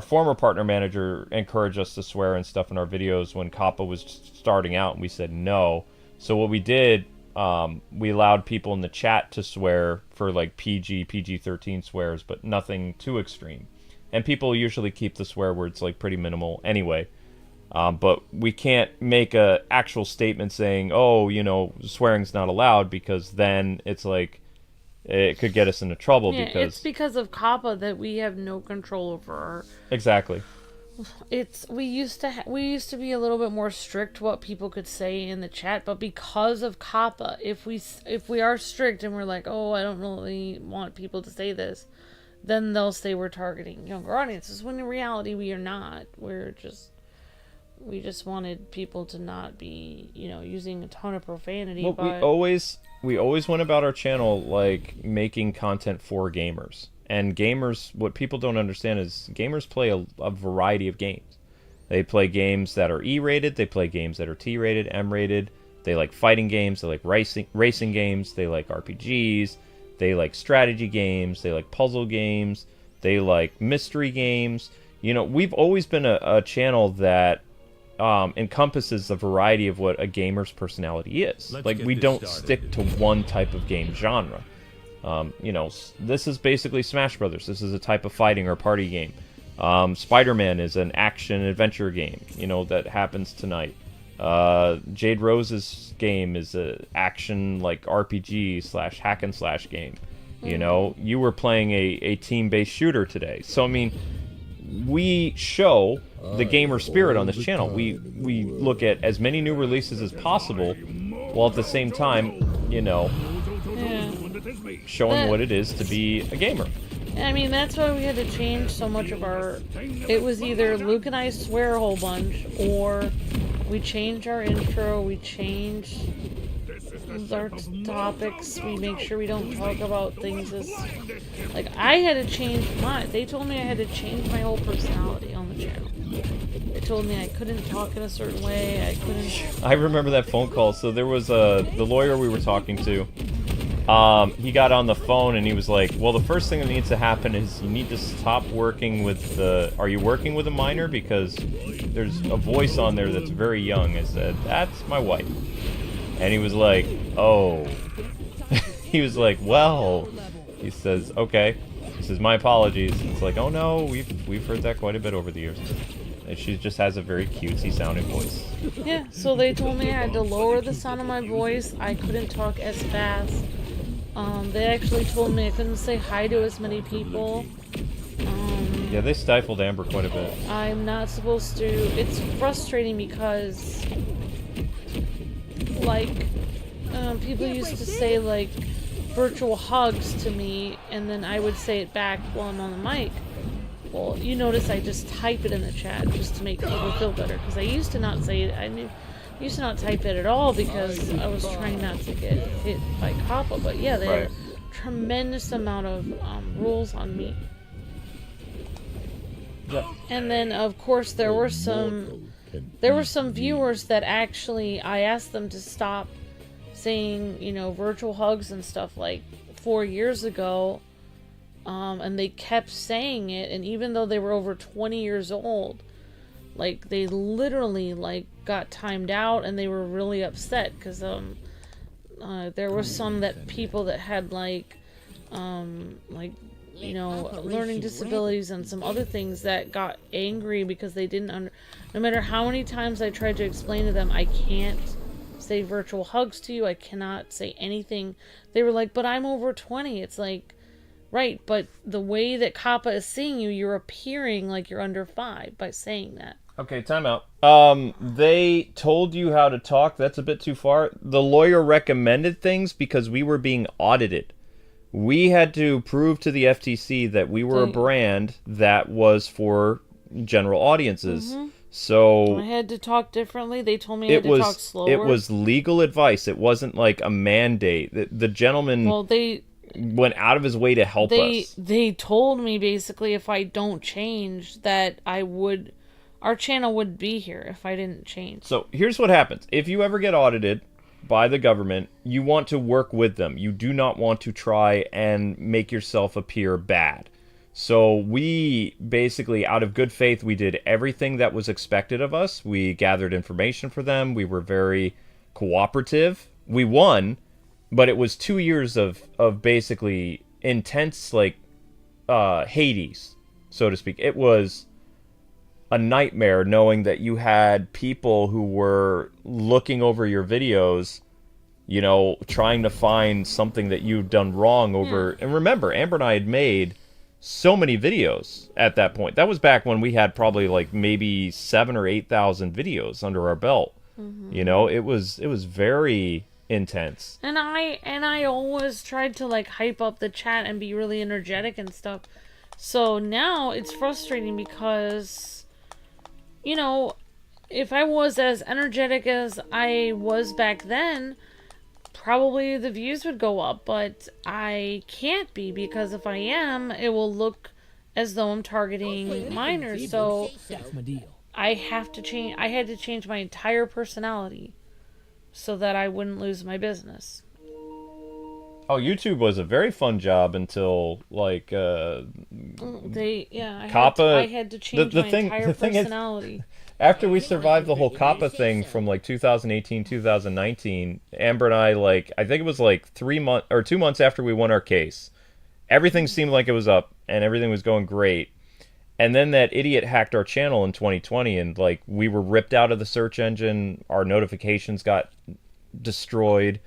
former partner manager encouraged us to swear and stuff in our videos when Kappa was starting out, and we said no. So what we did, we allowed people in the chat to swear for like PG-13 swears, but nothing too extreme. And people usually keep the swear words like pretty minimal anyway. But we can't make a actual statement saying, oh, you know, swearing's not allowed, because then it's like it could get us into trouble. Yeah, because it's because of Kappa that we have no control over our... Exactly. We used to be a little bit more strict what people could say in the chat, but because of Kappa, if we are strict and we're like, oh, I don't really want people to say this, then they'll say we're targeting younger audiences, when in reality we are not. We just wanted people to not be, you know, using a ton of profanity. Well, but we always went about our channel like making content for gamers. And gamers, what people don't understand is gamers play a variety of games. They play games that are E-rated, they play games that are T-rated, M-rated. They like fighting games, they like racing games, they like RPGs, they like strategy games, they like puzzle games, they like mystery games. You know, we've always been a channel that encompasses the variety of what a gamer's personality is. Like, we don't stick to one type of game genre. You know, this is basically Smash Brothers. This is a type of fighting or party game. Spider-Man is an action-adventure game, you know, that happens tonight. Jade Rose's game is a action, like, RPG / hack-and-slash game. You know, you were playing a team-based shooter today. So, I mean, we show the gamer spirit on this channel. We look at as many new releases as possible, while at the same time, you know, showing what it is to be a gamer. I mean, that's why we had to change so much of our... It was either Luke and I swear a whole bunch, or we changed our intro, we changed our topics, we make sure we don't talk about things as... Like, I had to change mine. They told me I had to change my whole personality on the channel. They told me I couldn't talk in a certain way, I couldn't... I remember that phone call. So there was the lawyer we were talking to. he got on the phone and he was like, well, the first thing that needs to happen is you need to stop working with the... Are you working with a minor? Because there's a voice on there that's very young. I said, that's my wife. And he was like, oh. He was like, well. He says, okay. He says, my apologies. It's like, oh no, we've heard that quite a bit over the years. And she just has a very cutesy sounding voice. Yeah, so they told me I had to lower the sound of my voice. I couldn't talk as fast. They actually told me I couldn't say hi to as many people. Yeah, they stifled Amber quite a bit. I'm not supposed to. It's frustrating because, like, people used to say, like, virtual hugs to me, and then I would say it back while I'm on the mic. Well, you notice I just type it in the chat just to make people feel better, because I used to not say it. I used to not type it at all because I was trying not to get hit by COPPA. But yeah, they had a tremendous amount of rules on me. Yeah. And then, of course, there were some viewers that actually I asked them to stop saying, you know, virtual hugs and stuff like 4 years ago, and they kept saying it, and even though they were over 20 years old, like, they literally, like, got timed out, and they were really upset, because, there were some people that had, like, you know, learning disabilities and some other things that got angry because they didn't no matter how many times I tried to explain to them, I can't say virtual hugs to you, I cannot say anything. They were like, but I'm over 20. It's like, right, but the way that COPPA is seeing you, you're appearing like you're under 5 by saying that. Okay, time out. They told you how to talk. That's a bit too far. The lawyer recommended things because we were being audited. We had to prove to the FTC that we were a brand that was for general audiences. Mm-hmm. So I had to talk differently. They told me I had to talk slower. It was legal advice. It wasn't like a mandate. The gentleman went out of his way to help us. They told me basically if I don't change that our channel would be here if I didn't change. So here's what happens. If you ever get audited by the government, you want to work with them. You do not want to try and make yourself appear bad. So we basically, out of good faith, we did everything that was expected of us. We gathered information for them. We were very cooperative. We won, but it was 2 years of basically intense, like, Hades, so to speak. It was a nightmare knowing that you had people who were looking over your videos, you know, trying to find something that you'd done wrong over. And remember, Amber and I had made so many videos at that point. That was back when we had probably like maybe 7,000 or 8,000 videos under our belt. Mm-hmm. You know, it was very intense. And I always tried to like hype up the chat and be really energetic and stuff. So now it's frustrating because, you know, if I was as energetic as I was back then, probably the views would go up, but I can't be because if I am, it will look as though I'm targeting minors. So That's my deal. I had to change my entire personality so that I wouldn't lose my business. Oh, YouTube was a very fun job until like I had to change my entire personality. After we survived the whole COPPA thing from like 2018, 2019, Amber and I, like, I think it was like 2 months after we won our case, everything seemed like it was up and everything was going great. And then that idiot hacked our channel in 2020 and like we were ripped out of the search engine. Our notifications got destroyed.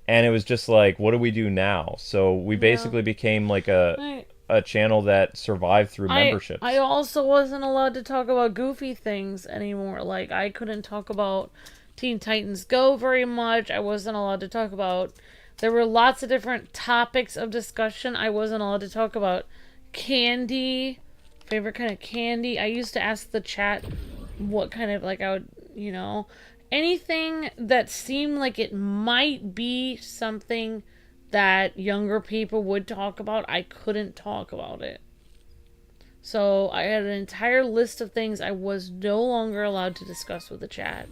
And it was just like, what do we do now? So we basically became like a channel that survived through memberships. I also wasn't allowed to talk about goofy things anymore. Like, I couldn't talk about Teen Titans Go very much. I wasn't allowed to talk about... There were lots of different topics of discussion. I wasn't allowed to talk about candy, favorite kind of candy. I used to ask the chat what kind of, like, I would, you know... Anything that seemed like it might be something that younger people would talk about, I couldn't talk about it. So I had an entire list of things I was no longer allowed to discuss with the chat.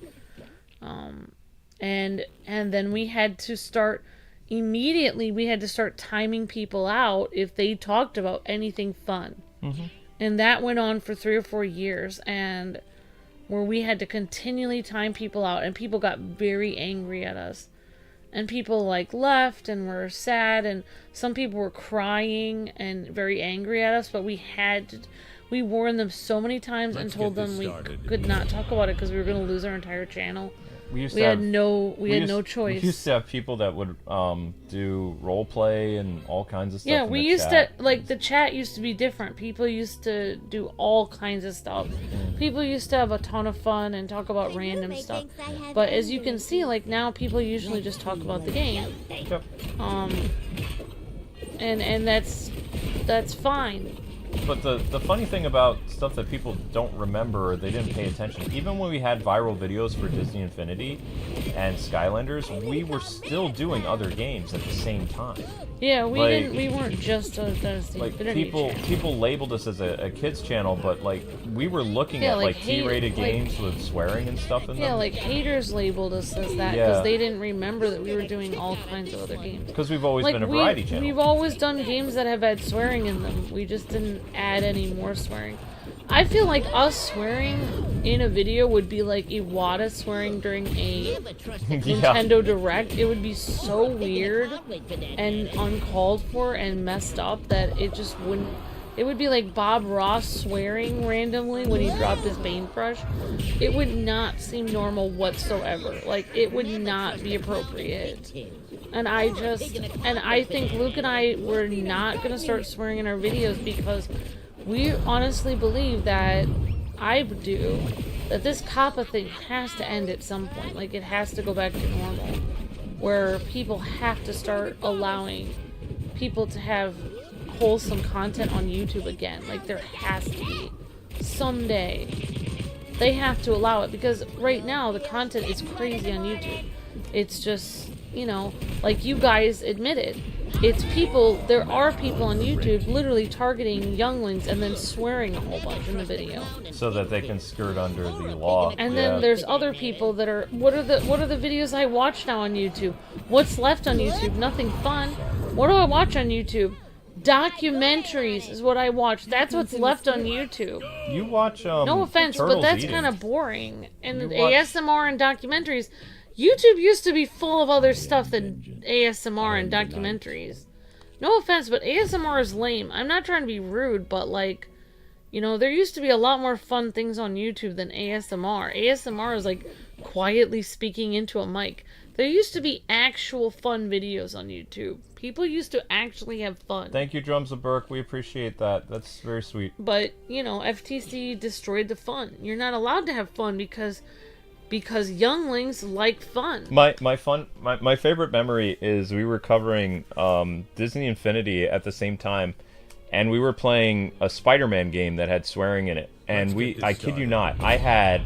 And then we had to start immediately we had to start timing people out if they talked about anything fun. Mm-hmm. And that went on for 3 or 4 years, and where we had to continually time people out, and people got very angry at us. And people like left and were sad, and some people were crying and very angry at us, but we warned them so many times and told them we could not talk about it because we were going to lose our entire channel. We had no choice. We used to have people that would do role play and all kinds of stuff. Yeah, we used to, like, the chat used to be different. People used to do all kinds of stuff. People used to have a ton of fun and talk about random stuff. But as you can see, like, now people usually just talk about the game. Yep. And that's fine. But the funny thing about stuff that people don't remember or they didn't pay attention, even when we had viral videos for Disney Infinity and Skylanders, we were still doing other games at the same time. Yeah, we like, weren't just a Disney Infinity channel. People labeled us as a kids channel, but like we were looking at like T-rated games with swearing and stuff in them. Yeah, like haters labeled us as that because they didn't remember that we were doing all kinds of other games. Because we've always been a variety channel. We've always done games that have had swearing in them. We just didn't add any more swearing. I feel like us swearing in a video would be like Iwata swearing during a Nintendo Direct. It would be so weird and uncalled for and messed up that it just wouldn't. It would be like Bob Ross swearing randomly when he dropped his paintbrush. It would not seem normal whatsoever. Like, it would not be appropriate. And I think Luke and I were not going to start swearing in our videos because we honestly believe that that this COPPA thing has to end at some point. Like, it has to go back to normal. Where people have to start allowing people to have wholesome content on YouTube again. Like, there has to be. Someday. They have to allow it because right now the content is crazy on YouTube. It's just, you know, like you guys admitted. It's people, there are people on YouTube literally targeting younglings and then swearing a whole bunch in the video. So that they can skirt under the law. And then there's other people that are, what are the videos I watch now on YouTube? What's left on YouTube? Nothing fun. What do I watch on YouTube? Documentaries is what I watch. That's what's left on YouTube. You watch, no offense, but that's kind of boring. And ASMR and documentaries, YouTube used to be full of other stuff than ASMR and documentaries. No offense, but ASMR is lame. I'm not trying to be rude, but like, you know, there used to be a lot more fun things on YouTube than ASMR. ASMR is like quietly speaking into a mic. There used to be actual fun videos on YouTube. People used to actually have fun. Thank you, Drums of Burke. We appreciate that. That's very sweet. But, you know, FTC destroyed the fun. You're not allowed to have fun because younglings like fun. My favorite memory is we were covering Disney Infinity at the same time, and we were playing a Spider-Man game that had swearing in it. And I kid you not, I had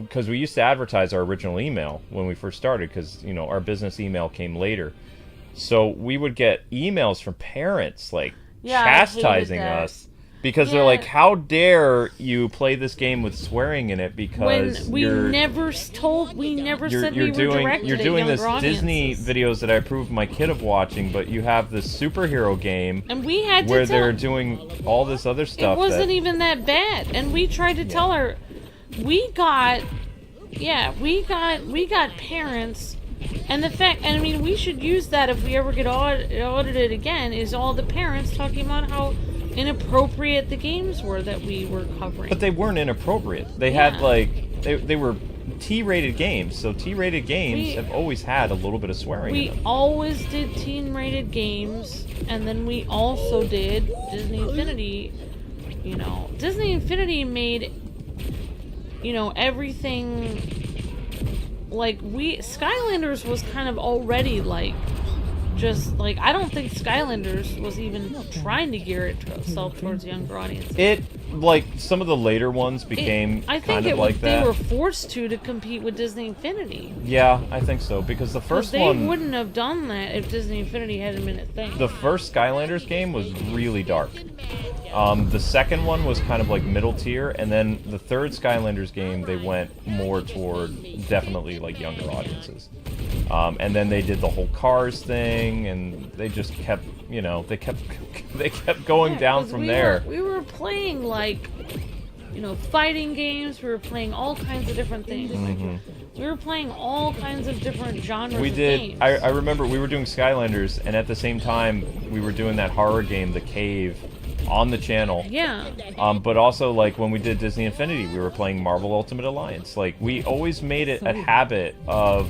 because we used to advertise our original email when we first started, because, you know, our business email came later. So we would get emails from parents, like, chastising us. Because they're like, how dare you play this game with swearing in it, because we never said we were directed You're doing this audiences. Disney videos that I approved my kid of watching, but you have this superhero game and we had where they're doing all this other stuff. It wasn't even that bad. And we tried to tell her, we got parents, and the fact, and I mean, we should use that if we ever get audited again, is all the parents talking about how inappropriate the games were that we were covering. But they weren't inappropriate. They had, like, they were T-rated games, so T-rated games have always had a little bit of swearing in them. We always did teen-rated games, and then we also did Disney Infinity. You know, Disney Infinity made, you know, everything, like, Skylanders was kind of already, like, just, like, I don't think Skylanders was even trying to gear itself towards younger audiences. It, like, some of the later ones became kind of like that. They were forced to compete with Disney Infinity. Yeah, I think so, because the first one... They wouldn't have done that if Disney Infinity hadn't been a thing. The first Skylanders game was really dark. The second one was kind of like middle tier, and then the third Skylanders game, they went more toward definitely, like, younger audiences. And then they did the whole Cars thing, and they just kept, you know, they kept going down from there. We were playing like, you know, fighting games. We were playing all kinds of different things. We were playing all kinds of different genres. We of did. Games. I remember we were doing Skylanders, and at the same time we were doing that horror game, The Cave, on the channel. Yeah. But also, like, when we did Disney Infinity, we were playing Marvel Ultimate Alliance. Like, we always made it a habit of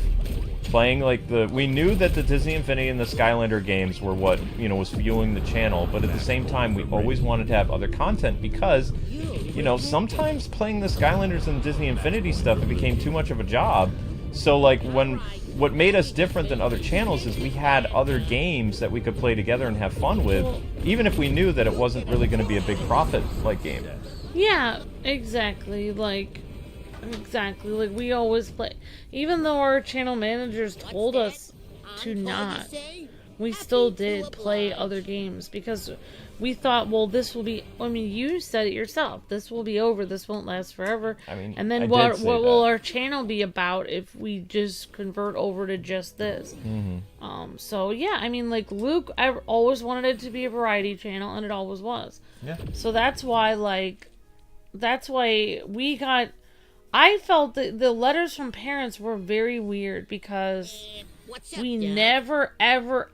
playing, like, we knew that the Disney Infinity and the Skylander games were what, you know, was fueling the channel, but at the same time, we always wanted to have other content because, you know, sometimes playing the Skylanders and Disney Infinity stuff, it became too much of a job. So, like, what made us different than other channels is we had other games that we could play together and have fun with, even if we knew that it wasn't really going to be a big profit, like, game. Yeah, exactly. Like, we always play. Even though our channel managers told us to not, we still did play other games because we thought, well, this will be, I mean, you said it yourself, this will be over, this won't last forever. I mean, and then what will our channel be about if we just convert over to just this? So yeah, I mean, like, Luke, I always wanted it to be a variety channel, and it always was. Yeah. So that's why, like, we got, I felt that the letters from parents were very weird because we never, ever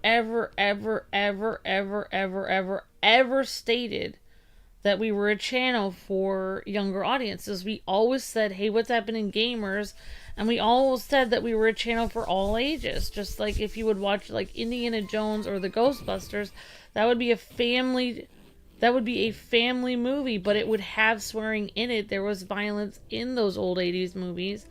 stated that we were a channel for younger audiences. We always said, hey, what's happening, gamers? And we always said that we were a channel for all ages. Just like if you would watch, like, Indiana Jones or the Ghostbusters, that would be a family movie, but it would have swearing in it. There was violence in those old 80s movies.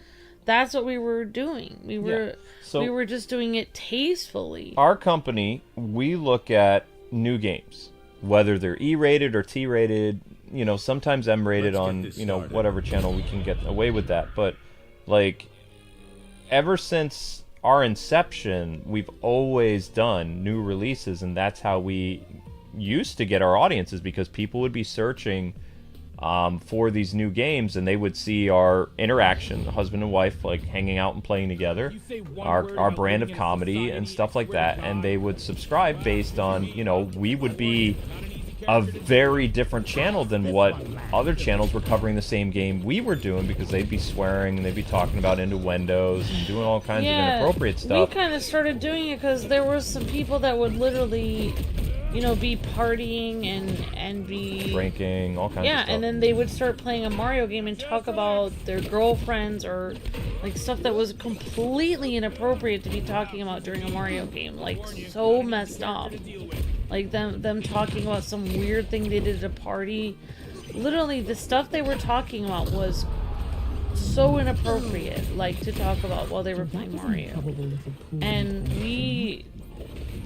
That's what we were doing. We were just doing it tastefully. Our company, we look at new games, whether they're E-rated or T-rated, you know, sometimes M-rated on, you know, whatever channel we can get away with that. But, like, ever since our inception, we've always done new releases, and that's how we used to get our audiences, because people would be searching for these new games, and they would see our interaction, the husband and wife, like, hanging out and playing together, our brand of comedy and stuff like that, and they would subscribe based on, you know, we would be a very different channel than what other channels were covering the same game we were doing, because they'd be swearing and they'd be talking about innuendos and doing all kinds of inappropriate stuff. We kind of started doing it because there were some people that would literally, you know, be partying and be drinking, all kinds of stuff. Yeah, and then they would start playing a Mario game and talk about their girlfriends or, like, stuff that was completely inappropriate to be talking about during a Mario game. Like, so messed up. Like, them talking about some weird thing they did at a party. Literally, the stuff they were talking about was so inappropriate, like, to talk about while they were playing Mario. And we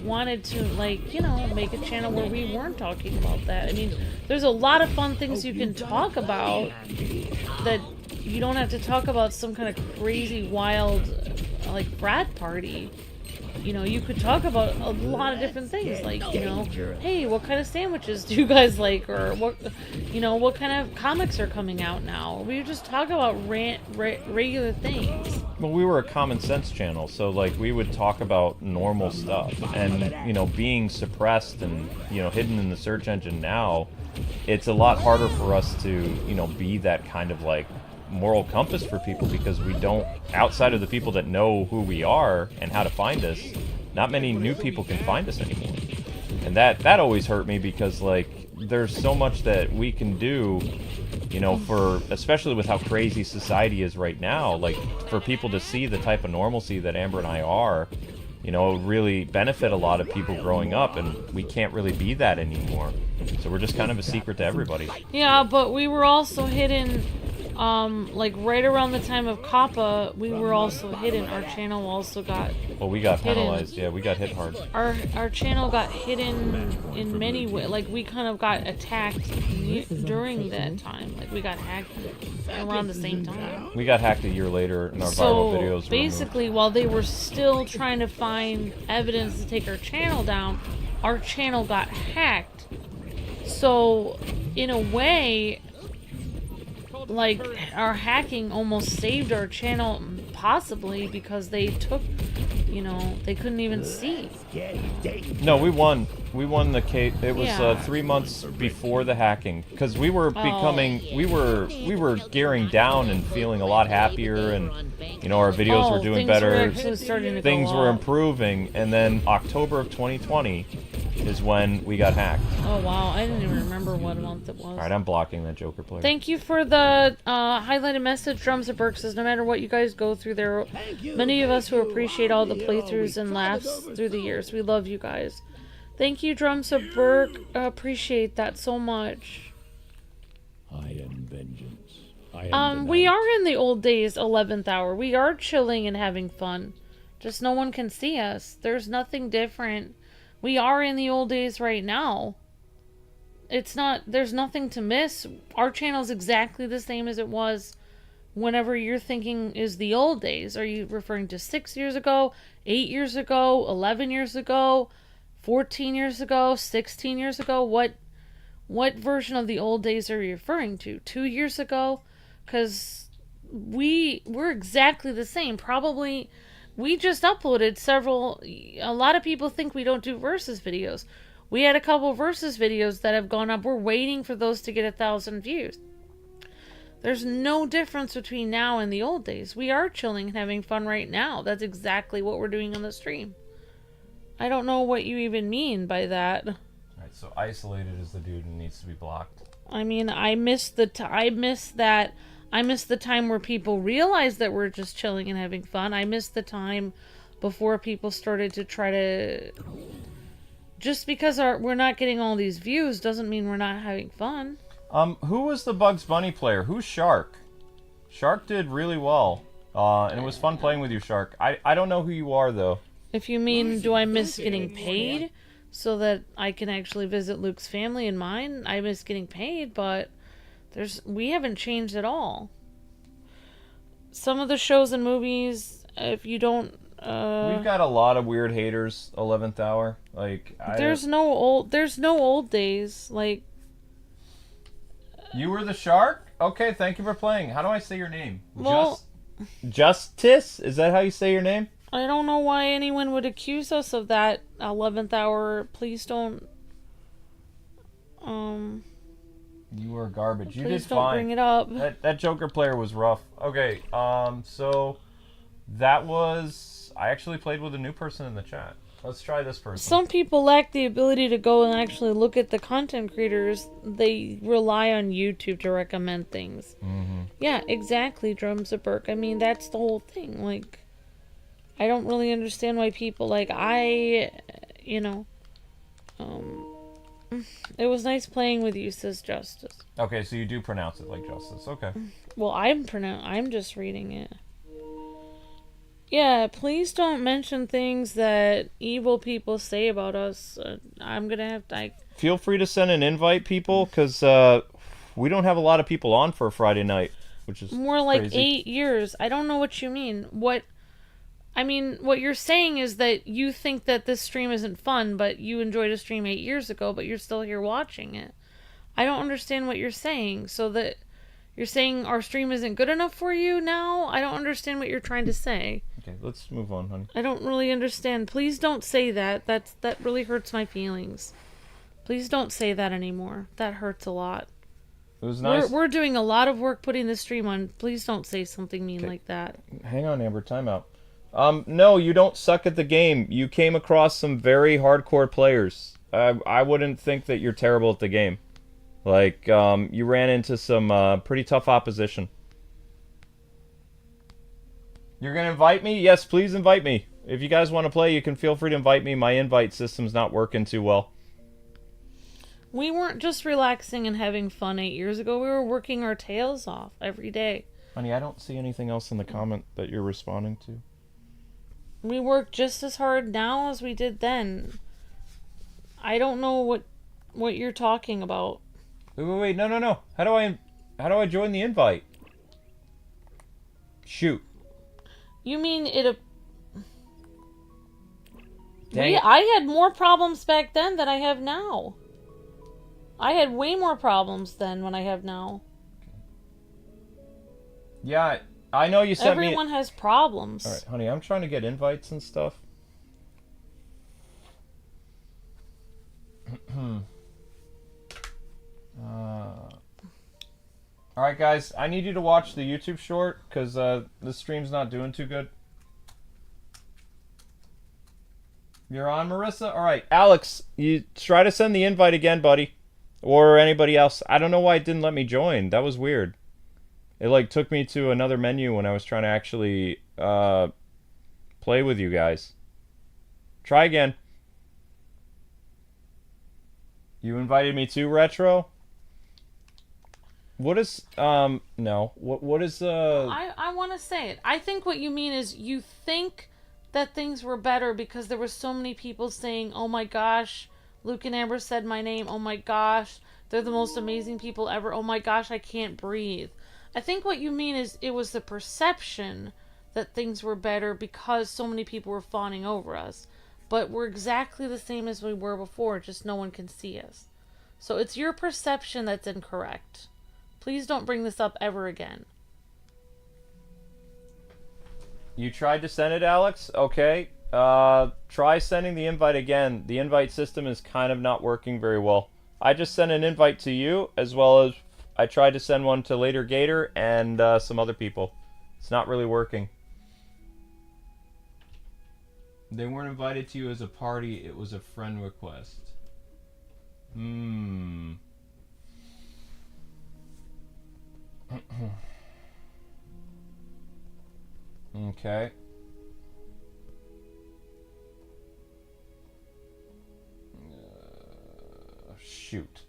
wanted to, like, you know, make a channel where we weren't talking about that. I mean, there's a lot of fun things you can talk about that you don't have to talk about some kind of crazy, wild, like, frat party. You know, you could talk about a lot of different things, like, you know, hey, what kind of sandwiches do you guys like, or what, you know, what kind of comics are coming out now. We just talk about regular things. Well, we were a common sense channel, so, like, we would talk about normal stuff, and, you know, being suppressed and, you know, hidden in the search engine now, it's a lot harder for us to, you know, be that kind of, like, moral compass for people, because we don't, outside of the people that know who we are and how to find us, not many new people can find us anymore. And that always hurt me, because, like, there's so much that we can do, you know, for, especially with how crazy society is right now, like, for people to see the type of normalcy that Amber and I are, you know, really benefit a lot of people growing up, and we can't really be that anymore. So we're just kind of a secret to everybody. Yeah, but we were also hidden. Like, right around the time of Kappa, we were also hidden. Our channel also got Well, we got hidden. penalized. Yeah, we got hit hard. Our channel got hidden in many ways. Like, we kind of got attacked during that time. Like, we got hacked around the same time. We got hacked a year later, and our viral videos were basically, while they were still trying to find evidence to take our channel down, our channel got hacked. So, in a way, like, our hacking almost saved our channel, possibly, because they took you know, they couldn't even see. No, we won. We won the case. It was Yeah. 3 months before the hacking, because we were becoming, we were gearing down and feeling a lot happier, and you know, our videos were doing things were better. actually starting to Things go were up. improving, and then October of 2020 is when we got hacked. Oh wow, I didn't even remember what month it was. All right, I'm blocking that Joker player. Thank you for the highlighted message. Drums of Burke says, no matter what you guys go through, there are many of us who appreciate all the playthroughs and laughs through the years. We love you guys. Thank you, Drums of Burke. Appreciate that so much. I am vengeance. I am the We night. are in the old days, 11th hour. We are chilling and having fun. Just no one can see us. There's nothing different. We are in the old days right now. It's not, there's nothing to miss. Our channel's exactly the same as it was whenever you're thinking is the old days. Are you referring to 6 years ago, 8 years ago, 11 years ago, 14 years ago, 16 years ago? What version of the old days are you referring to? 2 years ago? Because we're exactly the same. Probably, we just uploaded a lot of people think we don't do versus videos. We had a couple versus videos that have gone up. We're waiting for those to get 1,000 views. There's no difference between now and the old days. We are chilling and having fun right now. That's exactly what we're doing on the stream. I don't know what you even mean by that. Alright, so isolated is the dude who needs to be blocked. I mean, I miss the time where people realized that we're just chilling and having fun. I miss the time before people started to try to... Just because we're not getting all these views doesn't mean we're not having fun. Who was the Bugs Bunny player? Who's Shark? Shark did really well. And it was fun playing with you, Shark. I don't know who you are, though. If you mean, do I miss getting paid so that I can actually visit Luke's family and mine? I miss getting paid, but we haven't changed at all. Some of the shows and movies, if you don't... We've got a lot of weird haters, 11th hour. Like, there's no old days. Like... You were the Shark? Okay, thank you for playing. How do I say your name? Well... Justice? Is that how you say your name? I don't know why anyone would accuse us of that. 11th hour, please don't... You were garbage. You did Please don't fine. bring it up. That Joker player was rough. Okay, so... That was... I actually played with a new person in the chat. Let's try this person. Some people lack the ability to go and actually look at the content creators. They rely on YouTube to recommend things. Mm-hmm. Yeah, exactly, Drums of Burke. I mean, that's the whole thing. Like, I don't really understand why people, like, it was nice playing with you, says Justice. Okay, so you do pronounce it like Justice. Okay. Well, I'm just reading it. Yeah, please don't mention things that evil people say about us. I'm gonna have to... Feel free to send an invite, people, because we don't have a lot of people on for a Friday night, which is more like crazy. 8 years. I don't know what you mean. What you're saying is that you think that this stream isn't fun, but you enjoyed a stream 8 years ago, but you're still here watching it. I don't understand what you're saying. So that you're saying our stream isn't good enough for you now? I don't understand what you're trying to say. Okay, let's move on, honey. I don't really understand. Please don't say that. That really hurts my feelings. Please don't say that anymore. That hurts a lot. It was nice. We're doing a lot of work putting this stream on. Please don't say something mean like that. Hang on, Amber. Timeout. No, you don't suck at the game. You came across some very hardcore players. I wouldn't think that you're terrible at the game. Like, you ran into some pretty tough opposition. You're gonna invite me? Yes, please invite me. If you guys want to play, you can feel free to invite me. My invite system's not working too well. We weren't just relaxing and having fun 8 years ago. We were working our tails off every day. Honey, I don't see anything else in the comment that you're responding to. We work just as hard now as we did then. I don't know what you're talking about. Wait, no. How do I join the invite? Shoot. You mean it... Dang it. I had more problems back then than I have now. I had way more problems then than I have now. Yeah, I know you sent Everyone has problems. All right, honey, I'm trying to get invites and stuff. All right, guys, I need you to watch the YouTube short because the stream's not doing too good. You're on, Marissa? All right, Alex, you try to send the invite again, buddy. Or anybody else. I don't know why it didn't let me join. That was weird. It like took me to another menu when I was trying to actually play with you guys. Try again. You invited me to Retro? What is no. What is I want to say it. I think what you mean is you think that things were better because there were so many people saying, "Oh my gosh, Luke and Amber said my name. Oh my gosh, they're the most amazing people ever. Oh my gosh, I can't breathe." I think what you mean is it was the perception that things were better because so many people were fawning over us. But we're exactly the same as we were before, just no one can see us. So it's your perception that's incorrect. Please don't bring this up ever again. You tried to send it, Alex? Okay. Try sending the invite again. The invite system is kind of not working very well. I just sent an invite to you, as well as I tried to send one to Later Gator and some other people. It's not really working. They weren't invited to you as a party. It was a friend request. Okay. Shoot.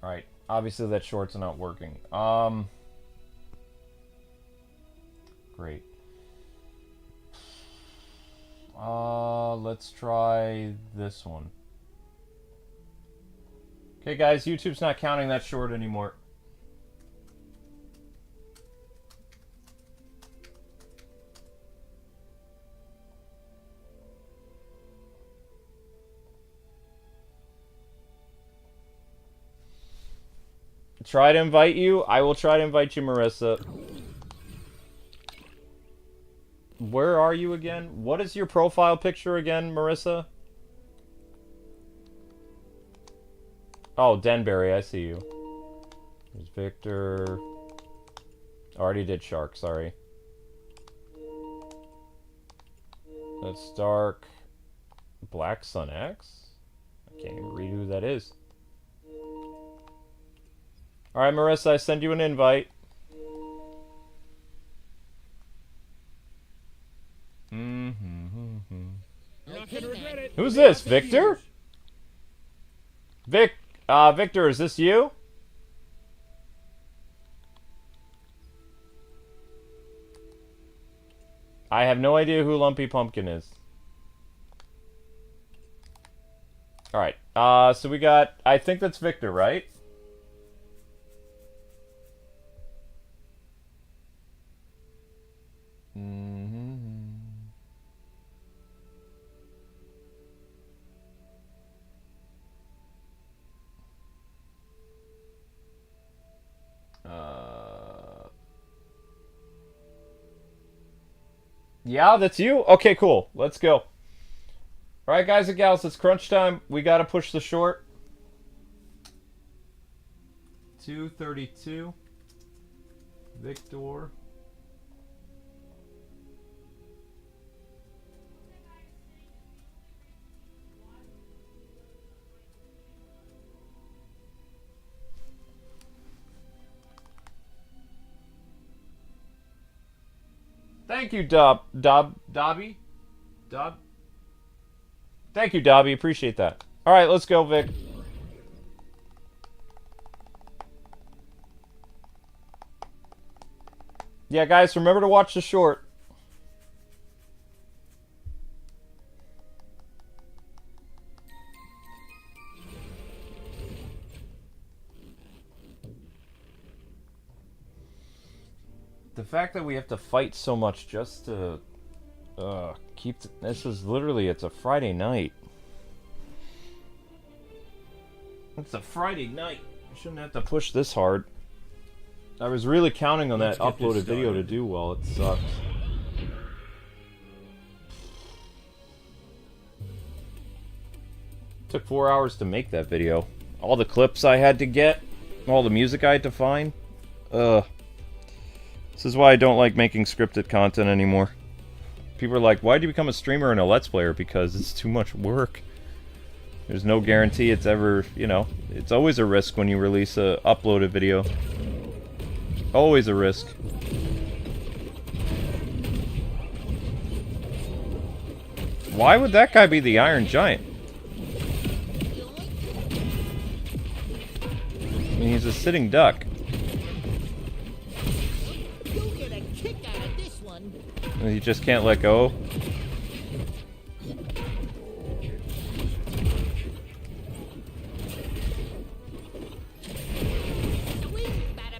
Alright. Obviously that short's not working. Great. Let's try this one. Okay, guys, YouTube's not counting that short anymore. Try to invite you. I will try to invite you, Marissa. Where are you again? What is your profile picture again, Marissa? Oh, Denberry, I see you. There's Victor. Already did Shark, sorry. That's Dark. Black Sun X? I can't even read who that is. Alright, Marissa, I send you an invite. Who's this? Victor? Victor, is this you? I have no idea who Lumpy Pumpkin is. Alright, so we got... I think that's Victor, right? Yeah, that's you? Okay, cool. Let's go. Alright, guys and gals, it's crunch time. We gotta push the short. 232. Victor. Thank you, Dobby. Thank you, Dobby. Appreciate that. All right, let's go, Vic. Yeah, guys, remember to watch the short. The fact that we have to fight so much just to keep this is literally, it's a Friday night. It's a Friday night. I shouldn't have to push this hard. I was really counting on that Let's get this uploaded video to started. do well. It sucks. Took 4 hours to make that video. All the clips I had to get, all the music I had to find. Ugh. This is why I don't like making scripted content anymore. People are like, why'd you become a streamer and a Let's Player? Because it's too much work. There's no guarantee it's ever, you know, it's always a risk when you release a uploaded video. Always a risk. Why would that guy be the Iron Giant? I mean, he's a sitting duck. You'll get a kick out of this one. And he just can't let go. Swing, bada.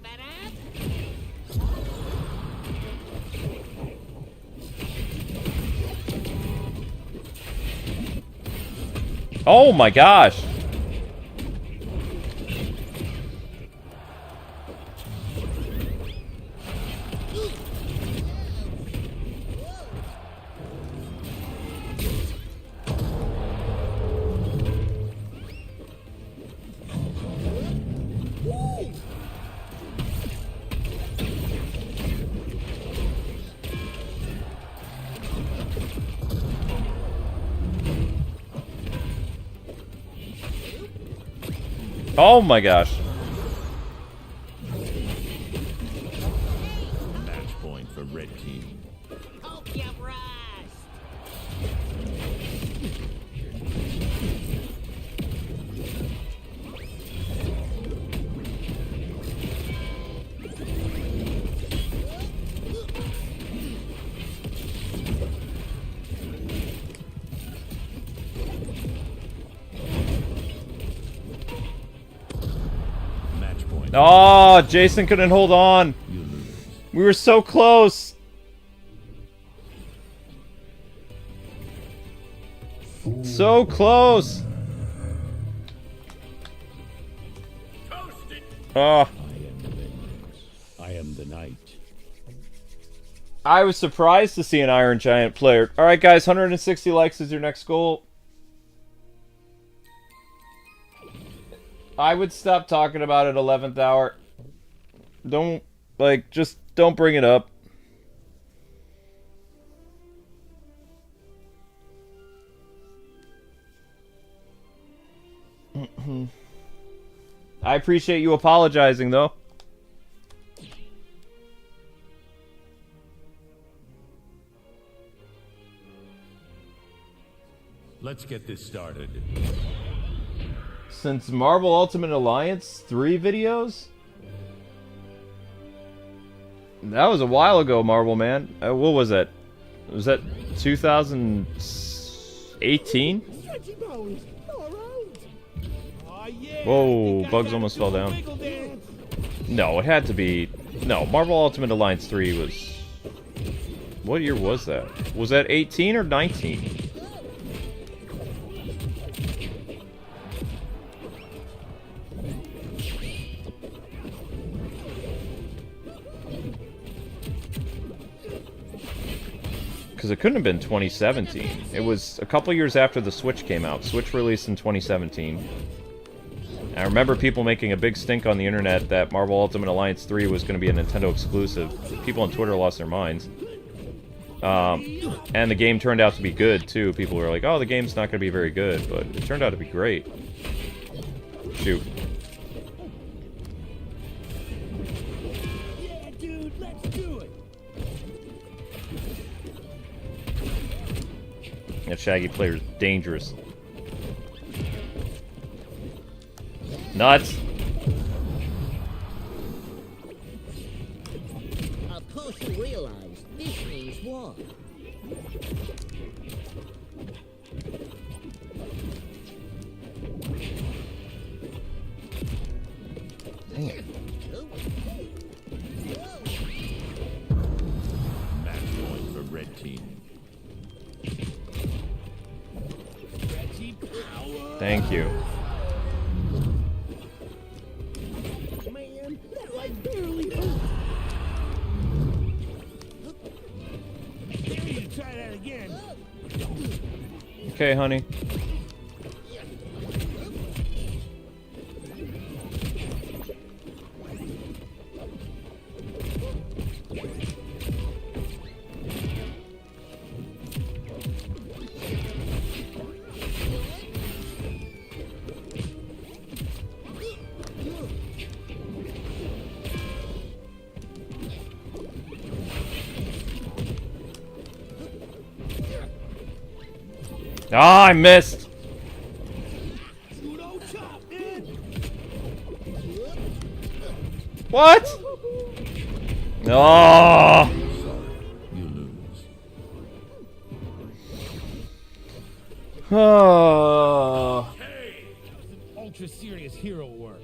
Oh my gosh! Oh my gosh. Match point for red team. Hope you rust. Match point. Oh, Jason couldn't hold on. You lose. We were so close. So close. Oh, I am the vengeance. I am the night. I was surprised to see an Iron Giant player. All right, guys, 160 likes is your next goal. I would stop talking about it 11th hour. Don't, like, just don't bring it up. I appreciate you apologizing, though. Let's get this started. Since Marvel Ultimate Alliance 3 videos? That was a while ago, Marvel man. What was that? Was that 2018? Stretchy bones. All right. Oh, yeah. Whoa, You got Bugs that almost fell down. wiggle dance. No, it had to be... No, Marvel Ultimate Alliance 3 was... What year was that? Was that 18 or 19? Because it couldn't have been 2017. It was a couple years after the Switch came out. Switch released in 2017. I remember people making a big stink on the internet that Marvel Ultimate Alliance 3 was going to be a Nintendo exclusive. People on Twitter lost their minds. And the game turned out to be good, too. People were like, oh, the game's not going to be very good, but it turned out to be great. Shoot. Yeah, dude, let's do it. That Shaggy player's dangerous. Nuts! Of course you realize this means war. Dang it. Match point for red team. Stretchy power. Thank you. Man, that like barely hurt. Okay, honey. Ah, I missed. What? Oh. You lose. Oh. Ultra serious hero work.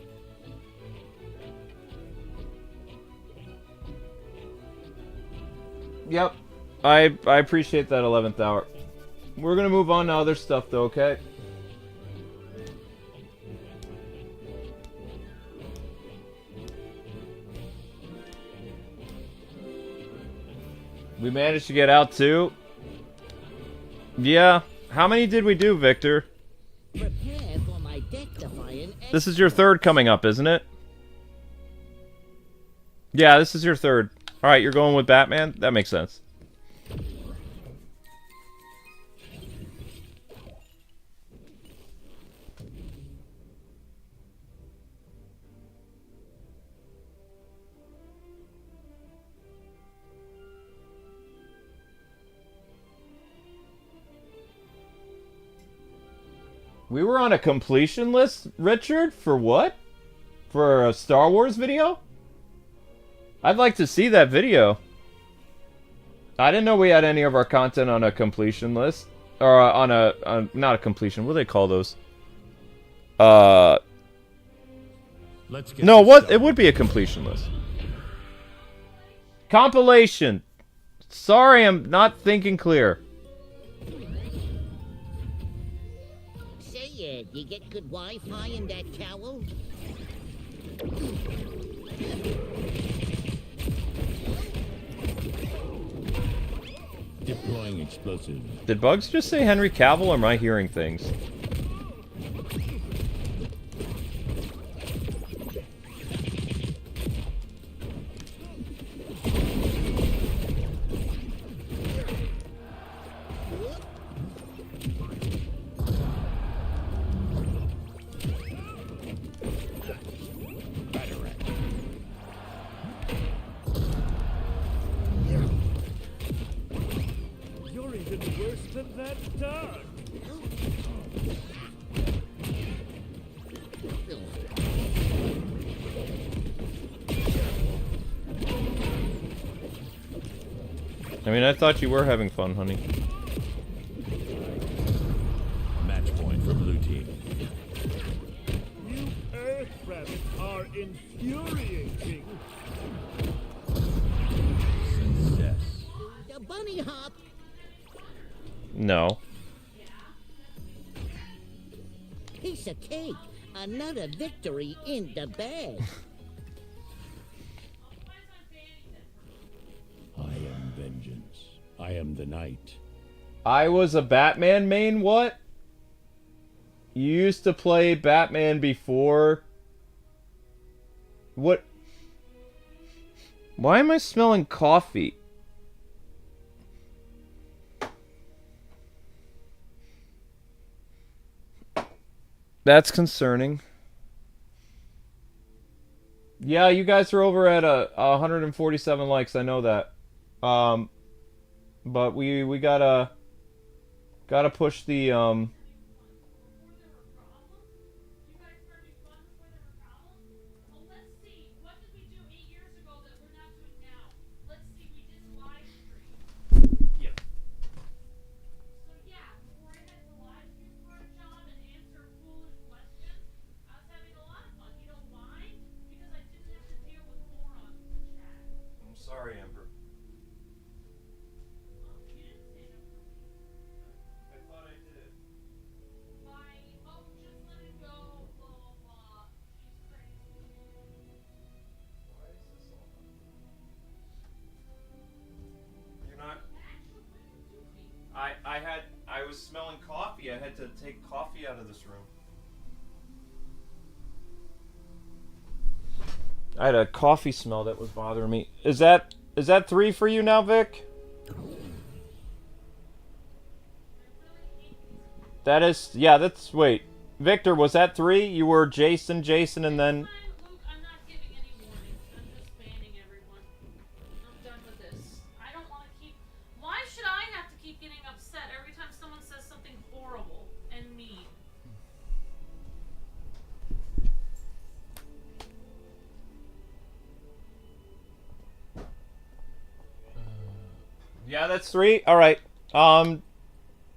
Yep. I appreciate that 11th hour. We're gonna move on to other stuff though, okay? We managed to get out too. Yeah. How many did we do, Victor? Prepare for my death-defying This is your third coming up, isn't it? Yeah, this is your third. Alright, you're going with Batman? That makes sense. We were on a completion list, Richard? For what? For a Star Wars video? I'd like to see that video. I didn't know we had any of our content on a completion list. Or on a not a completion, what do they call those? Let's get No, this what? started. It would be a completion list. Compilation. Sorry, I'm not thinking clear. Say, you get good Wi-Fi in that tower? Deploying explosive. Did Bugs just say Henry Cavill, or am I hearing things? You're even worse than that dog. I mean, I thought you were having fun, honey. Match point for blue team. You Earth rabbits are infuriating. Success. The bunny hop. No. Piece of cake. Another victory in the bag. I am vengeance. I am the night. I was a Batman main? What? You used to play Batman before? What? Why am I smelling coffee? That's concerning. Yeah, you guys are over at 147 likes. I know that. But we gotta push the I'm sorry, Amber. I thought I did. was smelling coffee. I had to take coffee out of this room. I had a coffee smell that was bothering me. Is that 3 for you now, Vic? That is, yeah, that's, wait. Victor, was that 3? You were Jason, and then... Luke, I'm not giving any warnings. I'm just banning everyone. I'm done with this. I don't want to keep... Why should I have to keep getting upset every time someone says something horrible and mean? Yeah, that's 3? Alright.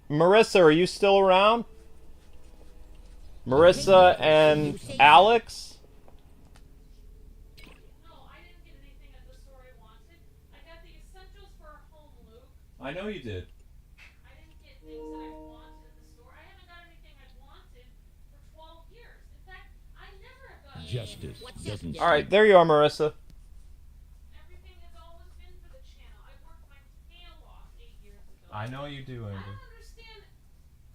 Marissa, are you still around? Marissa and Alex? No, I didn't get anything at the store I wanted. I got the essentials for home, Luke. I know you did. I didn't get things that I wanted at the store. I haven't got anything I wanted for 12 years. In fact, I never have gotten Justice doesn't. Alright, there you are, Marissa. everything has always been for the channel. I worked my tail off 8 years ago. I know you do, I Amber. don't understand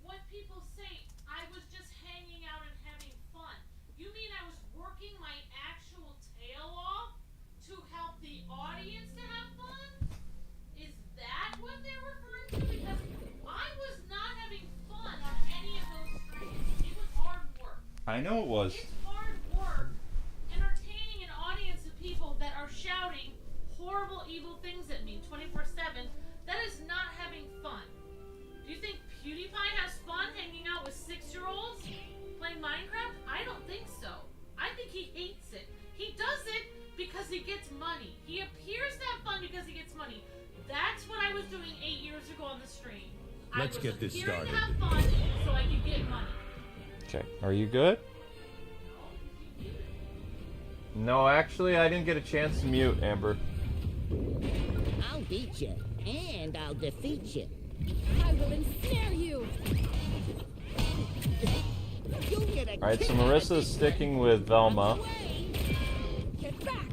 what people say. I was just hanging out and having fun. You mean I was working my actual tail off to help the audience to have fun? Is that what they're referring to? Because I was not having fun on any of those streams. It was hard work. I know it was. It's hard work entertaining an audience of people that are shouting horrible, evil things at me 24/7. That is not having fun. Do you think PewDiePie has fun hanging out with 6-year-olds playing Minecraft? I don't think so. I think he hates it. He does it because he gets money. He appears to have fun because he gets money. That's what I was doing 8 years ago on the stream. Let's get this appearing started. to have fun so I could get money. Okay, are you good? No, actually, I didn't get a chance to mute, Amber. I'll beat you, and I'll defeat you. I will ensnare you. You'll get a Alright, so kick out of Marissa's this sticking one. with Velma. Get back.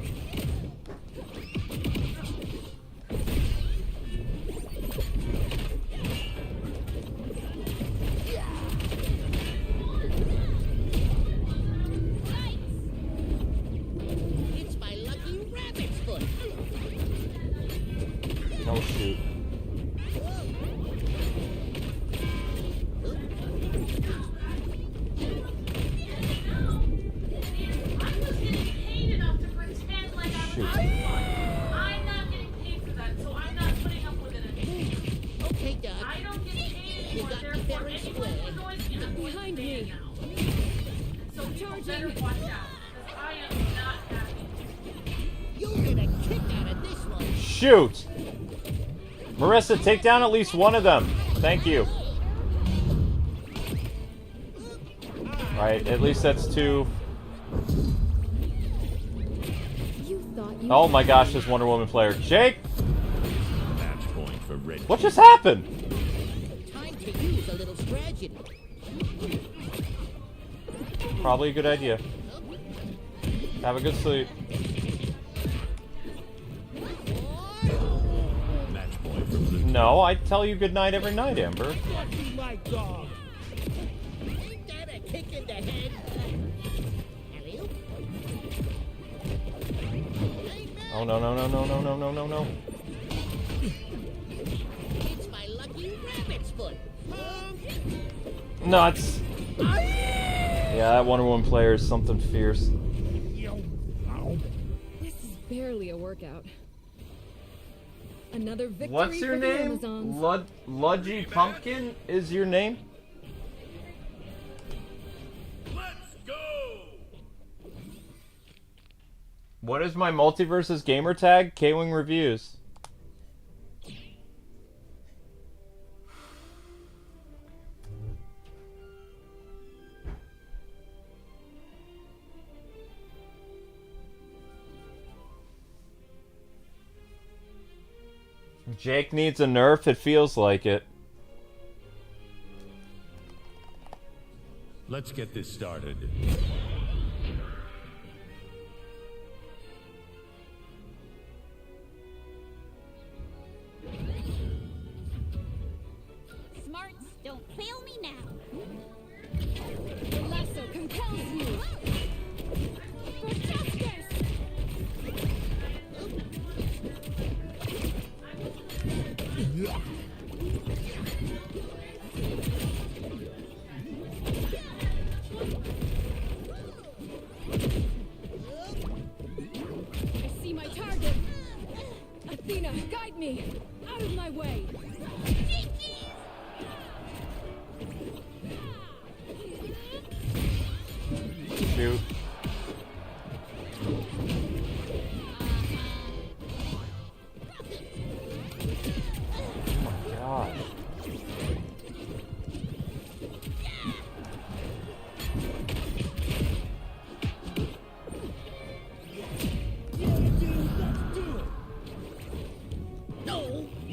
It's my lucky rabbit's foot. Oh, shoot. I was getting paid enough to pretend like I was having fun. I'm not getting paid for that, so I'm not putting up with it anymore. Okay, Doug. I don't get paid You anymore, got me therefore fair and anyone square. who annoys me, I'm going to Behind ban me. now. So people better watch out, because I am not happy. You'll get a kick out of this one. Shoot! Marissa, take down at least one of them. Thank you. Alright, at least that's 2. You thought you Oh my gosh, this Wonder Woman player. Jake! Match point for Red. What just happened? Time to use a little strategy. Probably a good idea. Have a good sleep. Match point for Blue. No, I tell you good night every night, Amber. My dog. Ain't that a kick in the head? Alley-oop. Oh no no no no no no no no no. It's my lucky rabbit's foot. Nuts! Yeah, that Wonder Woman player is something fierce. This is barely a workout. Another victory What's your for the name? Amazons. Ludgy Pumpkin is your name? Let's go. What is my Multiversus gamer tag? Kwing Reviews. Jake needs a nerf, it feels like it. Let's get this started. Smarts don't shoot. Oh my god.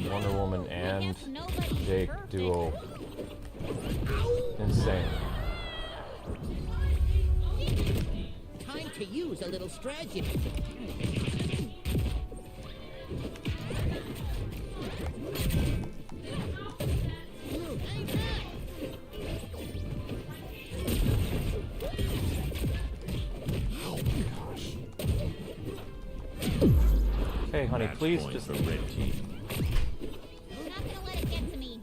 Wonder Woman and Jake duo. Insane. Time to use a little strategy. Hey, honey, Match please point just. for red team. I'm not gonna let it get to me.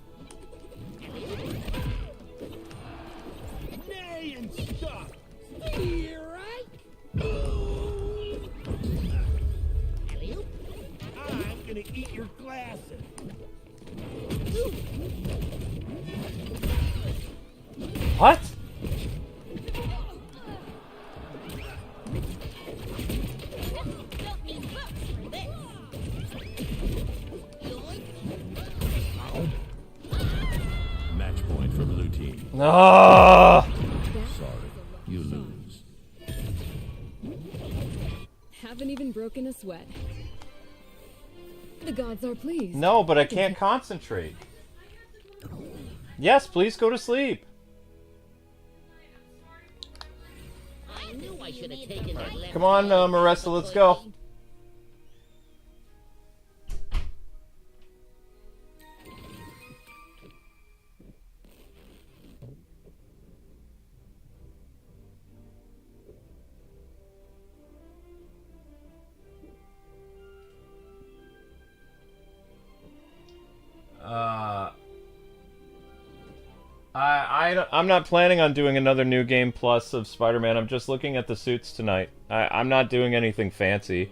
Nay and stop. Here, right? Alley-oop. I'm gonna eat your glasses. What? Don't need books for this. Match point for blue team. No. Sorry, you lose. Haven't even broken a sweat. The gods are pleased. No, but I can't concentrate. Yes, please go to sleep. I knew I should have taken that left. Come on, Marissia, let's go. I'm not planning on doing another New Game Plus of Spider-Man. I'm just looking at the suits tonight. I'm not doing anything fancy.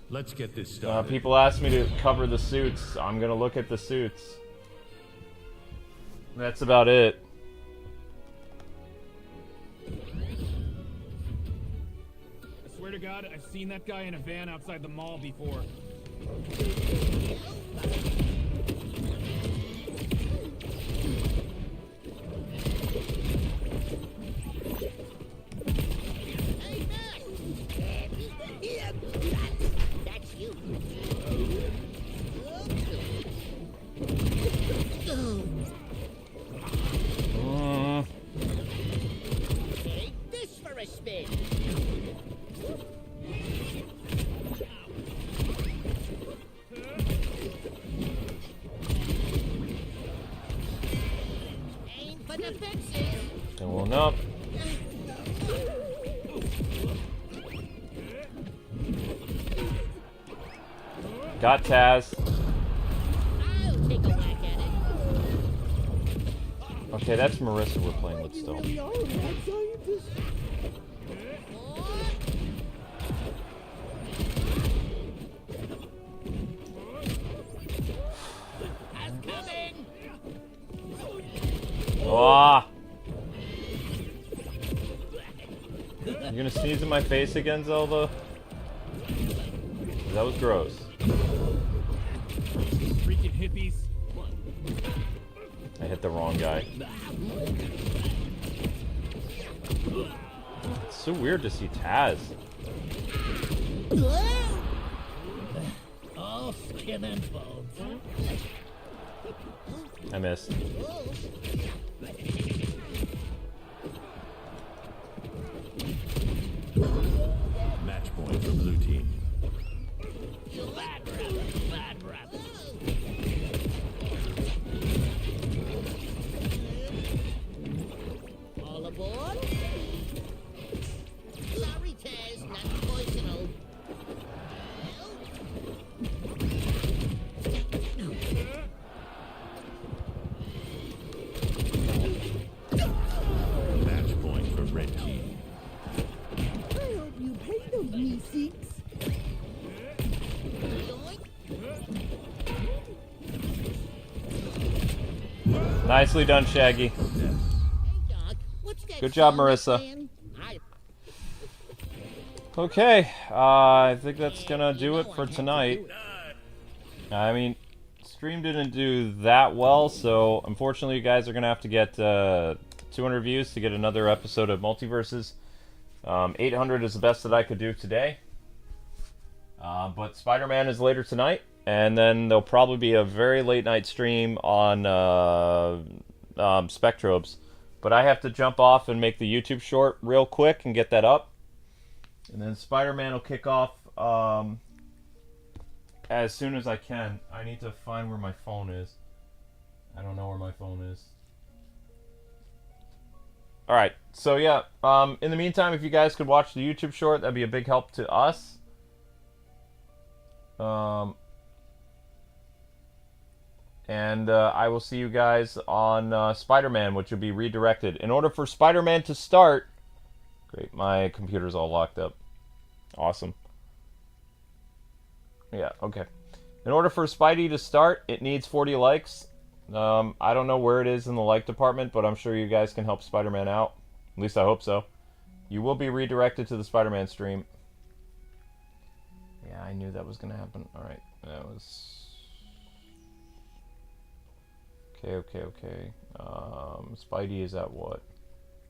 Let's get this started. People asked me to cover the suits. I'm gonna look at the suits. That's about it. I swear to God, I've seen that guy in a van outside the mall before. That's you. Take this for a spin. Aim for the fences. Going up. Got Taz. I'll take a whack at it. Okay, that's Marissia we're playing with still. Really are a mad scientist. I'm coming. Ah! You gonna sneeze in my face again, Zelda? That was gross. Freaking hippies. I hit the wrong guy. It's so weird to see Taz. All skin and bones. I missed. Match point for blue team. Bad brother, bad brother. All aboard. Sorry, Taz, not poisonal. Match point for red team. I hope you pay those me-seeks. Nicely done, Shaggy. Hey, Doc, what's that Good job, Marissia. Okay, I think that's gonna do it for tonight. I mean, stream didn't do that well, so unfortunately you guys are gonna have to get 200 views to get another episode of Multiverses. 800 is the best that I could do today. But Spider-Man is later tonight, and then there'll probably be a very late night stream on Spectrobes. But I have to jump off and make the YouTube short real quick and get that up. And then Spider-Man will kick off as soon as I can. I need to find where my phone is. I don't know where my phone is. Alright, so yeah. In the meantime, if you guys could watch the YouTube short, that'd be a big help to us. And I will see you guys on Spider-Man, which will be redirected. In order for Spider-Man to start... Great, my computer's all locked up. Awesome. Yeah, okay. In order for Spidey to start, it needs 40 likes. I don't know where it is in the like department, but I'm sure you guys can help Spider-Man out. At least I hope so. You will be redirected to the Spider-Man stream. Yeah, I knew that was going to happen. Alright, that was... Okay. Spidey is at what?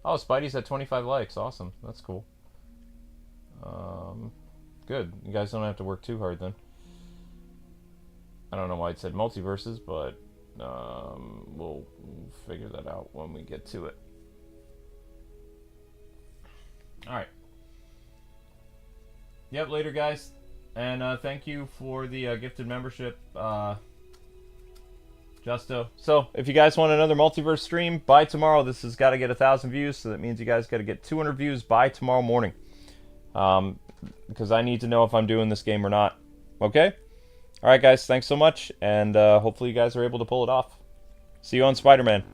Oh, Spidey's at 25 likes. Awesome. That's cool. Good. You guys don't have to work too hard then. I don't know why it said multiverses, but we'll figure that out when we get to it. Alright. Yep, later guys. And thank you for the gifted membership, Justo. So, if you guys want another multiverse stream, by tomorrow, this has got to get 1,000 views, so that means you guys got to get 200 views by tomorrow morning. Because I need to know if I'm doing this game or not. Okay? Alright guys, thanks so much, and hopefully you guys are able to pull it off. See you on Spider-Man.